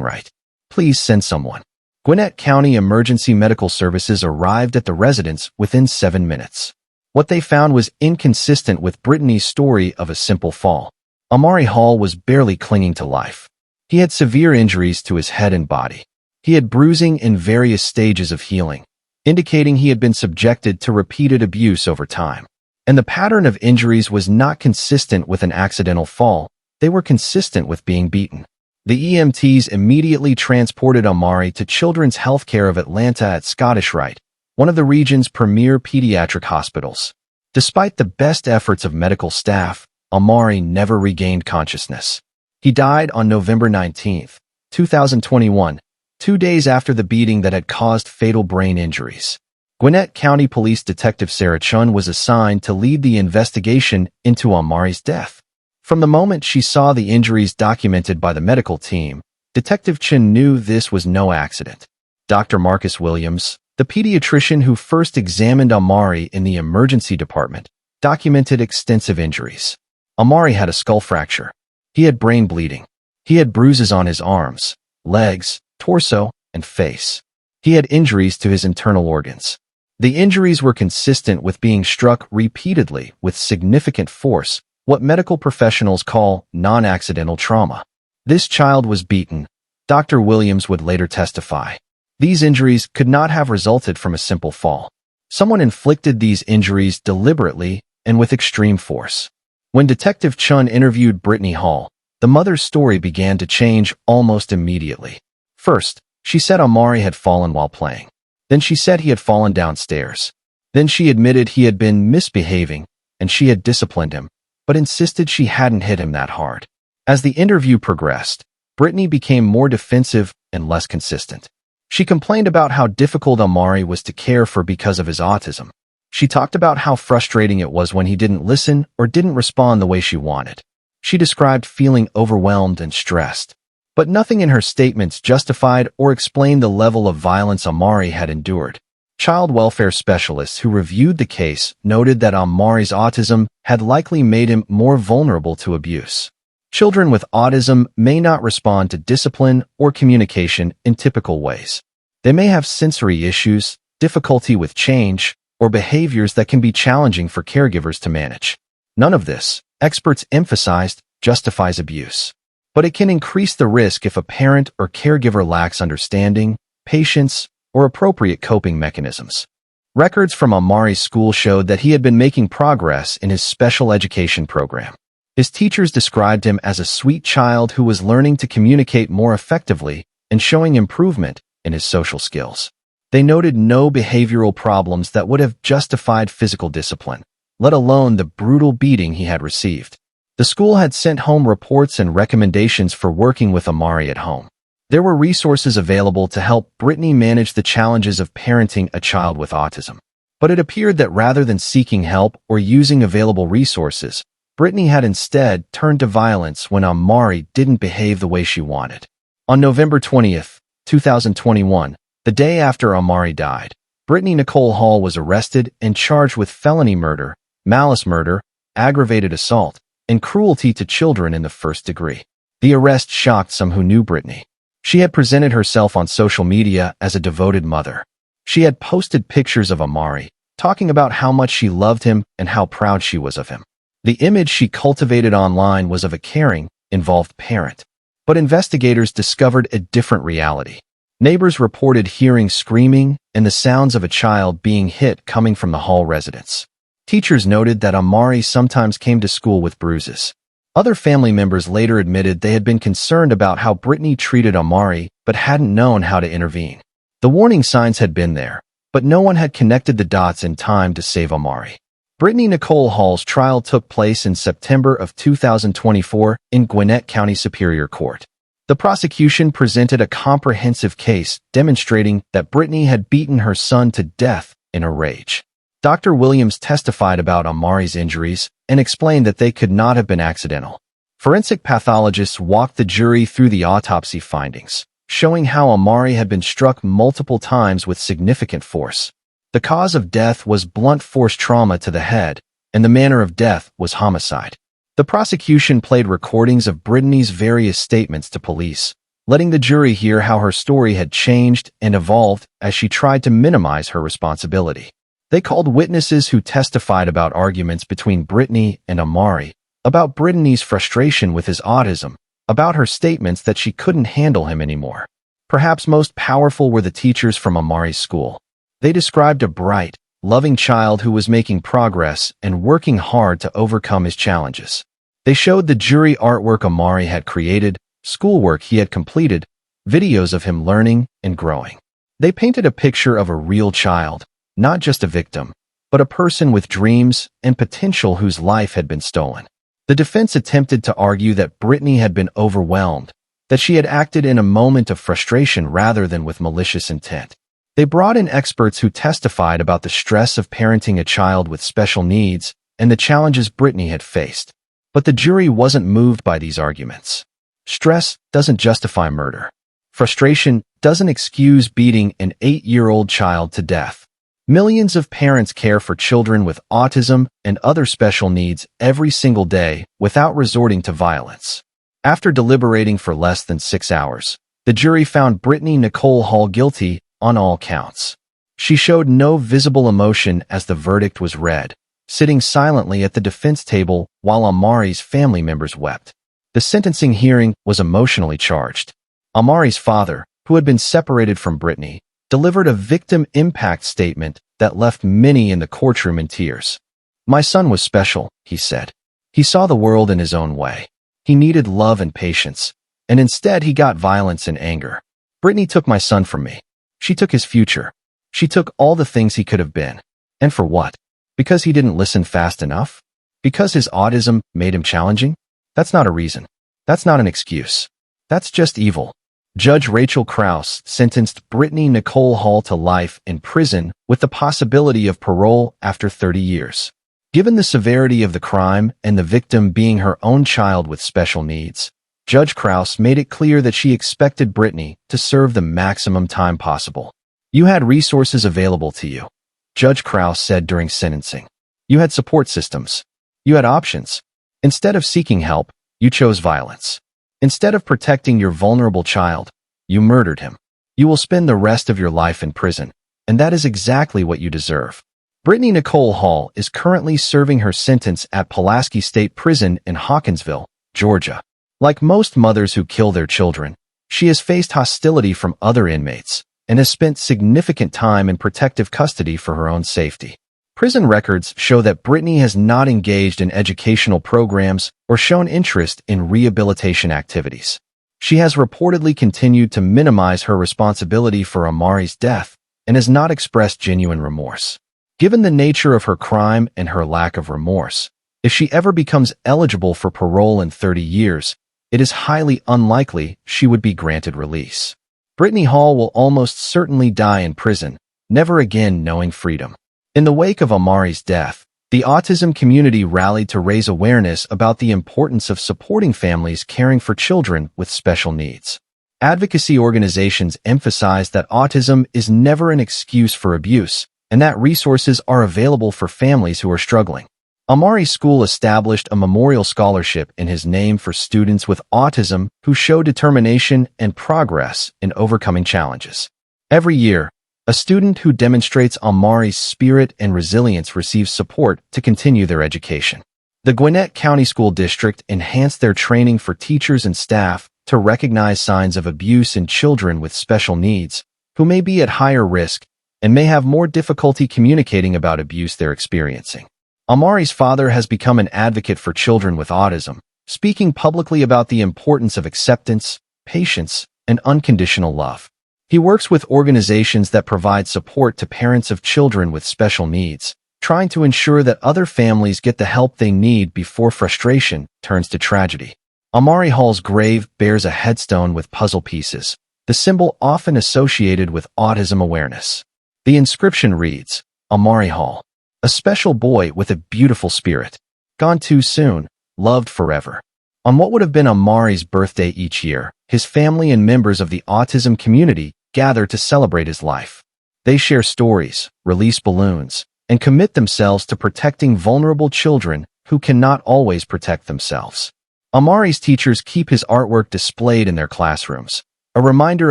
right. Please send someone." Gwinnett County Emergency Medical Services arrived at the residence within 7 minutes. What they found was inconsistent with Brittany's story of a simple fall. Amari Hall was barely clinging to life. He had severe injuries to his head and body. He had bruising in various stages of healing, indicating he had been subjected to repeated abuse over time. And the pattern of injuries was not consistent with an accidental fall, they were consistent with being beaten. The EMTs immediately transported Amari to Children's Healthcare of Atlanta at Scottish Rite, one of the region's premier pediatric hospitals. Despite the best efforts of medical staff, Amari never regained consciousness. He died on November 19, 2021, 2 days after the beating that had caused fatal brain injuries. Gwinnett County Police Detective Sarah Chun was assigned to lead the investigation into Amari's death. From the moment she saw the injuries documented by the medical team, Detective Chun knew this was no accident. Dr. Marcus Williams, the pediatrician who first examined Amari in the emergency department, documented extensive injuries. Amari had a skull fracture. He had brain bleeding. He had bruises on his arms, legs, torso, and face. He had injuries to his internal organs. The injuries were consistent with being struck repeatedly with significant force, what medical professionals call non-accidental trauma. This child was beaten, Dr. Williams would later testify. These injuries could not have resulted from a simple fall. Someone inflicted these injuries deliberately and with extreme force. When Detective Chun interviewed Brittany Hall, the mother's story began to change almost immediately. First, she said Amari had fallen while playing. Then she said he had fallen downstairs. Then she admitted he had been misbehaving and she had disciplined him, but insisted she hadn't hit him that hard. As the interview progressed, Brittany became more defensive and less consistent. She complained about how difficult Amari was to care for because of his autism. She talked about how frustrating it was when he didn't listen or didn't respond the way she wanted. She described feeling overwhelmed and stressed. But nothing in her statements justified or explained the level of violence Amari had endured. Child welfare specialists who reviewed the case noted that Amari's autism had likely made him more vulnerable to abuse. Children with autism may not respond to discipline or communication in typical ways. They may have sensory issues, difficulty with change, or behaviors that can be challenging for caregivers to manage. None of this, experts emphasized, justifies abuse. But it can increase the risk if a parent or caregiver lacks understanding, patience, or appropriate coping mechanisms. Records from Amari's school showed that he had been making progress in his special education program. His teachers described him as a sweet child who was learning to communicate more effectively and showing improvement in his social skills. They noted no behavioral problems that would have justified physical discipline, let alone the brutal beating he had received. The school had sent home reports and recommendations for working with Amari at home. There were resources available to help Brittany manage the challenges of parenting a child with autism. But it appeared that rather than seeking help or using available resources, Brittany had instead turned to violence when Amari didn't behave the way she wanted. On November 20th, 2021, the day after Amari died, Brittany Nicole Hall was arrested and charged with felony murder, malice murder, aggravated assault, and cruelty to children in the first degree. The arrest shocked some who knew Brittany. She had presented herself on social media as a devoted mother. She had posted pictures of Amari, talking about how much she loved him and how proud she was of him. The image she cultivated online was of a caring, involved parent. But investigators discovered a different reality. Neighbors reported hearing screaming and the sounds of a child being hit coming from the Hall residence. Teachers noted that Amari sometimes came to school with bruises. Other family members later admitted they had been concerned about how Brittany treated Amari but hadn't known how to intervene. The warning signs had been there, but no one had connected the dots in time to save Amari. Brittany Nicole Hall's trial took place in September of 2024 in Gwinnett County Superior Court. The prosecution presented a comprehensive case demonstrating that Brittany had beaten her son to death in a rage. Dr. Williams testified about Amari's injuries and explained that they could not have been accidental. Forensic pathologists walked the jury through the autopsy findings, showing how Amari had been struck multiple times with significant force. The cause of death was blunt force trauma to the head, and the manner of death was homicide. The prosecution played recordings of Brittany's various statements to police, letting the jury hear how her story had changed and evolved as she tried to minimize her responsibility. They called witnesses who testified about arguments between Brittany and Amari, about Brittany's frustration with his autism, about her statements that she couldn't handle him anymore. Perhaps most powerful were the teachers from Amari's school. They described a bright, loving child who was making progress and working hard to overcome his challenges. They showed the jury artwork Amari had created, schoolwork he had completed, videos of him learning and growing. They painted a picture of a real child, not just a victim, but a person with dreams and potential whose life had been stolen. The defense attempted to argue that Brittany had been overwhelmed, that she had acted in a moment of frustration rather than with malicious intent. They brought in experts who testified about the stress of parenting a child with special needs and the challenges Brittany had faced. But the jury wasn't moved by these arguments. Stress doesn't justify murder. Frustration doesn't excuse beating an 8-year-old child to death. Millions of parents care for children with autism and other special needs every single day without resorting to violence. After deliberating for less than 6 hours, the jury found Brittany Nicole Hall guilty on all counts. She showed no visible emotion as the verdict was read, sitting silently at the defense table while Amari's family members wept. The sentencing hearing was emotionally charged. Amari's father, who had been separated from Brittany, delivered a victim impact statement that left many in the courtroom in tears. "My son was special," he said. "He saw the world in his own way. He needed love and patience, and instead he got violence and anger. Brittany took my son from me. She took his future. She took all the things he could have been. And for what? Because he didn't listen fast enough? Because his autism made him challenging? That's not a reason. That's not an excuse. That's just evil." Judge Rachel Krause sentenced Brittany Nicole Hall to life in prison with the possibility of parole after 30 years. Given the severity of the crime and the victim being her own child with special needs, Judge Krause made it clear that she expected Brittany to serve the maximum time possible. "You had resources available to you," Judge Krause said during sentencing. "You had support systems. You had options. Instead of seeking help, you chose violence. Instead of protecting your vulnerable child, you murdered him. You will spend the rest of your life in prison, and that is exactly what you deserve." Brittany Nicole Hall is currently serving her sentence at Pulaski State Prison in Hawkinsville, Georgia. Like most mothers who kill their children, she has faced hostility from other inmates and has spent significant time in protective custody for her own safety. Prison records show that Brittany has not engaged in educational programs or shown interest in rehabilitation activities. She has reportedly continued to minimize her responsibility for Amari's death and has not expressed genuine remorse. Given the nature of her crime and her lack of remorse, if she ever becomes eligible for parole in 30 years, it is highly unlikely she would be granted release. Brittany Hall will almost certainly die in prison, never again knowing freedom. In the wake of Amari's death, the autism community rallied to raise awareness about the importance of supporting families caring for children with special needs. Advocacy organizations emphasize that autism is never an excuse for abuse and that resources are available for families who are struggling. Amari's school established a memorial scholarship in his name for students with autism who show determination and progress in overcoming challenges. Every year, a student who demonstrates Amari's spirit and resilience receives support to continue their education. The Gwinnett County School District enhanced their training for teachers and staff to recognize signs of abuse in children with special needs, who may be at higher risk and may have more difficulty communicating about abuse they're experiencing. Amari's father has become an advocate for children with autism, speaking publicly about the importance of acceptance, patience, and unconditional love. He works with organizations that provide support to parents of children with special needs, trying to ensure that other families get the help they need before frustration turns to tragedy. Amari Hall's grave bears a headstone with puzzle pieces, the symbol often associated with autism awareness. The inscription reads, Amari Hall, a special boy with a beautiful spirit, gone too soon, loved forever. On what would have been Amari's birthday each year, his family and members of the autism community gather to celebrate his life. They share stories, release balloons, and commit themselves to protecting vulnerable children who cannot always protect themselves. Amari's teachers keep his artwork displayed in their classrooms, a reminder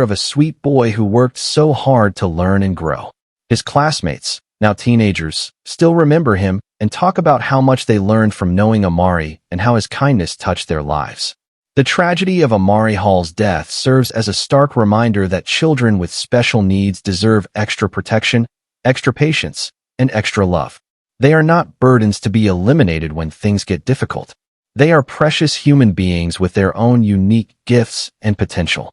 of a sweet boy who worked so hard to learn and grow. His classmates, now teenagers, still remember him and talk about how much they learned from knowing Amari and how his kindness touched their lives. The tragedy of Amari Hall's death serves as a stark reminder that children with special needs deserve extra protection, extra patience, and extra love. They are not burdens to be eliminated when things get difficult. They are precious human beings with their own unique gifts and potential.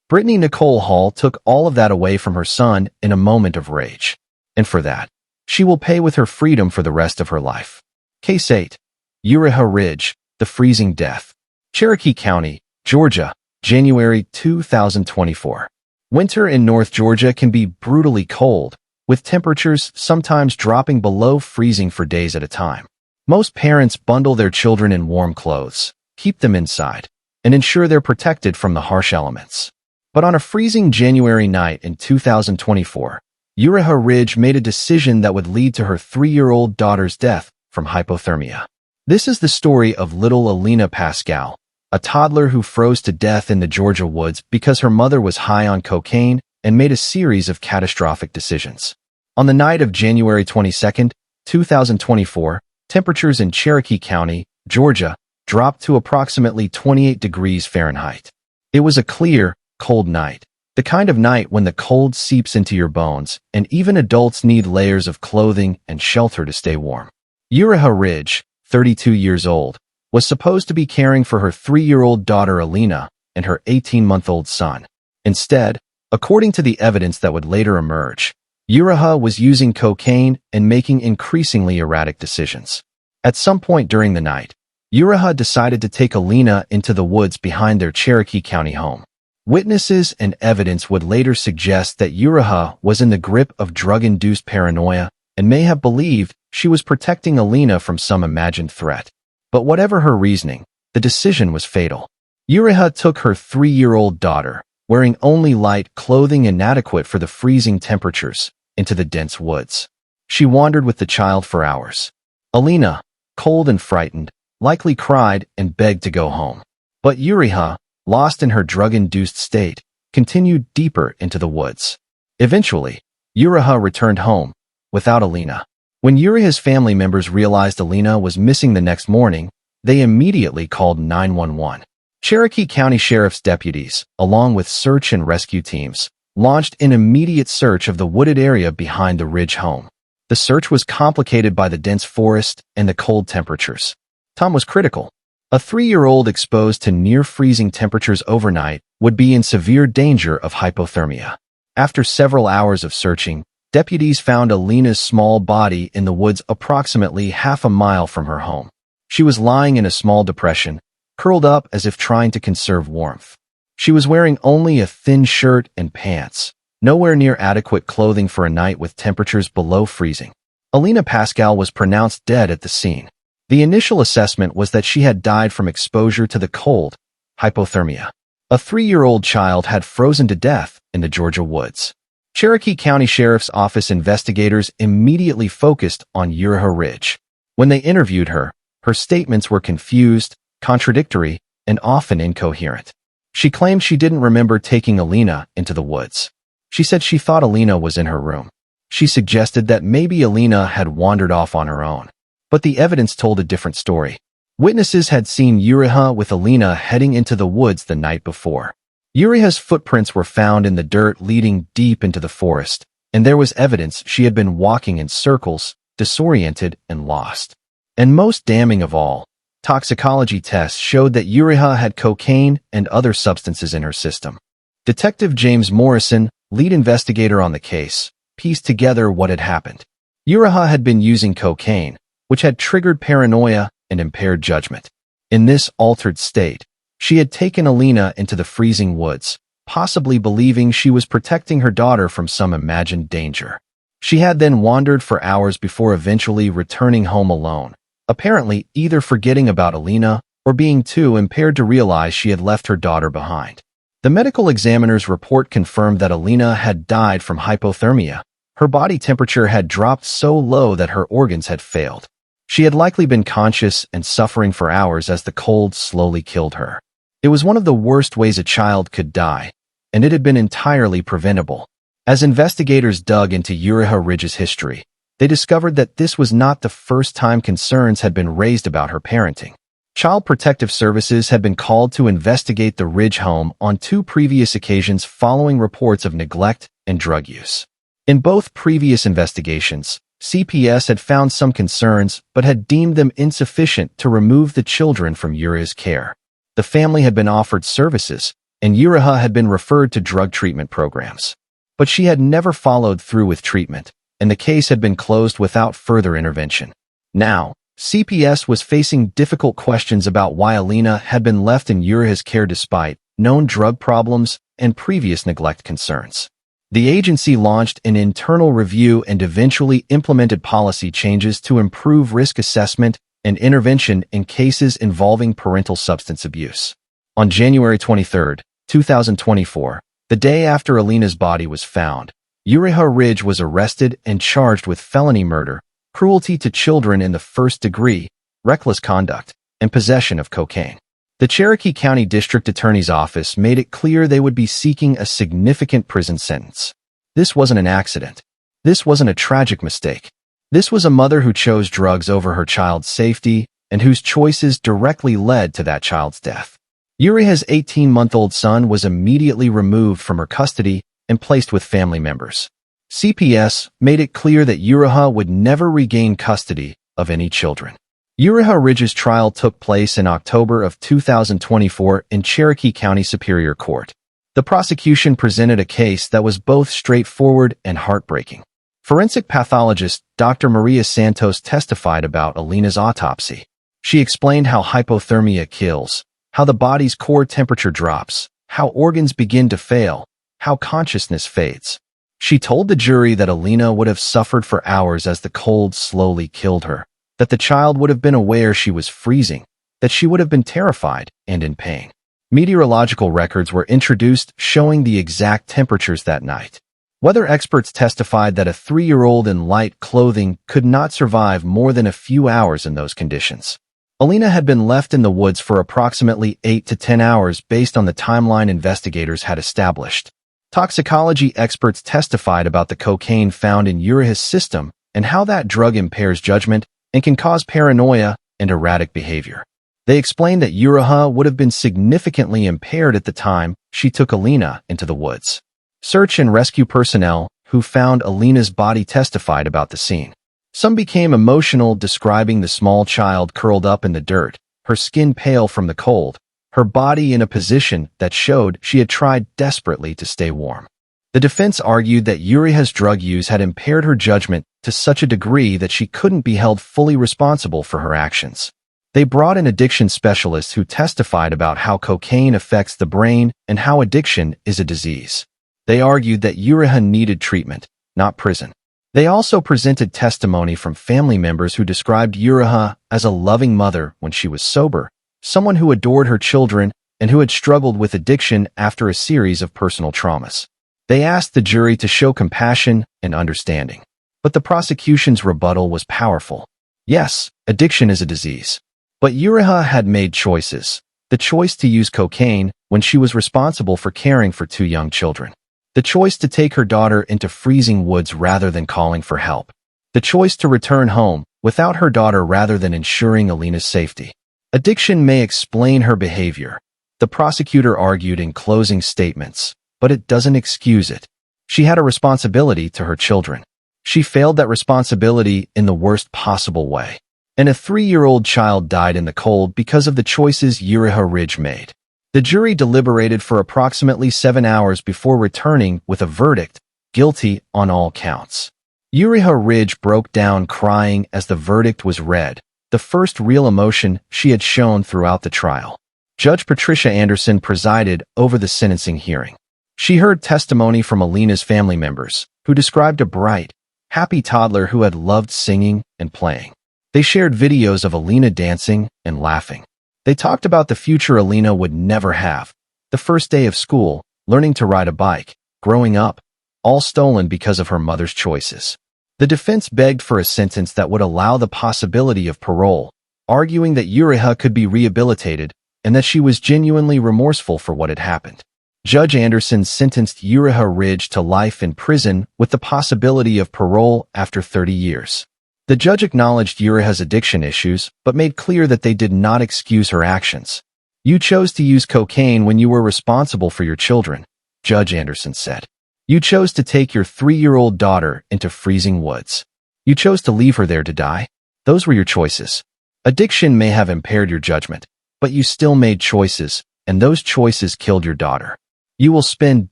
Brittany Nicole Hall took all of that away from her son in a moment of rage. And for that, she will pay with her freedom for the rest of her life. Case 8. Uriha Ridge, the freezing death. Cherokee County, Georgia, January 2024. Winter in North Georgia can be brutally cold, with temperatures sometimes dropping below freezing for days at a time. Most parents bundle their children in warm clothes, keep them inside, and ensure they're protected from the harsh elements. But on a freezing January night in 2024, Uriha Ridge made a decision that would lead to her 3-year-old daughter's death from hypothermia. This is the story of little Alina Pascal, a toddler who froze to death in the Georgia woods because her mother was high on cocaine and made a series of catastrophic decisions. On the night of January 22, 2024, temperatures in Cherokee County, Georgia, dropped to approximately 28 degrees Fahrenheit. It was a clear, cold night, the kind of night when the cold seeps into your bones, and even adults need layers of clothing and shelter to stay warm. Uriha Ridge, 32 years old, was supposed to be caring for her 3-year-old daughter Alina and her 18-month-old son. Instead, according to the evidence that would later emerge, Uriha was using cocaine and making increasingly erratic decisions. At some point during the night, Uriha decided to take Alina into the woods behind their Cherokee County home. Witnesses and evidence would later suggest that Uriha was in the grip of drug-induced paranoia and may have believed she was protecting Alina from some imagined threat. But whatever her reasoning, the decision was fatal. Uriha took her 3-year-old daughter, wearing only light clothing inadequate for the freezing temperatures, into the dense woods. She wandered with the child for hours. Alina, cold and frightened, likely cried and begged to go home. But Uriha, lost in her drug-induced state, continued deeper into the woods. Eventually, Uriha returned home, without Alina. When Uriha's family members realized Alina was missing the next morning, they immediately called 911. Cherokee County Sheriff's deputies, along with search and rescue teams, launched an immediate search of the wooded area behind the Ridge home. The search was complicated by the dense forest and the cold temperatures. Tom was critical. A 3-year-old exposed to near-freezing temperatures overnight would be in severe danger of hypothermia. After several hours of searching, deputies found Alina's small body in the woods approximately half a mile from her home. She was lying in a small depression, curled up as if trying to conserve warmth. She was wearing only a thin shirt and pants, nowhere near adequate clothing for a night with temperatures below freezing. Alina Pascal was pronounced dead at the scene. The initial assessment was that she had died from exposure to the cold, hypothermia. A 3-year-old child had frozen to death in the Georgia woods. Cherokee County Sheriff's Office investigators immediately focused on Uriha Ridge. When they interviewed her, her statements were confused, contradictory, and often incoherent. She claimed she didn't remember taking Alina into the woods. She said she thought Alina was in her room. She suggested that maybe Alina had wandered off on her own. But the evidence told a different story. Witnesses had seen Uriha with Alina heading into the woods the night before. Uriha's footprints were found in the dirt leading deep into the forest, and there was evidence she had been walking in circles, disoriented and lost. And most damning of all, toxicology tests showed that Uriha had cocaine and other substances in her system. Detective James Morrison, lead investigator on the case, pieced together what had happened. Uriha had been using cocaine, which had triggered paranoia and impaired judgment. In this altered state, she had taken Alina into the freezing woods, possibly believing she was protecting her daughter from some imagined danger. She had then wandered for hours before eventually returning home alone, apparently either forgetting about Alina or being too impaired to realize she had left her daughter behind. The medical examiner's report confirmed that Alina had died from hypothermia. Her body temperature had dropped so low that her organs had failed. She had likely been conscious and suffering for hours as the cold slowly killed her. It was one of the worst ways a child could die, and it had been entirely preventable. As investigators dug into Uriha Ridge's history, they discovered that this was not the first time concerns had been raised about her parenting. Child Protective Services had been called to investigate the Ridge home on 2 previous occasions following reports of neglect and drug use. In both previous investigations, CPS had found some concerns but had deemed them insufficient to remove the children from Uriha's care. The family had been offered services, and Uriha had been referred to drug treatment programs. But she had never followed through with treatment, and the case had been closed without further intervention. Now, CPS was facing difficult questions about why Alina had been left in Uriha's care despite known drug problems and previous neglect concerns. The agency launched an internal review and eventually implemented policy changes to improve risk assessment and intervention in cases involving parental substance abuse. On January 23, 2024, the day after Alina's body was found, Uriha Ridge was arrested and charged with felony murder, cruelty to children in the first degree, reckless conduct, and possession of cocaine. The Cherokee County District Attorney's Office made it clear they would be seeking a significant prison sentence. This wasn't an accident. This wasn't a tragic mistake. This was a mother who chose drugs over her child's safety and whose choices directly led to that child's death. Uriha's 18-month-old son was immediately removed from her custody and placed with family members. CPS made it clear that Uriha would never regain custody of any children. Uriha Ridge's trial took place in October of 2024 in Cherokee County Superior Court. The prosecution presented a case that was both straightforward and heartbreaking. Forensic pathologist Dr. Maria Santos testified about Alina's autopsy. She explained how hypothermia kills, how the body's core temperature drops, how organs begin to fail, how consciousness fades. She told the jury that Alina would have suffered for hours as the cold slowly killed her, that the child would have been aware she was freezing, that she would have been terrified and in pain. Meteorological records were introduced showing the exact temperatures that night. Weather experts testified that a 3-year-old in light clothing could not survive more than a few hours in those conditions. Alina had been left in the woods for approximately 8 to 10 hours based on the timeline investigators had established. Toxicology experts testified about the cocaine found in Uriha's system and how that drug impairs judgment and can cause paranoia and erratic behavior. They explained that Uriha would have been significantly impaired at the time she took Alina into the woods. Search and rescue personnel who found Alina's body testified about the scene. Some became emotional, describing the small child curled up in the dirt, her skin pale from the cold, her body in a position that showed she had tried desperately to stay warm. The defense argued that Uriha's drug use had impaired her judgment to such a degree that she couldn't be held fully responsible for her actions. They brought in addiction specialists who testified about how cocaine affects the brain and how addiction is a disease. They argued that Uriha needed treatment, not prison. They also presented testimony from family members who described Uriha as a loving mother when she was sober, someone who adored her children and who had struggled with addiction after a series of personal traumas. They asked the jury to show compassion and understanding. But the prosecution's rebuttal was powerful. Yes, addiction is a disease. But Uriha had made choices. The choice to use cocaine when she was responsible for caring for 2 young children. The choice to take her daughter into freezing woods rather than calling for help. The choice to return home without her daughter rather than ensuring Alina's safety. Addiction may explain her behavior, the prosecutor argued in closing statements, but it doesn't excuse it. She had a responsibility to her children. She failed that responsibility in the worst possible way. And a 3-year-old child died in the cold because of the choices Uriha Ridge made. The jury deliberated for approximately 7 hours before returning with a verdict, guilty on all counts. Uriha Ridge broke down crying as the verdict was read, the first real emotion she had shown throughout the trial. Judge Patricia Anderson presided over the sentencing hearing. She heard testimony from Alina's family members, who described a bright, happy toddler who had loved singing and playing. They shared videos of Alina dancing and laughing. They talked about the future Alina would never have, the first day of school, learning to ride a bike, growing up, all stolen because of her mother's choices. The defense begged for a sentence that would allow the possibility of parole, arguing that Uriha could be rehabilitated and that she was genuinely remorseful for what had happened. Judge Anderson sentenced Uriha Ridge to life in prison with the possibility of parole after 30 years. The judge acknowledged Uriha's addiction issues, but made clear that they did not excuse her actions. You chose to use cocaine when you were responsible for your children, Judge Anderson said. You chose to take your 3-year-old daughter into freezing woods. You chose to leave her there to die. Those were your choices. Addiction may have impaired your judgment, but you still made choices, and those choices killed your daughter. You will spend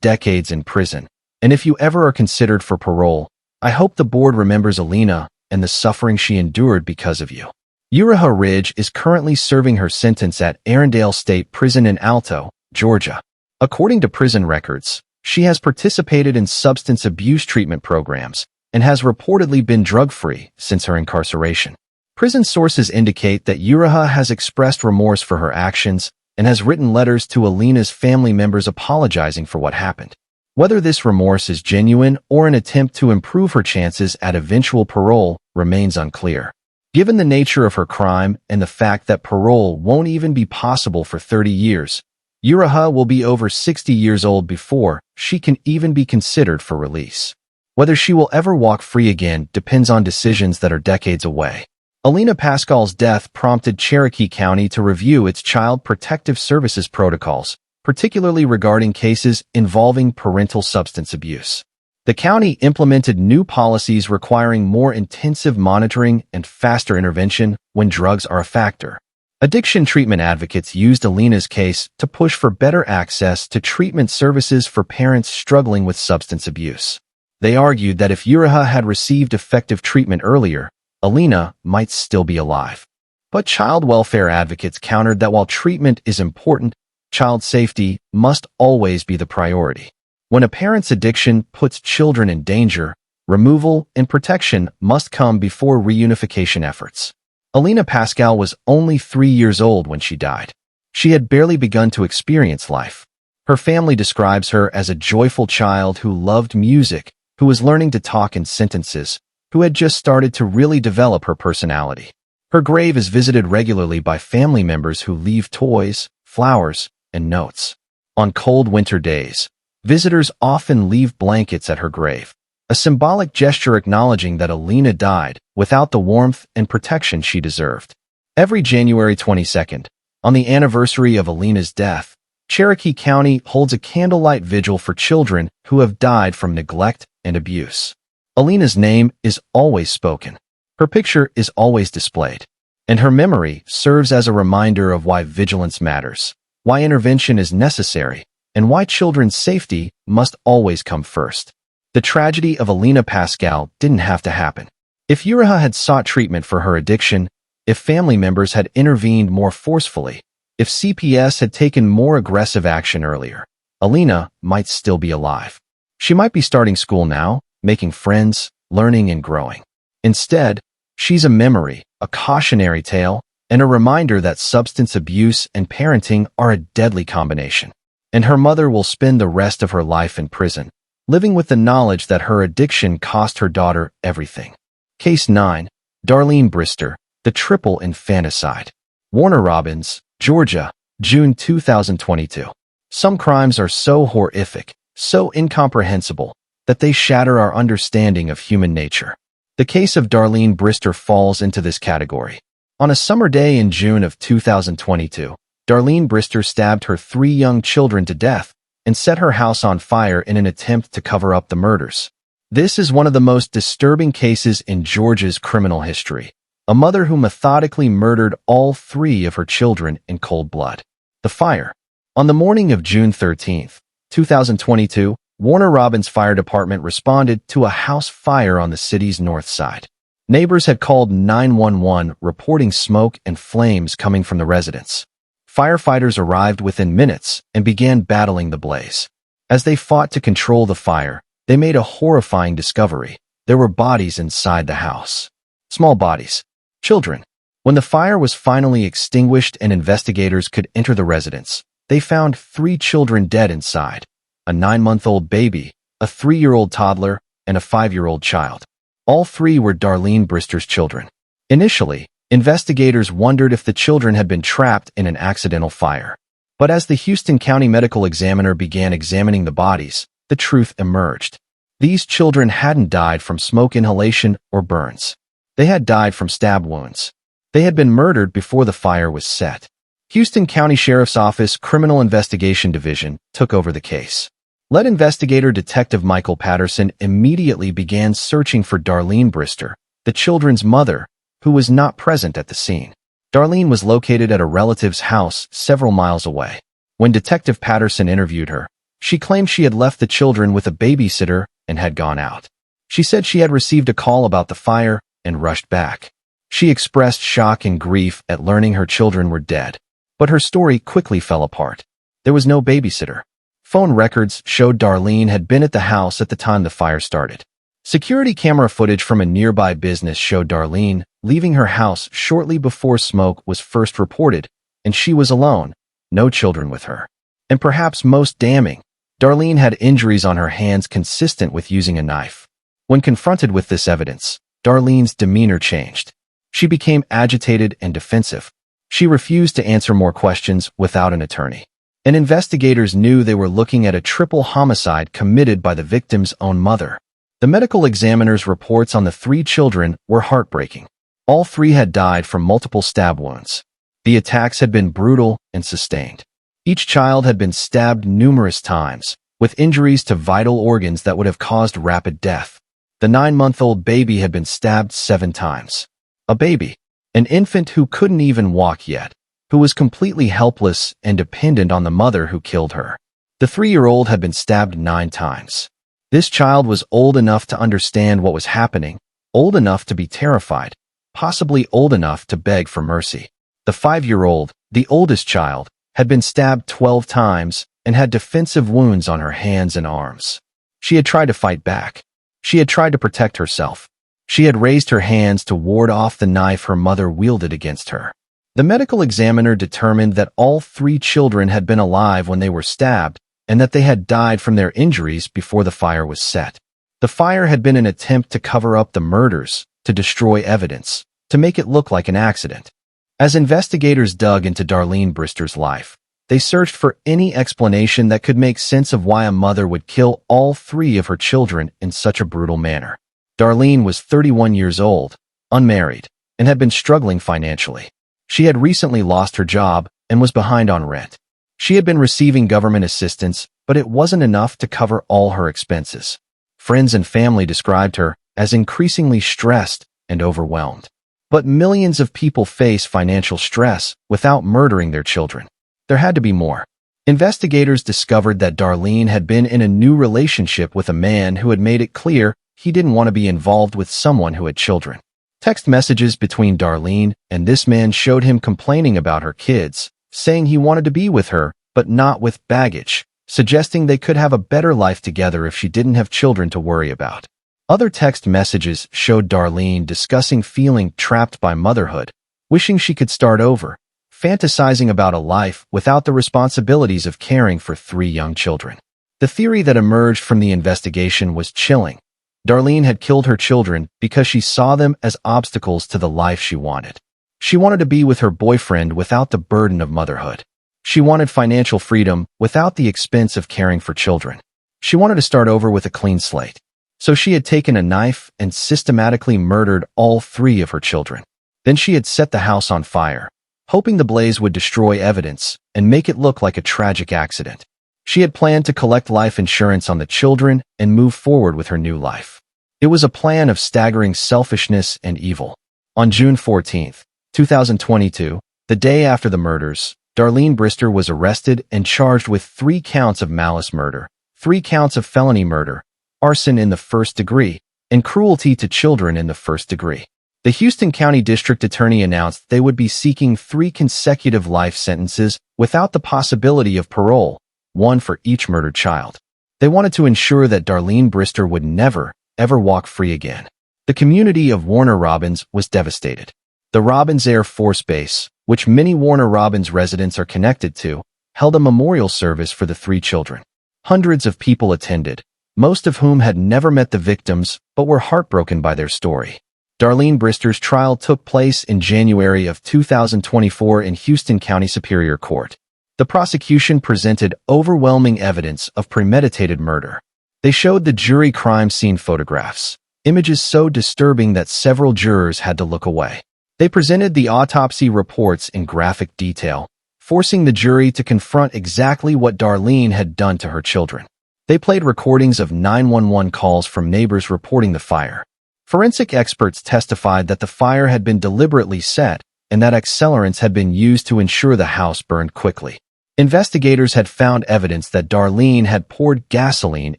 decades in prison, and if you ever are considered for parole, I hope the board remembers Alina and the suffering she endured because of you. Uriha Ridge is currently serving her sentence at Arendale State Prison in Alto, Georgia. According to prison records, she has participated in substance abuse treatment programs and has reportedly been drug-free since her incarceration. Prison sources indicate that Uriha has expressed remorse for her actions and has written letters to Alina's family members apologizing for what happened. Whether this remorse is genuine or an attempt to improve her chances at eventual parole remains unclear. Given the nature of her crime and the fact that parole won't even be possible for 30 years, Uriha will be over 60 years old before she can even be considered for release. Whether she will ever walk free again depends on decisions that are decades away. Alina Pascal's death prompted Cherokee County to review its child protective services protocols, particularly regarding cases involving parental substance abuse. The county implemented new policies requiring more intensive monitoring and faster intervention when drugs are a factor. Addiction treatment advocates used Alina's case to push for better access to treatment services for parents struggling with substance abuse. They argued that if Uriha had received effective treatment earlier, Alina might still be alive. But child welfare advocates countered that while treatment is important, child safety must always be the priority. When a parent's addiction puts children in danger, removal and protection must come before reunification efforts. Alina Pascal was only 3 years old when she died. She had barely begun to experience life. Her family describes her as a joyful child who loved music, who was learning to talk in sentences, who had just started to really develop her personality. Her grave is visited regularly by family members who leave toys, flowers, and notes. On cold winter days, visitors often leave blankets at her grave, a symbolic gesture acknowledging that Alina died without the warmth and protection she deserved. Every January 22nd, on the anniversary of Alina's death, Cherokee County holds a candlelight vigil for children who have died from neglect and abuse. Alina's name is always spoken. Her picture is always displayed, and her memory serves as a reminder of why vigilance matters, why intervention is necessary, and why children's safety must always come first. The tragedy of Alina Pascal didn't have to happen. If Uriha had sought treatment for her addiction, if family members had intervened more forcefully, if CPS had taken more aggressive action earlier, Alina might still be alive. She might be starting school now, making friends, learning and growing. Instead, she's a memory, a cautionary tale, and a reminder that substance abuse and parenting are a deadly combination. And her mother will spend the rest of her life in prison, living with the knowledge that her addiction cost her daughter everything. Case 9. Darlene Brister, the triple infanticide. Warner Robins, Georgia, June 2022. Some crimes are so horrific, so incomprehensible, that they shatter our understanding of human nature. The case of Darlene Brister falls into this category. On a summer day in June of 2022, Darlene Brister stabbed her 3 young children to death and set her house on fire in an attempt to cover up the murders. This is one of the most disturbing cases in Georgia's criminal history. A mother who methodically murdered all 3 of her children in cold blood. The fire. On the morning of June 13, 2022, Warner Robins Fire Department responded to a house fire on the city's north side. Neighbors had called 911 reporting smoke and flames coming from the residence. Firefighters arrived within minutes and began battling the blaze. As they fought to control the fire, they made a horrifying discovery. There were bodies inside the house. Small bodies. Children. When the fire was finally extinguished and investigators could enter the residence, they found 3 children dead inside. A 9-month-old baby, a 3-year-old toddler, and a 5-year-old child. All 3 were Darlene Brister's children. Initially, investigators wondered if the children had been trapped in an accidental fire. But as the Houston County Medical Examiner began examining the bodies, the truth emerged. These children hadn't died from smoke inhalation or burns. They had died from stab wounds. They had been murdered before the fire was set. Houston County Sheriff's Office Criminal Investigation Division took over the case. Lead investigator Detective Michael Patterson immediately began searching for Darlene Brister, the children's mother, who was not present at the scene. Darlene was located at a relative's house several miles away. When Detective Patterson interviewed her, she claimed she had left the children with a babysitter and had gone out. She said she had received a call about the fire and rushed back. She expressed shock and grief at learning her children were dead. But her story quickly fell apart. There was no babysitter. Phone records showed Darlene had been at the house at the time the fire started. Security camera footage from a nearby business showed Darlene leaving her house shortly before smoke was first reported, and she was alone, no children with her. And perhaps most damning, Darlene had injuries on her hands consistent with using a knife. When confronted with this evidence, Darlene's demeanor changed. She became agitated and defensive. She refused to answer more questions without an attorney. And investigators knew they were looking at a triple homicide committed by the victim's own mother. The medical examiner's reports on the 3 children were heartbreaking. All 3 had died from multiple stab wounds. The attacks had been brutal and sustained. Each child had been stabbed numerous times, with injuries to vital organs that would have caused rapid death. The 9-month-old baby had been stabbed 7 times. A baby, an infant who couldn't even walk yet, who was completely helpless and dependent on the mother who killed her. The 3-year-old had been stabbed 9 times. This child was old enough to understand what was happening, old enough to be terrified, possibly old enough to beg for mercy. The 5-year-old, the oldest child, had been stabbed 12 times and had defensive wounds on her hands and arms. She had tried to fight back. She had tried to protect herself. She had raised her hands to ward off the knife her mother wielded against her. The medical examiner determined that all 3 children had been alive when they were stabbed and that they had died from their injuries before the fire was set. The fire had been an attempt to cover up the murders, to destroy evidence, to make it look like an accident. As investigators dug into Darlene Brister's life, They searched for any explanation that could make sense of why a mother would kill all three of her children in such a brutal manner. Darlene was 31 years old, unmarried, and had been struggling financially. She had recently lost her job and was behind on rent. She had been receiving government assistance, but it wasn't enough to cover all her expenses. Friends and family described her as increasingly stressed and overwhelmed. But millions of people face financial stress without murdering their children. There had to be more. Investigators discovered that Darlene had been in a new relationship with a man who had made it clear he didn't want to be involved with someone who had children. Text messages between Darlene and this man showed him complaining about her kids, saying he wanted to be with her, but not with baggage, suggesting they could have a better life together if she didn't have children to worry about. Other text messages showed Darlene discussing feeling trapped by motherhood, wishing she could start over, fantasizing about a life without the responsibilities of caring for three young children. The theory that emerged from the investigation was chilling. Darlene had killed her children because she saw them as obstacles to the life she wanted. She wanted to be with her boyfriend without the burden of motherhood. She wanted financial freedom without the expense of caring for children. She wanted to start over with a clean slate. So she had taken a knife and systematically murdered all three of her children. Then she had set the house on fire, hoping the blaze would destroy evidence and make it look like a tragic accident. She had planned to collect life insurance on the children and move forward with her new life. It was a plan of staggering selfishness and evil. On June 14, 2022, the day after the murders, Darlene Brister was arrested and charged with 3 counts of malice murder, 3 counts of felony murder, arson in the first degree, and cruelty to children in the first degree. The Houston County District Attorney announced they would be seeking 3 consecutive life sentences without the possibility of parole, 1 for each murdered child. They wanted to ensure that Darlene Brister would never, ever walk free again. The community of Warner Robins was devastated. The Robins Air Force Base, which many Warner Robins residents are connected to, held a memorial service for the 3 children. Hundreds of people attended, most of whom had never met the victims but were heartbroken by their story. Darlene Brister's trial took place in January of 2024 in Houston County Superior Court. The prosecution presented overwhelming evidence of premeditated murder. They showed the jury crime scene photographs, images so disturbing that several jurors had to look away. They presented the autopsy reports in graphic detail, forcing the jury to confront exactly what Darlene had done to her children. They played recordings of 911 calls from neighbors reporting the fire. Forensic experts testified that the fire had been deliberately set and that accelerants had been used to ensure the house burned quickly. Investigators had found evidence that Darlene had poured gasoline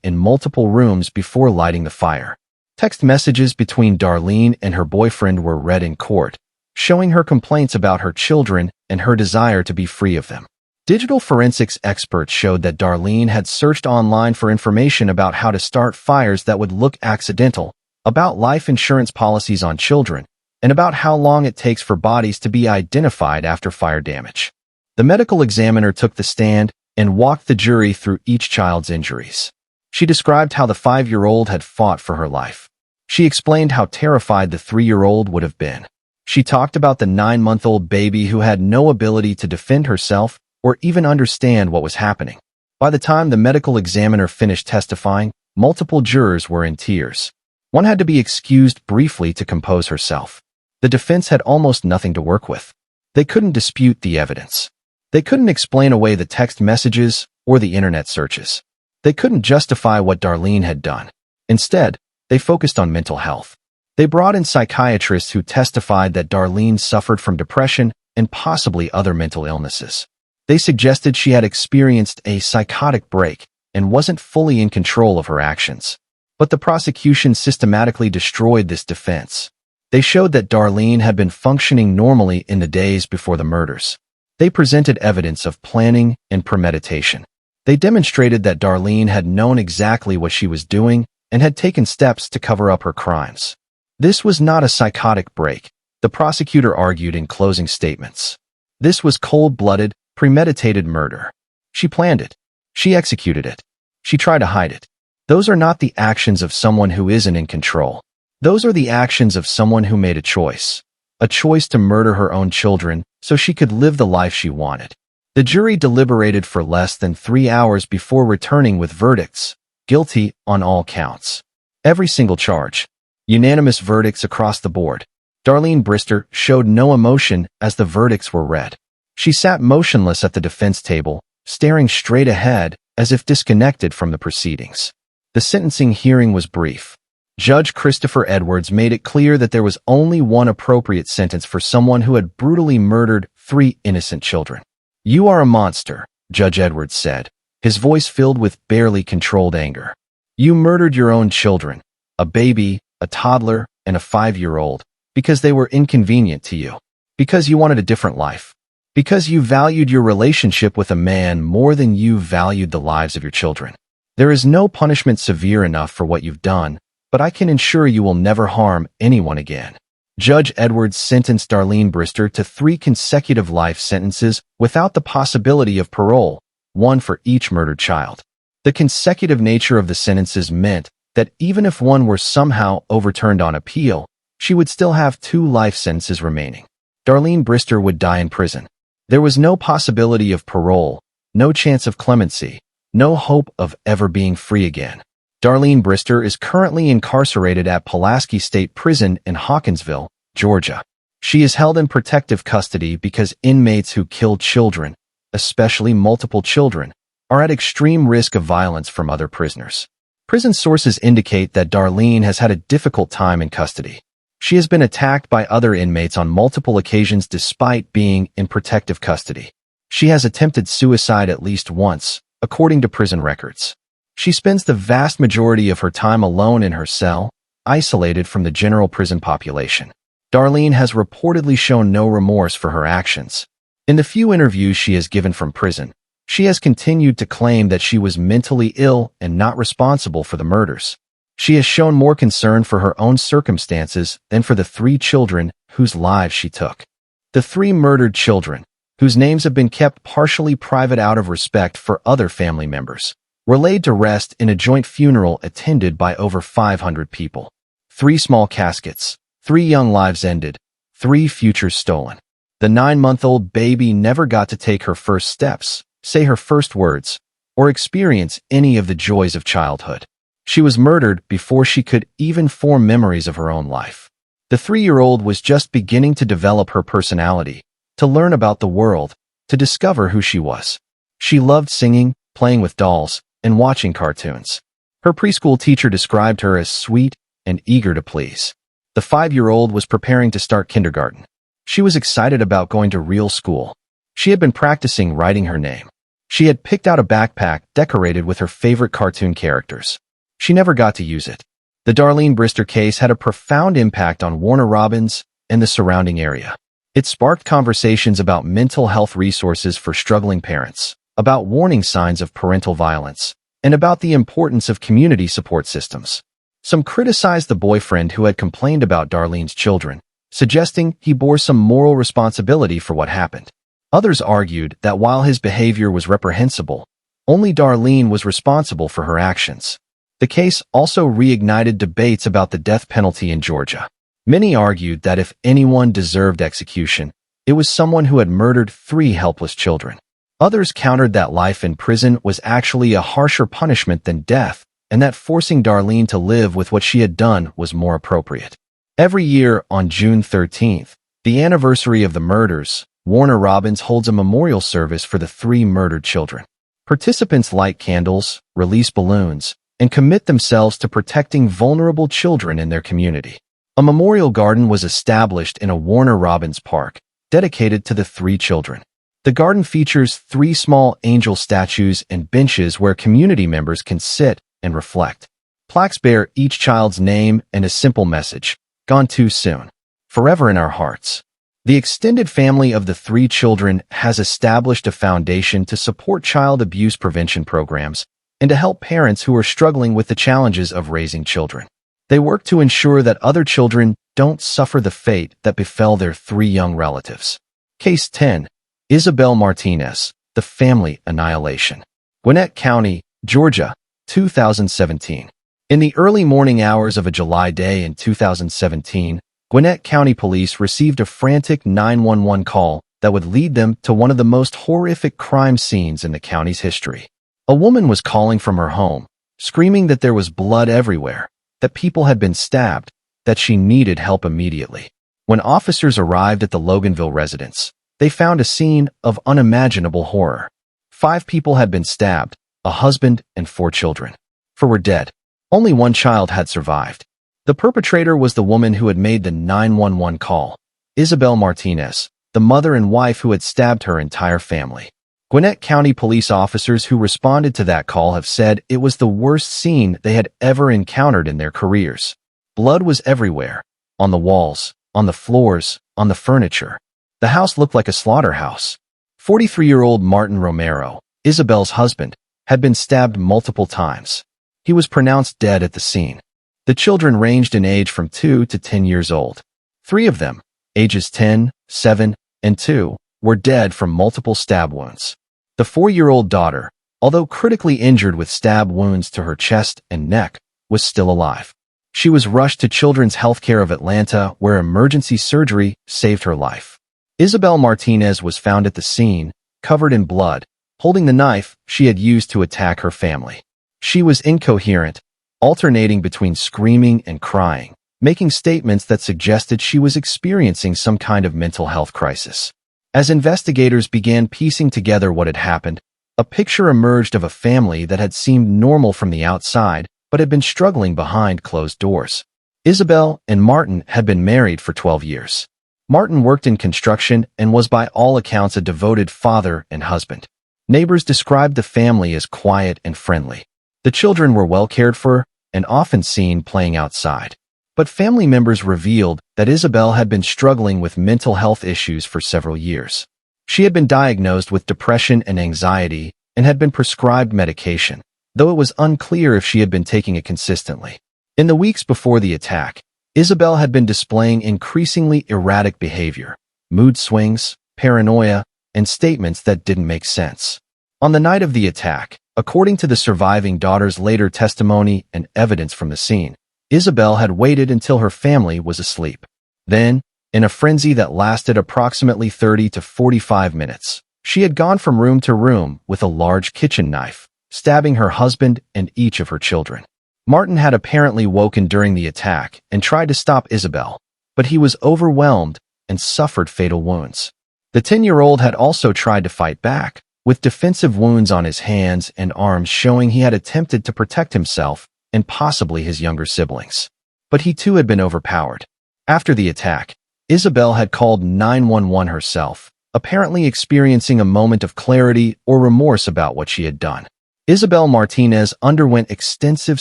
in multiple rooms before lighting the fire. Text messages between Darlene and her boyfriend were read in court, showing her complaints about her children and her desire to be free of them. Digital forensics experts showed that Darlene had searched online for information about how to start fires that would look accidental, about life insurance policies on children, and about how long it takes for bodies to be identified after fire damage. The medical examiner took the stand and walked the jury through each child's injuries. She described how the 5-year-old had fought for her life. She explained how terrified the 3-year-old would have been. She talked about the 9-month-old baby who had no ability to defend herself or even understand what was happening. By the time the medical examiner finished testifying, multiple jurors were in tears. One had to be excused briefly to compose herself. The defense had almost nothing to work with. They couldn't dispute the evidence. They couldn't explain away the text messages or the internet searches. They couldn't justify what Darlene had done. Instead, they focused on mental health. They brought in psychiatrists who testified that Darlene suffered from depression and possibly other mental illnesses. They suggested she had experienced a psychotic break and wasn't fully in control of her actions. But the prosecution systematically destroyed this defense. They showed that Darlene had been functioning normally in the days before the murders. They presented evidence of planning and premeditation. They demonstrated that Darlene had known exactly what she was doing and had taken steps to cover up her crimes. This was not a psychotic break, the prosecutor argued in closing statements. This was cold-blooded, premeditated murder. She planned it. She executed it. She tried to hide it. Those are not the actions of someone who isn't in control. Those are the actions of someone who made a choice to murder her own children so she could live the life she wanted. The jury deliberated for less than 3 hours before returning with verdicts, guilty on all counts. Every single charge. Unanimous verdicts across the board. Darlene Brister showed no emotion as the verdicts were read. She sat motionless at the defense table, staring straight ahead as if disconnected from the proceedings. The sentencing hearing was brief. Judge Christopher Edwards made it clear that there was only one appropriate sentence for someone who had brutally murdered 3 innocent children. "You are a monster," Judge Edwards said, his voice filled with barely controlled anger. "You murdered your own children, a baby, a toddler, and a 5-year-old, because they were inconvenient to you. Because you wanted a different life. Because you valued your relationship with a man more than you valued the lives of your children. There is no punishment severe enough for what you've done, but I can ensure you will never harm anyone again." Judge Edwards sentenced Darlene Brister to 3 consecutive life sentences without the possibility of parole, 1 for each murdered child. The consecutive nature of the sentences meant that even if one were somehow overturned on appeal, she would still have 2 life sentences remaining. Darlene Brister would die in prison. There was no possibility of parole, no chance of clemency, no hope of ever being free again. Darlene Brister is currently incarcerated at Pulaski State Prison in Hawkinsville, Georgia. She is held in protective custody because inmates who kill children, especially multiple children, are at extreme risk of violence from other prisoners. Prison sources indicate that Darlene has had a difficult time in custody. She has been attacked by other inmates on multiple occasions despite being in protective custody. She has attempted suicide at least once, according to prison records. She spends the vast majority of her time alone in her cell, isolated from the general prison population. Darlene has reportedly shown no remorse for her actions. In the few interviews she has given from prison, she has continued to claim that she was mentally ill and not responsible for the murders. She has shown more concern for her own circumstances than for the 3 children whose lives she took. The 3 murdered children, whose names have been kept partially private out of respect for other family members, were laid to rest in a joint funeral attended by over 500 people. 3 small caskets, 3 young lives ended, 3 futures stolen. The 9-month-old baby never got to take her first steps, say her first words, or experience any of the joys of childhood. She was murdered before she could even form memories of her own life. The 3-year-old was just beginning to develop her personality, to learn about the world, to discover who she was. She loved singing, playing with dolls, and watching cartoons. Her preschool teacher described her as sweet and eager to please. The 5-year-old was preparing to start kindergarten. She was excited about going to real school. She had been practicing writing her name. She had picked out a backpack decorated with her favorite cartoon characters. She never got to use it. The Darlene Brister case had a profound impact on Warner Robins and the surrounding area. It sparked conversations about mental health resources for struggling parents, about warning signs of parental violence, and about the importance of community support systems. Some criticized the boyfriend who had complained about Darlene's children, suggesting he bore some moral responsibility for what happened. Others argued that while his behavior was reprehensible, only Darlene was responsible for her actions. The case also reignited debates about the death penalty in Georgia. Many argued that if anyone deserved execution, it was someone who had murdered 3 helpless children. Others countered that life in prison was actually a harsher punishment than death, and that forcing Darlene to live with what she had done was more appropriate. Every year on June 13th, the anniversary of the murders, Warner Robins holds a memorial service for the 3 murdered children. Participants light candles, release balloons, and commit themselves to protecting vulnerable children in their community. A memorial garden was established in a Warner Robins park, dedicated to the 3 children. The garden features 3 small angel statues and benches where community members can sit and reflect. Plaques bear each child's name and a simple message, "Gone too soon. Forever in our hearts." The extended family of the 3 children has established a foundation to support child abuse prevention programs and to help parents who are struggling with the challenges of raising children. They work to ensure that other children don't suffer the fate that befell their 3 young relatives. Case 10. Isabel Martinez, the family annihilation. Gwinnett County, Georgia, 2017. In the early morning hours of a July day in 2017, Gwinnett County Police received a frantic 911 call that would lead them to one of the most horrific crime scenes in the county's history. A woman was calling from her home, screaming that there was blood everywhere, that people had been stabbed, that she needed help immediately. When officers arrived at the Loganville residence, they found a scene of unimaginable horror. 5 people had been stabbed, a husband and 4 children. 4 were dead. Only 1 child had survived. The perpetrator was the woman who had made the 911 call, Isabel Martinez, the mother and wife who had stabbed her entire family. Gwinnett County police officers who responded to that call have said it was the worst scene they had ever encountered in their careers. Blood was everywhere, on the walls, on the floors, on the furniture. The house looked like a slaughterhouse. 43-year-old Martin Romero, Isabel's husband, had been stabbed multiple times. He was pronounced dead at the scene. The children ranged in age from 2 to 10 years old. 3 of them, ages 10, 7, and 2, were dead from multiple stab wounds. The 4-year-old daughter, although critically injured with stab wounds to her chest and neck, was still alive. She was rushed to Children's Healthcare of Atlanta, where emergency surgery saved her life. Isabel Martinez was found at the scene, covered in blood, holding the knife she had used to attack her family. She was incoherent, alternating between screaming and crying, making statements that suggested she was experiencing some kind of mental health crisis. As investigators began piecing together what had happened, a picture emerged of a family that had seemed normal from the outside but had been struggling behind closed doors. Isabel and Martin had been married for 12 years. Martin worked in construction and was by all accounts a devoted father and husband. Neighbors described the family as quiet and friendly. The children were well cared for and often seen playing outside. But family members revealed that Isabel had been struggling with mental health issues for several years. She had been diagnosed with depression and anxiety and had been prescribed medication, though it was unclear if she had been taking it consistently. In the weeks before the attack, Isabel had been displaying increasingly erratic behavior, mood swings, paranoia, and statements that didn't make sense. On the night of the attack, according to the surviving daughter's later testimony and evidence from the scene, Isabel had waited until her family was asleep. Then, in a frenzy that lasted approximately 30 to 45 minutes, she had gone from room to room with a large kitchen knife, stabbing her husband and each of her children. Martin had apparently woken during the attack and tried to stop Isabel, but he was overwhelmed and suffered fatal wounds. The 10-year-old had also tried to fight back, with defensive wounds on his hands and arms showing he had attempted to protect himself and possibly his younger siblings. But he too had been overpowered. After the attack, Isabel had called 911 herself, apparently experiencing a moment of clarity or remorse about what she had done. Isabel Martinez underwent extensive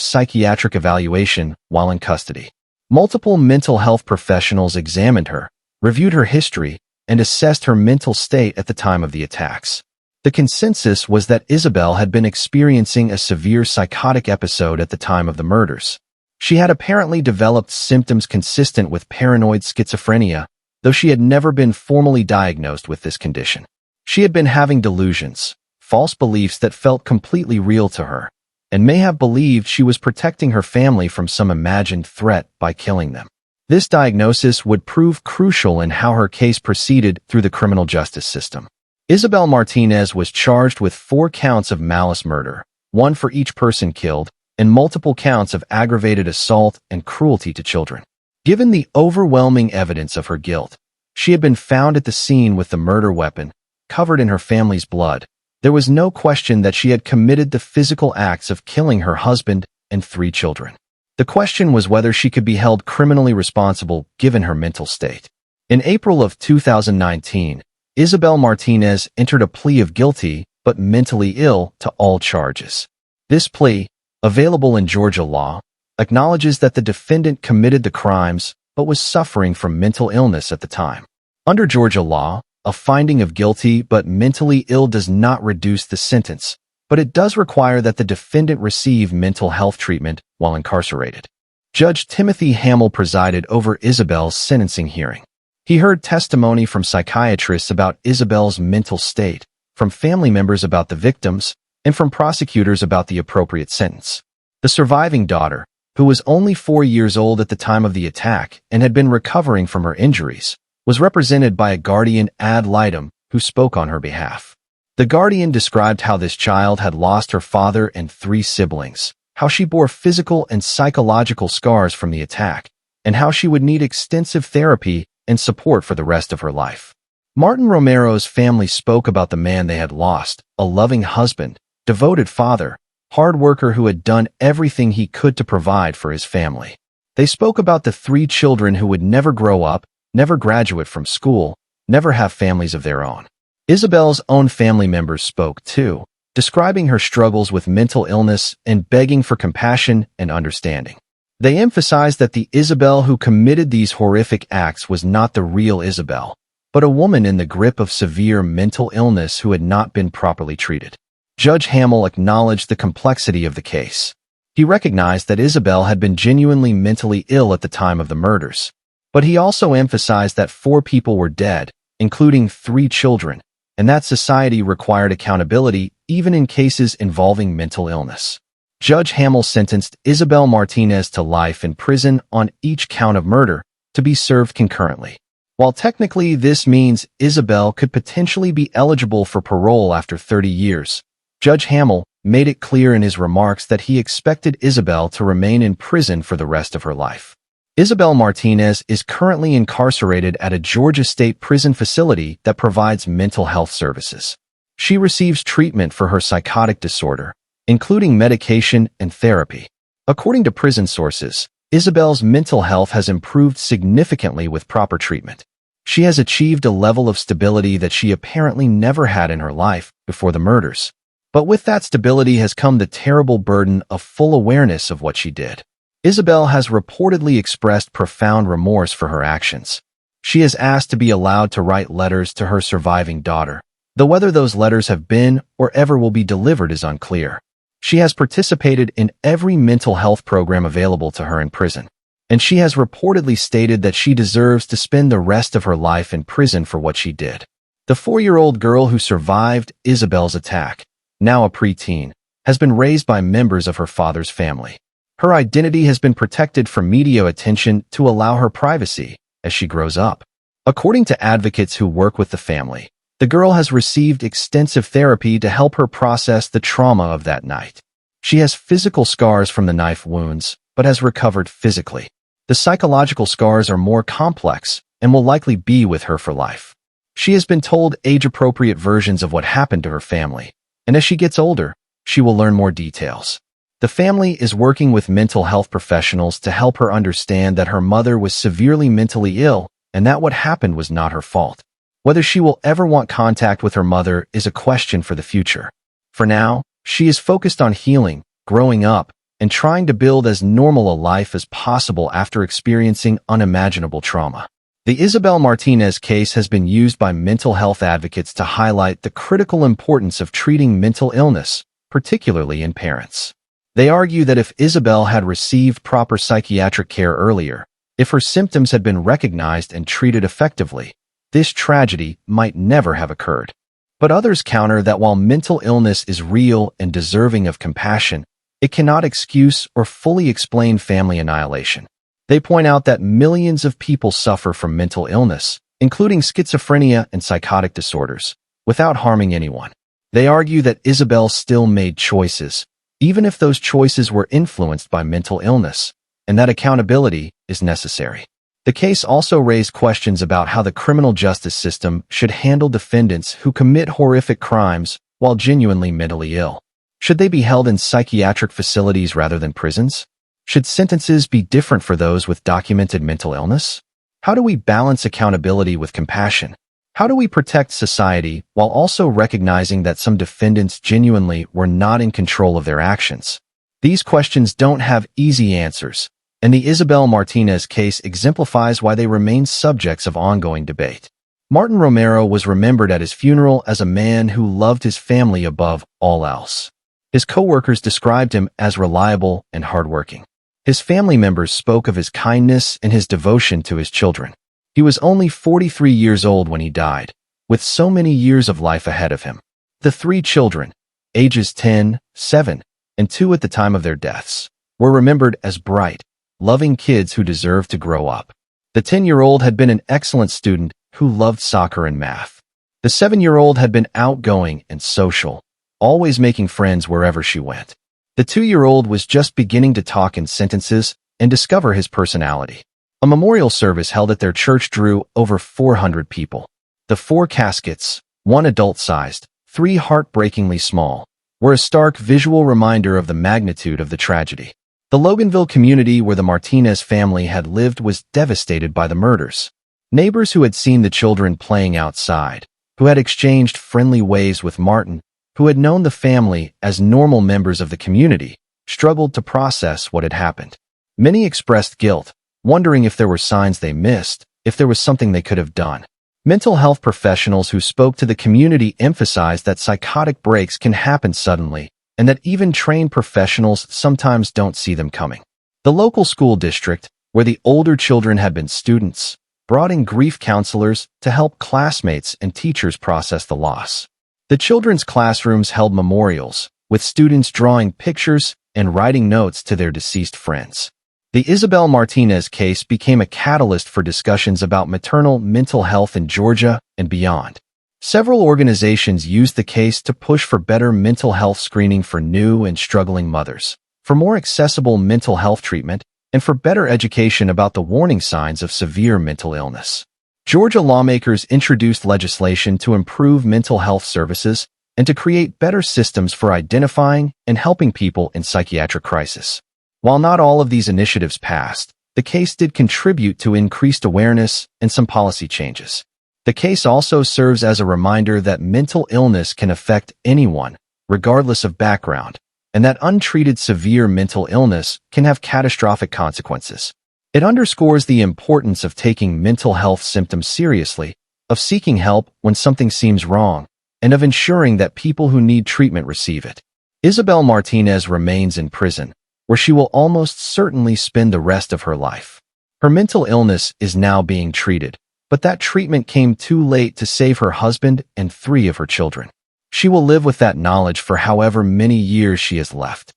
psychiatric evaluation while in custody. Multiple mental health professionals examined her, reviewed her history, and assessed her mental state at the time of the attacks. The consensus was that Isabel had been experiencing a severe psychotic episode at the time of the murders. She had apparently developed symptoms consistent with paranoid schizophrenia, though she had never been formally diagnosed with this condition. She had been having delusions, false beliefs that felt completely real to her, and may have believed she was protecting her family from some imagined threat by killing them. This diagnosis would prove crucial in how her case proceeded through the criminal justice system. Isabel Martinez was charged with 4 counts of malice murder, 1 for each person killed, and multiple counts of aggravated assault and cruelty to children. Given the overwhelming evidence of her guilt, she had been found at the scene with the murder weapon, covered in her family's blood. There was no question that she had committed the physical acts of killing her husband and 3 children. The question was whether she could be held criminally responsible given her mental state. In April of 2019, Isabel Martinez entered a plea of guilty but mentally ill to all charges. This plea, available in Georgia law, acknowledges that the defendant committed the crimes but was suffering from mental illness at the time. Under Georgia law, a finding of guilty but mentally ill does not reduce the sentence, but it does require that the defendant receive mental health treatment while incarcerated. Judge Timothy Hamill presided over Isabel's sentencing hearing. He heard testimony from psychiatrists about Isabel's mental state, from family members about the victims, and from prosecutors about the appropriate sentence. The surviving daughter, who was only 4 years old at the time of the attack and had been recovering from her injuries, was represented by a guardian ad litem who spoke on her behalf. The guardian described how this child had lost her father and 3 siblings, how she bore physical and psychological scars from the attack, and how she would need extensive therapy and support for the rest of her life. Martin Romero's family spoke about the man they had lost, a loving husband, devoted father, hard worker who had done everything he could to provide for his family. They spoke about the 3 children who would never grow up, never graduate from school, never have families of their own. Isabel's own family members spoke too, describing her struggles with mental illness and begging for compassion and understanding. They emphasized that the Isabel who committed these horrific acts was not the real Isabel, but a woman in the grip of severe mental illness who had not been properly treated. Judge Hamill acknowledged the complexity of the case. He recognized that Isabel had been genuinely mentally ill at the time of the murders, but he also emphasized that 4 people were dead, including 3 children, and that society required accountability even in cases involving mental illness. Judge Hamill sentenced Isabel Martinez to life in prison on each count of murder, to be served concurrently. While technically this means Isabel could potentially be eligible for parole after 30 years, Judge Hamill made it clear in his remarks that he expected Isabel to remain in prison for the rest of her life. Isabel Martinez is currently incarcerated at a Georgia State prison facility that provides mental health services. She receives treatment for her psychotic disorder, including medication and therapy. According to prison sources, Isabel's mental health has improved significantly with proper treatment. She has achieved a level of stability that she apparently never had in her life before the murders. But with that stability has come the terrible burden of full awareness of what she did. Isabel has reportedly expressed profound remorse for her actions. She has asked to be allowed to write letters to her surviving daughter, though whether those letters have been or ever will be delivered is unclear. She has participated in every mental health program available to her in prison, and she has reportedly stated that she deserves to spend the rest of her life in prison for what she did. The 4-year-old girl who survived Isabel's attack, now a preteen, has been raised by members of her father's family. Her identity has been protected from media attention to allow her privacy as she grows up. According to advocates who work with the family, the girl has received extensive therapy to help her process the trauma of that night. She has physical scars from the knife wounds, but has recovered physically. The psychological scars are more complex and will likely be with her for life. She has been told age-appropriate versions of what happened to her family, and as she gets older, she will learn more details. The family is working with mental health professionals to help her understand that her mother was severely mentally ill and that what happened was not her fault. Whether she will ever want contact with her mother is a question for the future. For now, she is focused on healing, growing up, and trying to build as normal a life as possible after experiencing unimaginable trauma. The Isabel Martinez case has been used by mental health advocates to highlight the critical importance of treating mental illness, particularly in parents. They argue that if Isabel had received proper psychiatric care earlier, if her symptoms had been recognized and treated effectively, this tragedy might never have occurred. But others counter that while mental illness is real and deserving of compassion, it cannot excuse or fully explain family annihilation. They point out that millions of people suffer from mental illness, including schizophrenia and psychotic disorders, without harming anyone. They argue that Isabel still made choices, even if those choices were influenced by mental illness, and that accountability is necessary. The case also raised questions about how the criminal justice system should handle defendants who commit horrific crimes while genuinely mentally ill. Should they be held in psychiatric facilities rather than prisons? Should sentences be different for those with documented mental illness? How do we balance accountability with compassion? How do we protect society while also recognizing that some defendants genuinely were not in control of their actions? These questions don't have easy answers, and the Isabel Martinez case exemplifies why they remain subjects of ongoing debate. Martin Romero was remembered at his funeral as a man who loved his family above all else. His co-workers described him as reliable and hardworking. His family members spoke of his kindness and his devotion to his children. He was only 43 years old when he died, with so many years of life ahead of him. The 3 children, ages 10, 7, and 2 at the time of their deaths, were remembered as bright, loving kids who deserved to grow up. The 10-year-old had been an excellent student who loved soccer and math. The 7-year-old had been outgoing and social, always making friends wherever she went. The 2-year-old was just beginning to talk in sentences and discover his personality. A memorial service held at their church drew over 400 people. The 4 caskets, 1 adult-sized, 3 heartbreakingly small, were a stark visual reminder of the magnitude of the tragedy. The Loganville community where the Martinez family had lived was devastated by the murders. Neighbors who had seen the children playing outside, who had exchanged friendly waves with Martin, who had known the family as normal members of the community, struggled to process what had happened. Many expressed guilt, wondering if there were signs they missed, if there was something they could have done. Mental health professionals who spoke to the community emphasized that psychotic breaks can happen suddenly, and that even trained professionals sometimes don't see them coming. The local school district, where the older children had been students, brought in grief counselors to help classmates and teachers process the loss. The children's classrooms held memorials, with students drawing pictures and writing notes to their deceased friends. The Isabel Martinez case became a catalyst for discussions about maternal mental health in Georgia and beyond. Several organizations used the case to push for better mental health screening for new and struggling mothers, for more accessible mental health treatment, and for better education about the warning signs of severe mental illness. Georgia lawmakers introduced legislation to improve mental health services and to create better systems for identifying and helping people in psychiatric crisis. While not all of these initiatives passed, the case did contribute to increased awareness and some policy changes. The case also serves as a reminder that mental illness can affect anyone, regardless of background, and that untreated severe mental illness can have catastrophic consequences. It underscores the importance of taking mental health symptoms seriously, of seeking help when something seems wrong, and of ensuring that people who need treatment receive it. Isabel Martinez remains in prison, where she will almost certainly spend the rest of her life. Her mental illness is now being treated, but that treatment came too late to save her husband and 3 of her children. She will live with that knowledge for however many years she has left.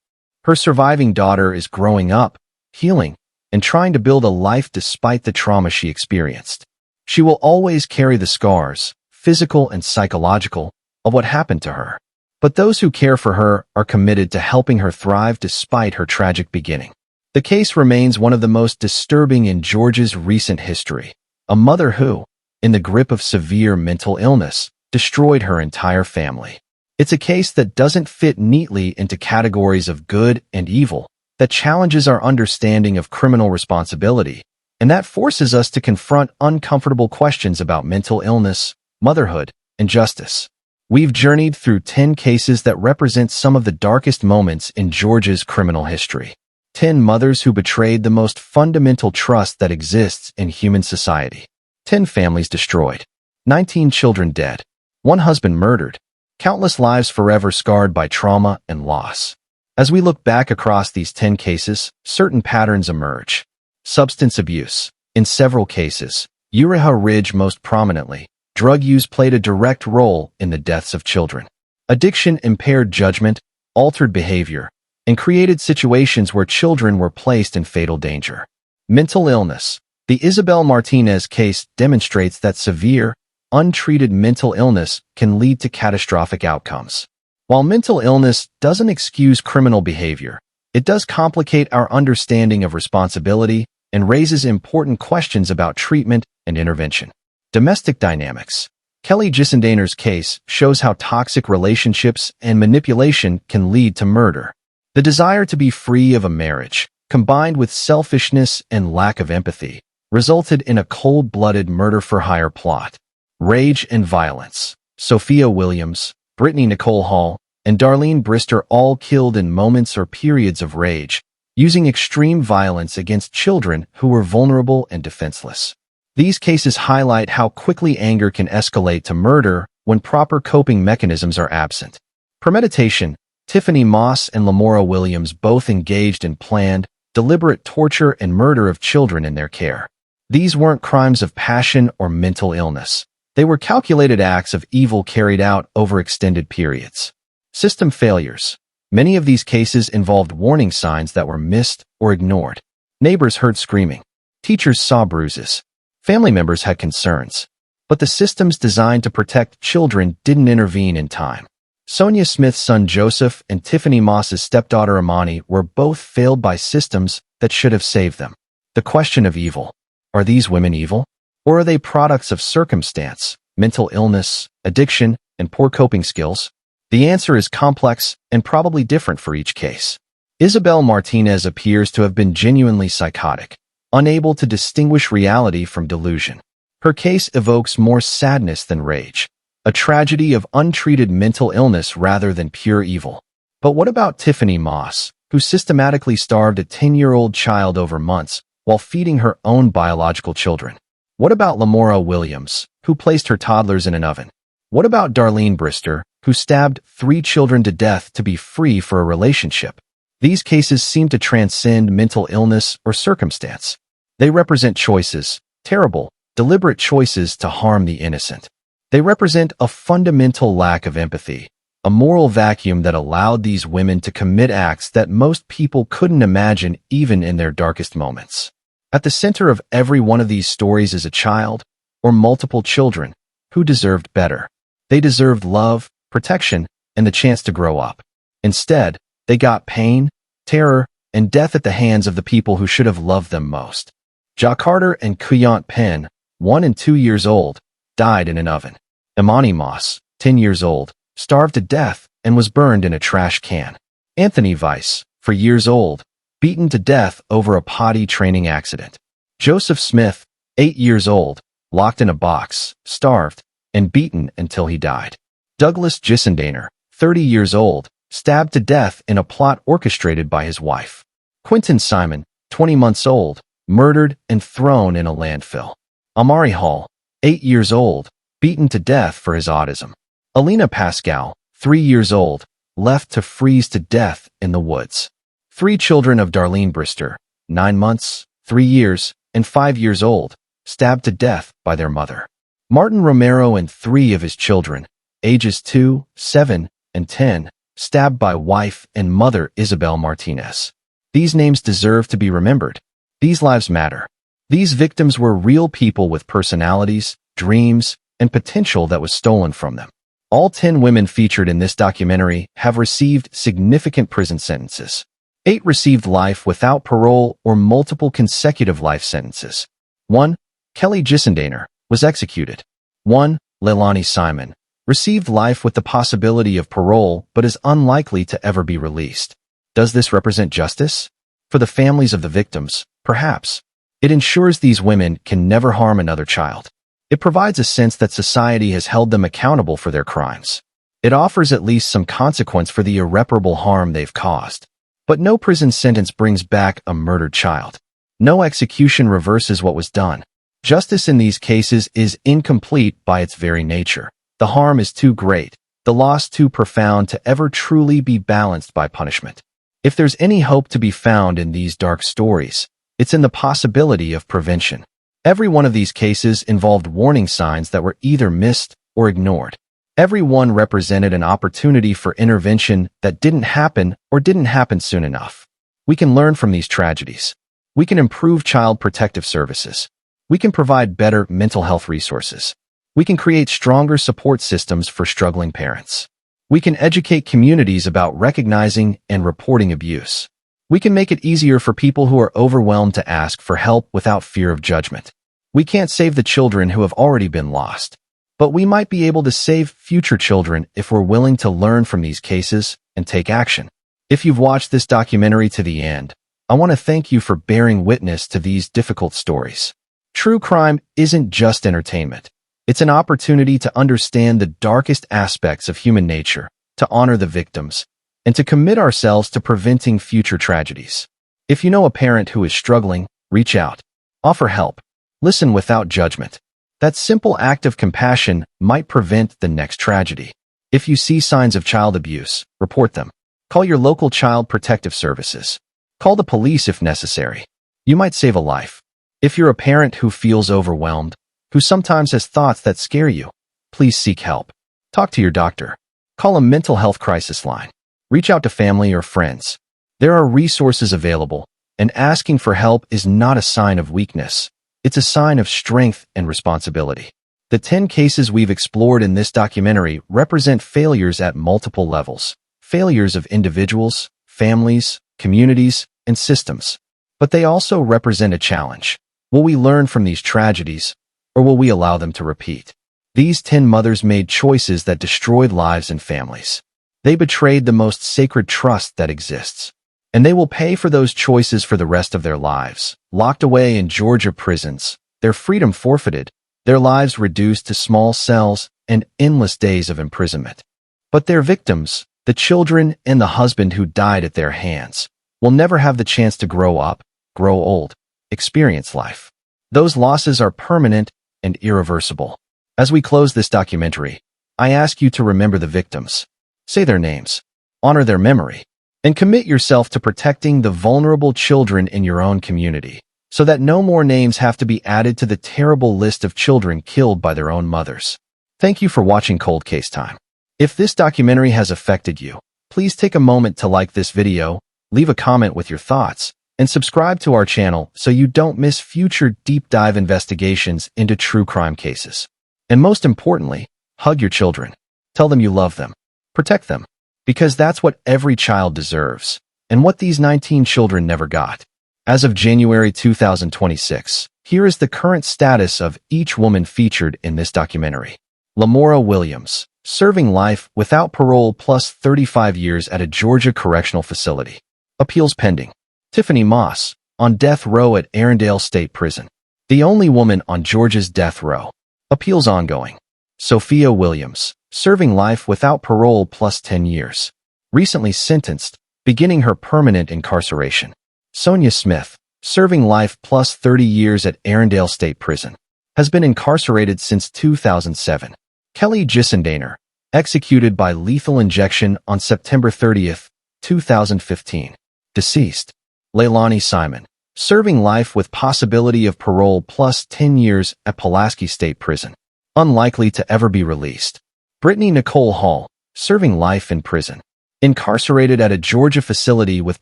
Her surviving daughter is growing up, healing, and trying to build a life despite the trauma she experienced. She will always carry the scars, physical and psychological, of what happened to her. But those who care for her are committed to helping her thrive despite her tragic beginning. The case remains one of the most disturbing in Georgia's recent history. A mother who, in the grip of severe mental illness, destroyed her entire family. It's a case that doesn't fit neatly into categories of good and evil, that challenges our understanding of criminal responsibility, and that forces us to confront uncomfortable questions about mental illness, motherhood, and justice. We've journeyed through 10 cases that represent some of the darkest moments in Georgia's criminal history. 10 mothers who betrayed the most fundamental trust that exists in human society. 10 families destroyed. 19 children dead. 1 husband murdered. Countless lives forever scarred by trauma and loss. As we look back across these 10 cases, certain patterns emerge. Substance abuse. In several cases, Uriha Ridge most prominently, drug use played a direct role in the deaths of children. Addiction impaired judgment, altered behavior, and created situations where children were placed in fatal danger. Mental illness. The Isabel Martinez case demonstrates that severe, untreated mental illness can lead to catastrophic outcomes. While mental illness doesn't excuse criminal behavior, it does complicate our understanding of responsibility and raises important questions about treatment and intervention. Domestic dynamics. Kelly Gissendaner's case shows how toxic relationships and manipulation can lead to murder. The desire to be free of a marriage, combined with selfishness and lack of empathy, resulted in a cold-blooded murder-for-hire plot. Rage and violence. Sophia Williams, Brittany Nicole Hall, and Darlene Brister all killed in moments or periods of rage, using extreme violence against children who were vulnerable and defenseless. These cases highlight how quickly anger can escalate to murder when proper coping mechanisms are absent. Premeditation. Tiffany Moss and Lamora Williams both engaged in planned, deliberate torture and murder of children in their care. These weren't crimes of passion or mental illness. They were calculated acts of evil carried out over extended periods. System failures. Many of these cases involved warning signs that were missed or ignored. Neighbors heard screaming. Teachers saw bruises. Family members had concerns. But the systems designed to protect children didn't intervene in time. Sonya Smith's son Joseph and Tiffany Moss's stepdaughter Imani were both failed by systems that should have saved them. The question of evil. Are these women evil? Or are they products of circumstance, mental illness, addiction, and poor coping skills? The answer is complex and probably different for each case. Isabel Martinez appears to have been genuinely psychotic, unable to distinguish reality from delusion. Her case evokes more sadness than rage, a tragedy of untreated mental illness rather than pure evil. But what about Tiffany Moss, who systematically starved a 10-year-old child over months while feeding her own biological children? What about Lamora Williams, who placed her toddlers in an oven? What about Darlene Brister, who stabbed 3 children to death to be free for a relationship? These cases seem to transcend mental illness or circumstance. They represent choices, terrible, deliberate choices to harm the innocent. They represent a fundamental lack of empathy, a moral vacuum that allowed these women to commit acts that most people couldn't imagine even in their darkest moments. At the center of every one of these stories is a child, or multiple children, who deserved better. They deserved love, protection, and the chance to grow up. Instead, they got pain, terror, and death at the hands of the people who should have loved them most. Ja Carter and Kuyant Penn, 1 and 2 years old, died in an oven. Imani Moss, 10 years old, starved to death and was burned in a trash can. Anthony Weiss, 4 years old, beaten to death over a potty training accident. Joseph Smith, 8 years old, locked in a box, starved, and beaten until he died. Douglas Gissendaner, 30 years old, stabbed to death in a plot orchestrated by his wife. Quentin Simon, 20 months old, murdered and thrown in a landfill. Amari Hall, 8 years old, beaten to death for his autism. Alina Pascal, 3 years old, left to freeze to death in the woods. 3 children of Darlene Brister, 9 months, 3 years, and 5 years old, stabbed to death by their mother. Martin Romero and 3 of his children, ages 2, 7, and 10, stabbed by wife and mother Isabel Martinez. These names deserve to be remembered. These lives matter. These victims were real people with personalities, dreams, and potential that was stolen from them. All 10 women featured in this documentary have received significant prison sentences. 8 received life without parole or multiple consecutive life sentences. 1. Kelly Gissendaner was executed. 1. Leilani Simon received life with the possibility of parole but is unlikely to ever be released. Does this represent justice? For the families of the victims, perhaps. It ensures these women can never harm another child. It provides a sense that society has held them accountable for their crimes. It offers at least some consequence for the irreparable harm they've caused. But no prison sentence brings back a murdered child. No execution reverses what was done. Justice in these cases is incomplete by its very nature. The harm is too great, the loss too profound to ever truly be balanced by punishment. If there's any hope to be found in these dark stories, it's in the possibility of prevention. Every one of these cases involved warning signs that were either missed or ignored. Every one represented an opportunity for intervention that didn't happen or didn't happen soon enough. We can learn from these tragedies. We can improve child protective services. We can provide better mental health resources. We can create stronger support systems for struggling parents. We can educate communities about recognizing and reporting abuse. We can make it easier for people who are overwhelmed to ask for help without fear of judgment. We can't save the children who have already been lost, but we might be able to save future children if we're willing to learn from these cases and take action. If you've watched this documentary to the end, I want to thank you for bearing witness to these difficult stories. True crime isn't just entertainment. It's an opportunity to understand the darkest aspects of human nature, to honor the victims, and to commit ourselves to preventing future tragedies. If you know a parent who is struggling, reach out. Offer help. Listen without judgment. That simple act of compassion might prevent the next tragedy. If you see signs of child abuse, report them. Call your local child protective services. Call the police if necessary. You might save a life. If you're a parent who feels overwhelmed, who sometimes has thoughts that scare you, please seek help. Talk to your doctor. Call a mental health crisis line. Reach out to family or friends. There are resources available, and asking for help is not a sign of weakness. It's a sign of strength and responsibility. The 10 cases we've explored in this documentary represent failures at multiple levels, failures of individuals, families, communities, and systems. But they also represent a challenge. Will we learn from these tragedies, or will we allow them to repeat? These 10 mothers made choices that destroyed lives and families. They betrayed the most sacred trust that exists. And they will pay for those choices for the rest of their lives, locked away in Georgia prisons, their freedom forfeited, their lives reduced to small cells and endless days of imprisonment. But their victims, the children and the husband who died at their hands, will never have the chance to grow up, grow old, experience life. Those losses are permanent and irreversible. As we close this documentary, I ask you to remember the victims. Say their names, honor their memory, and commit yourself to protecting the vulnerable children in your own community, so that no more names have to be added to the terrible list of children killed by their own mothers. Thank you for watching Cold Case Time. If this documentary has affected you, please take a moment to like this video, leave a comment with your thoughts, and subscribe to our channel so you don't miss future deep dive investigations into true crime cases. And most importantly, hug your children. Tell them you love them. Protect them. Because that's what every child deserves, and what these 19 children never got. As of January 2026, here is the current status of each woman featured in this documentary. Lamora Williams, serving life without parole plus 35 years at a Georgia correctional facility. Appeals pending. Tiffany Moss, on death row at Arendelle State Prison. The only woman on Georgia's death row. Appeals ongoing. Sophia Williams, serving life without parole plus 10 years. Recently sentenced, beginning her permanent incarceration. Sonya Smith, serving life plus 30 years at Arendelle State Prison. Has been incarcerated since 2007. Kelly Gissendaner, executed by lethal injection on September 30th, 2015. Deceased. Leilani Simon, serving life with possibility of parole plus 10 years at Pulaski State Prison. Unlikely to ever be released. Brittany Nicole Hall, serving life in prison. Incarcerated at a Georgia facility with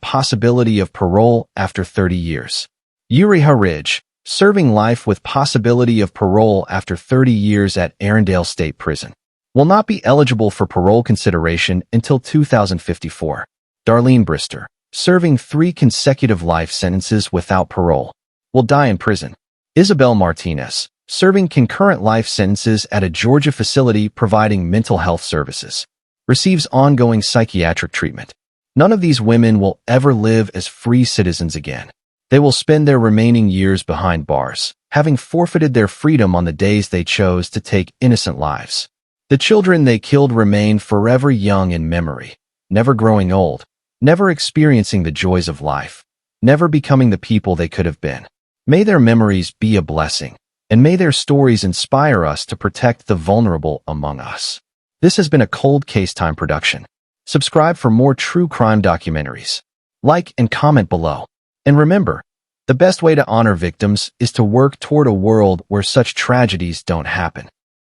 possibility of parole after 30 years. Uriha Ridge, serving life with possibility of parole after 30 years at Arendelle State Prison. Will not be eligible for parole consideration until 2054. Darlene Brister, serving 3 consecutive life sentences without parole. Will die in prison. Isabel Martinez, serving concurrent life sentences at a Georgia facility providing mental health services. Receives ongoing psychiatric treatment. None of these women will ever live as free citizens again. They will spend their remaining years behind bars, having forfeited their freedom on the days they chose to take innocent lives. The children they killed remain forever young in memory, never growing old, never experiencing the joys of life, never becoming the people they could have been. May their memories be a blessing, and may their stories inspire us to protect the vulnerable among us. This has been a Cold Case Time production. Subscribe for more true crime documentaries. Like and comment below. And remember, the best way to honor victims is to work toward a world where such tragedies don't happen.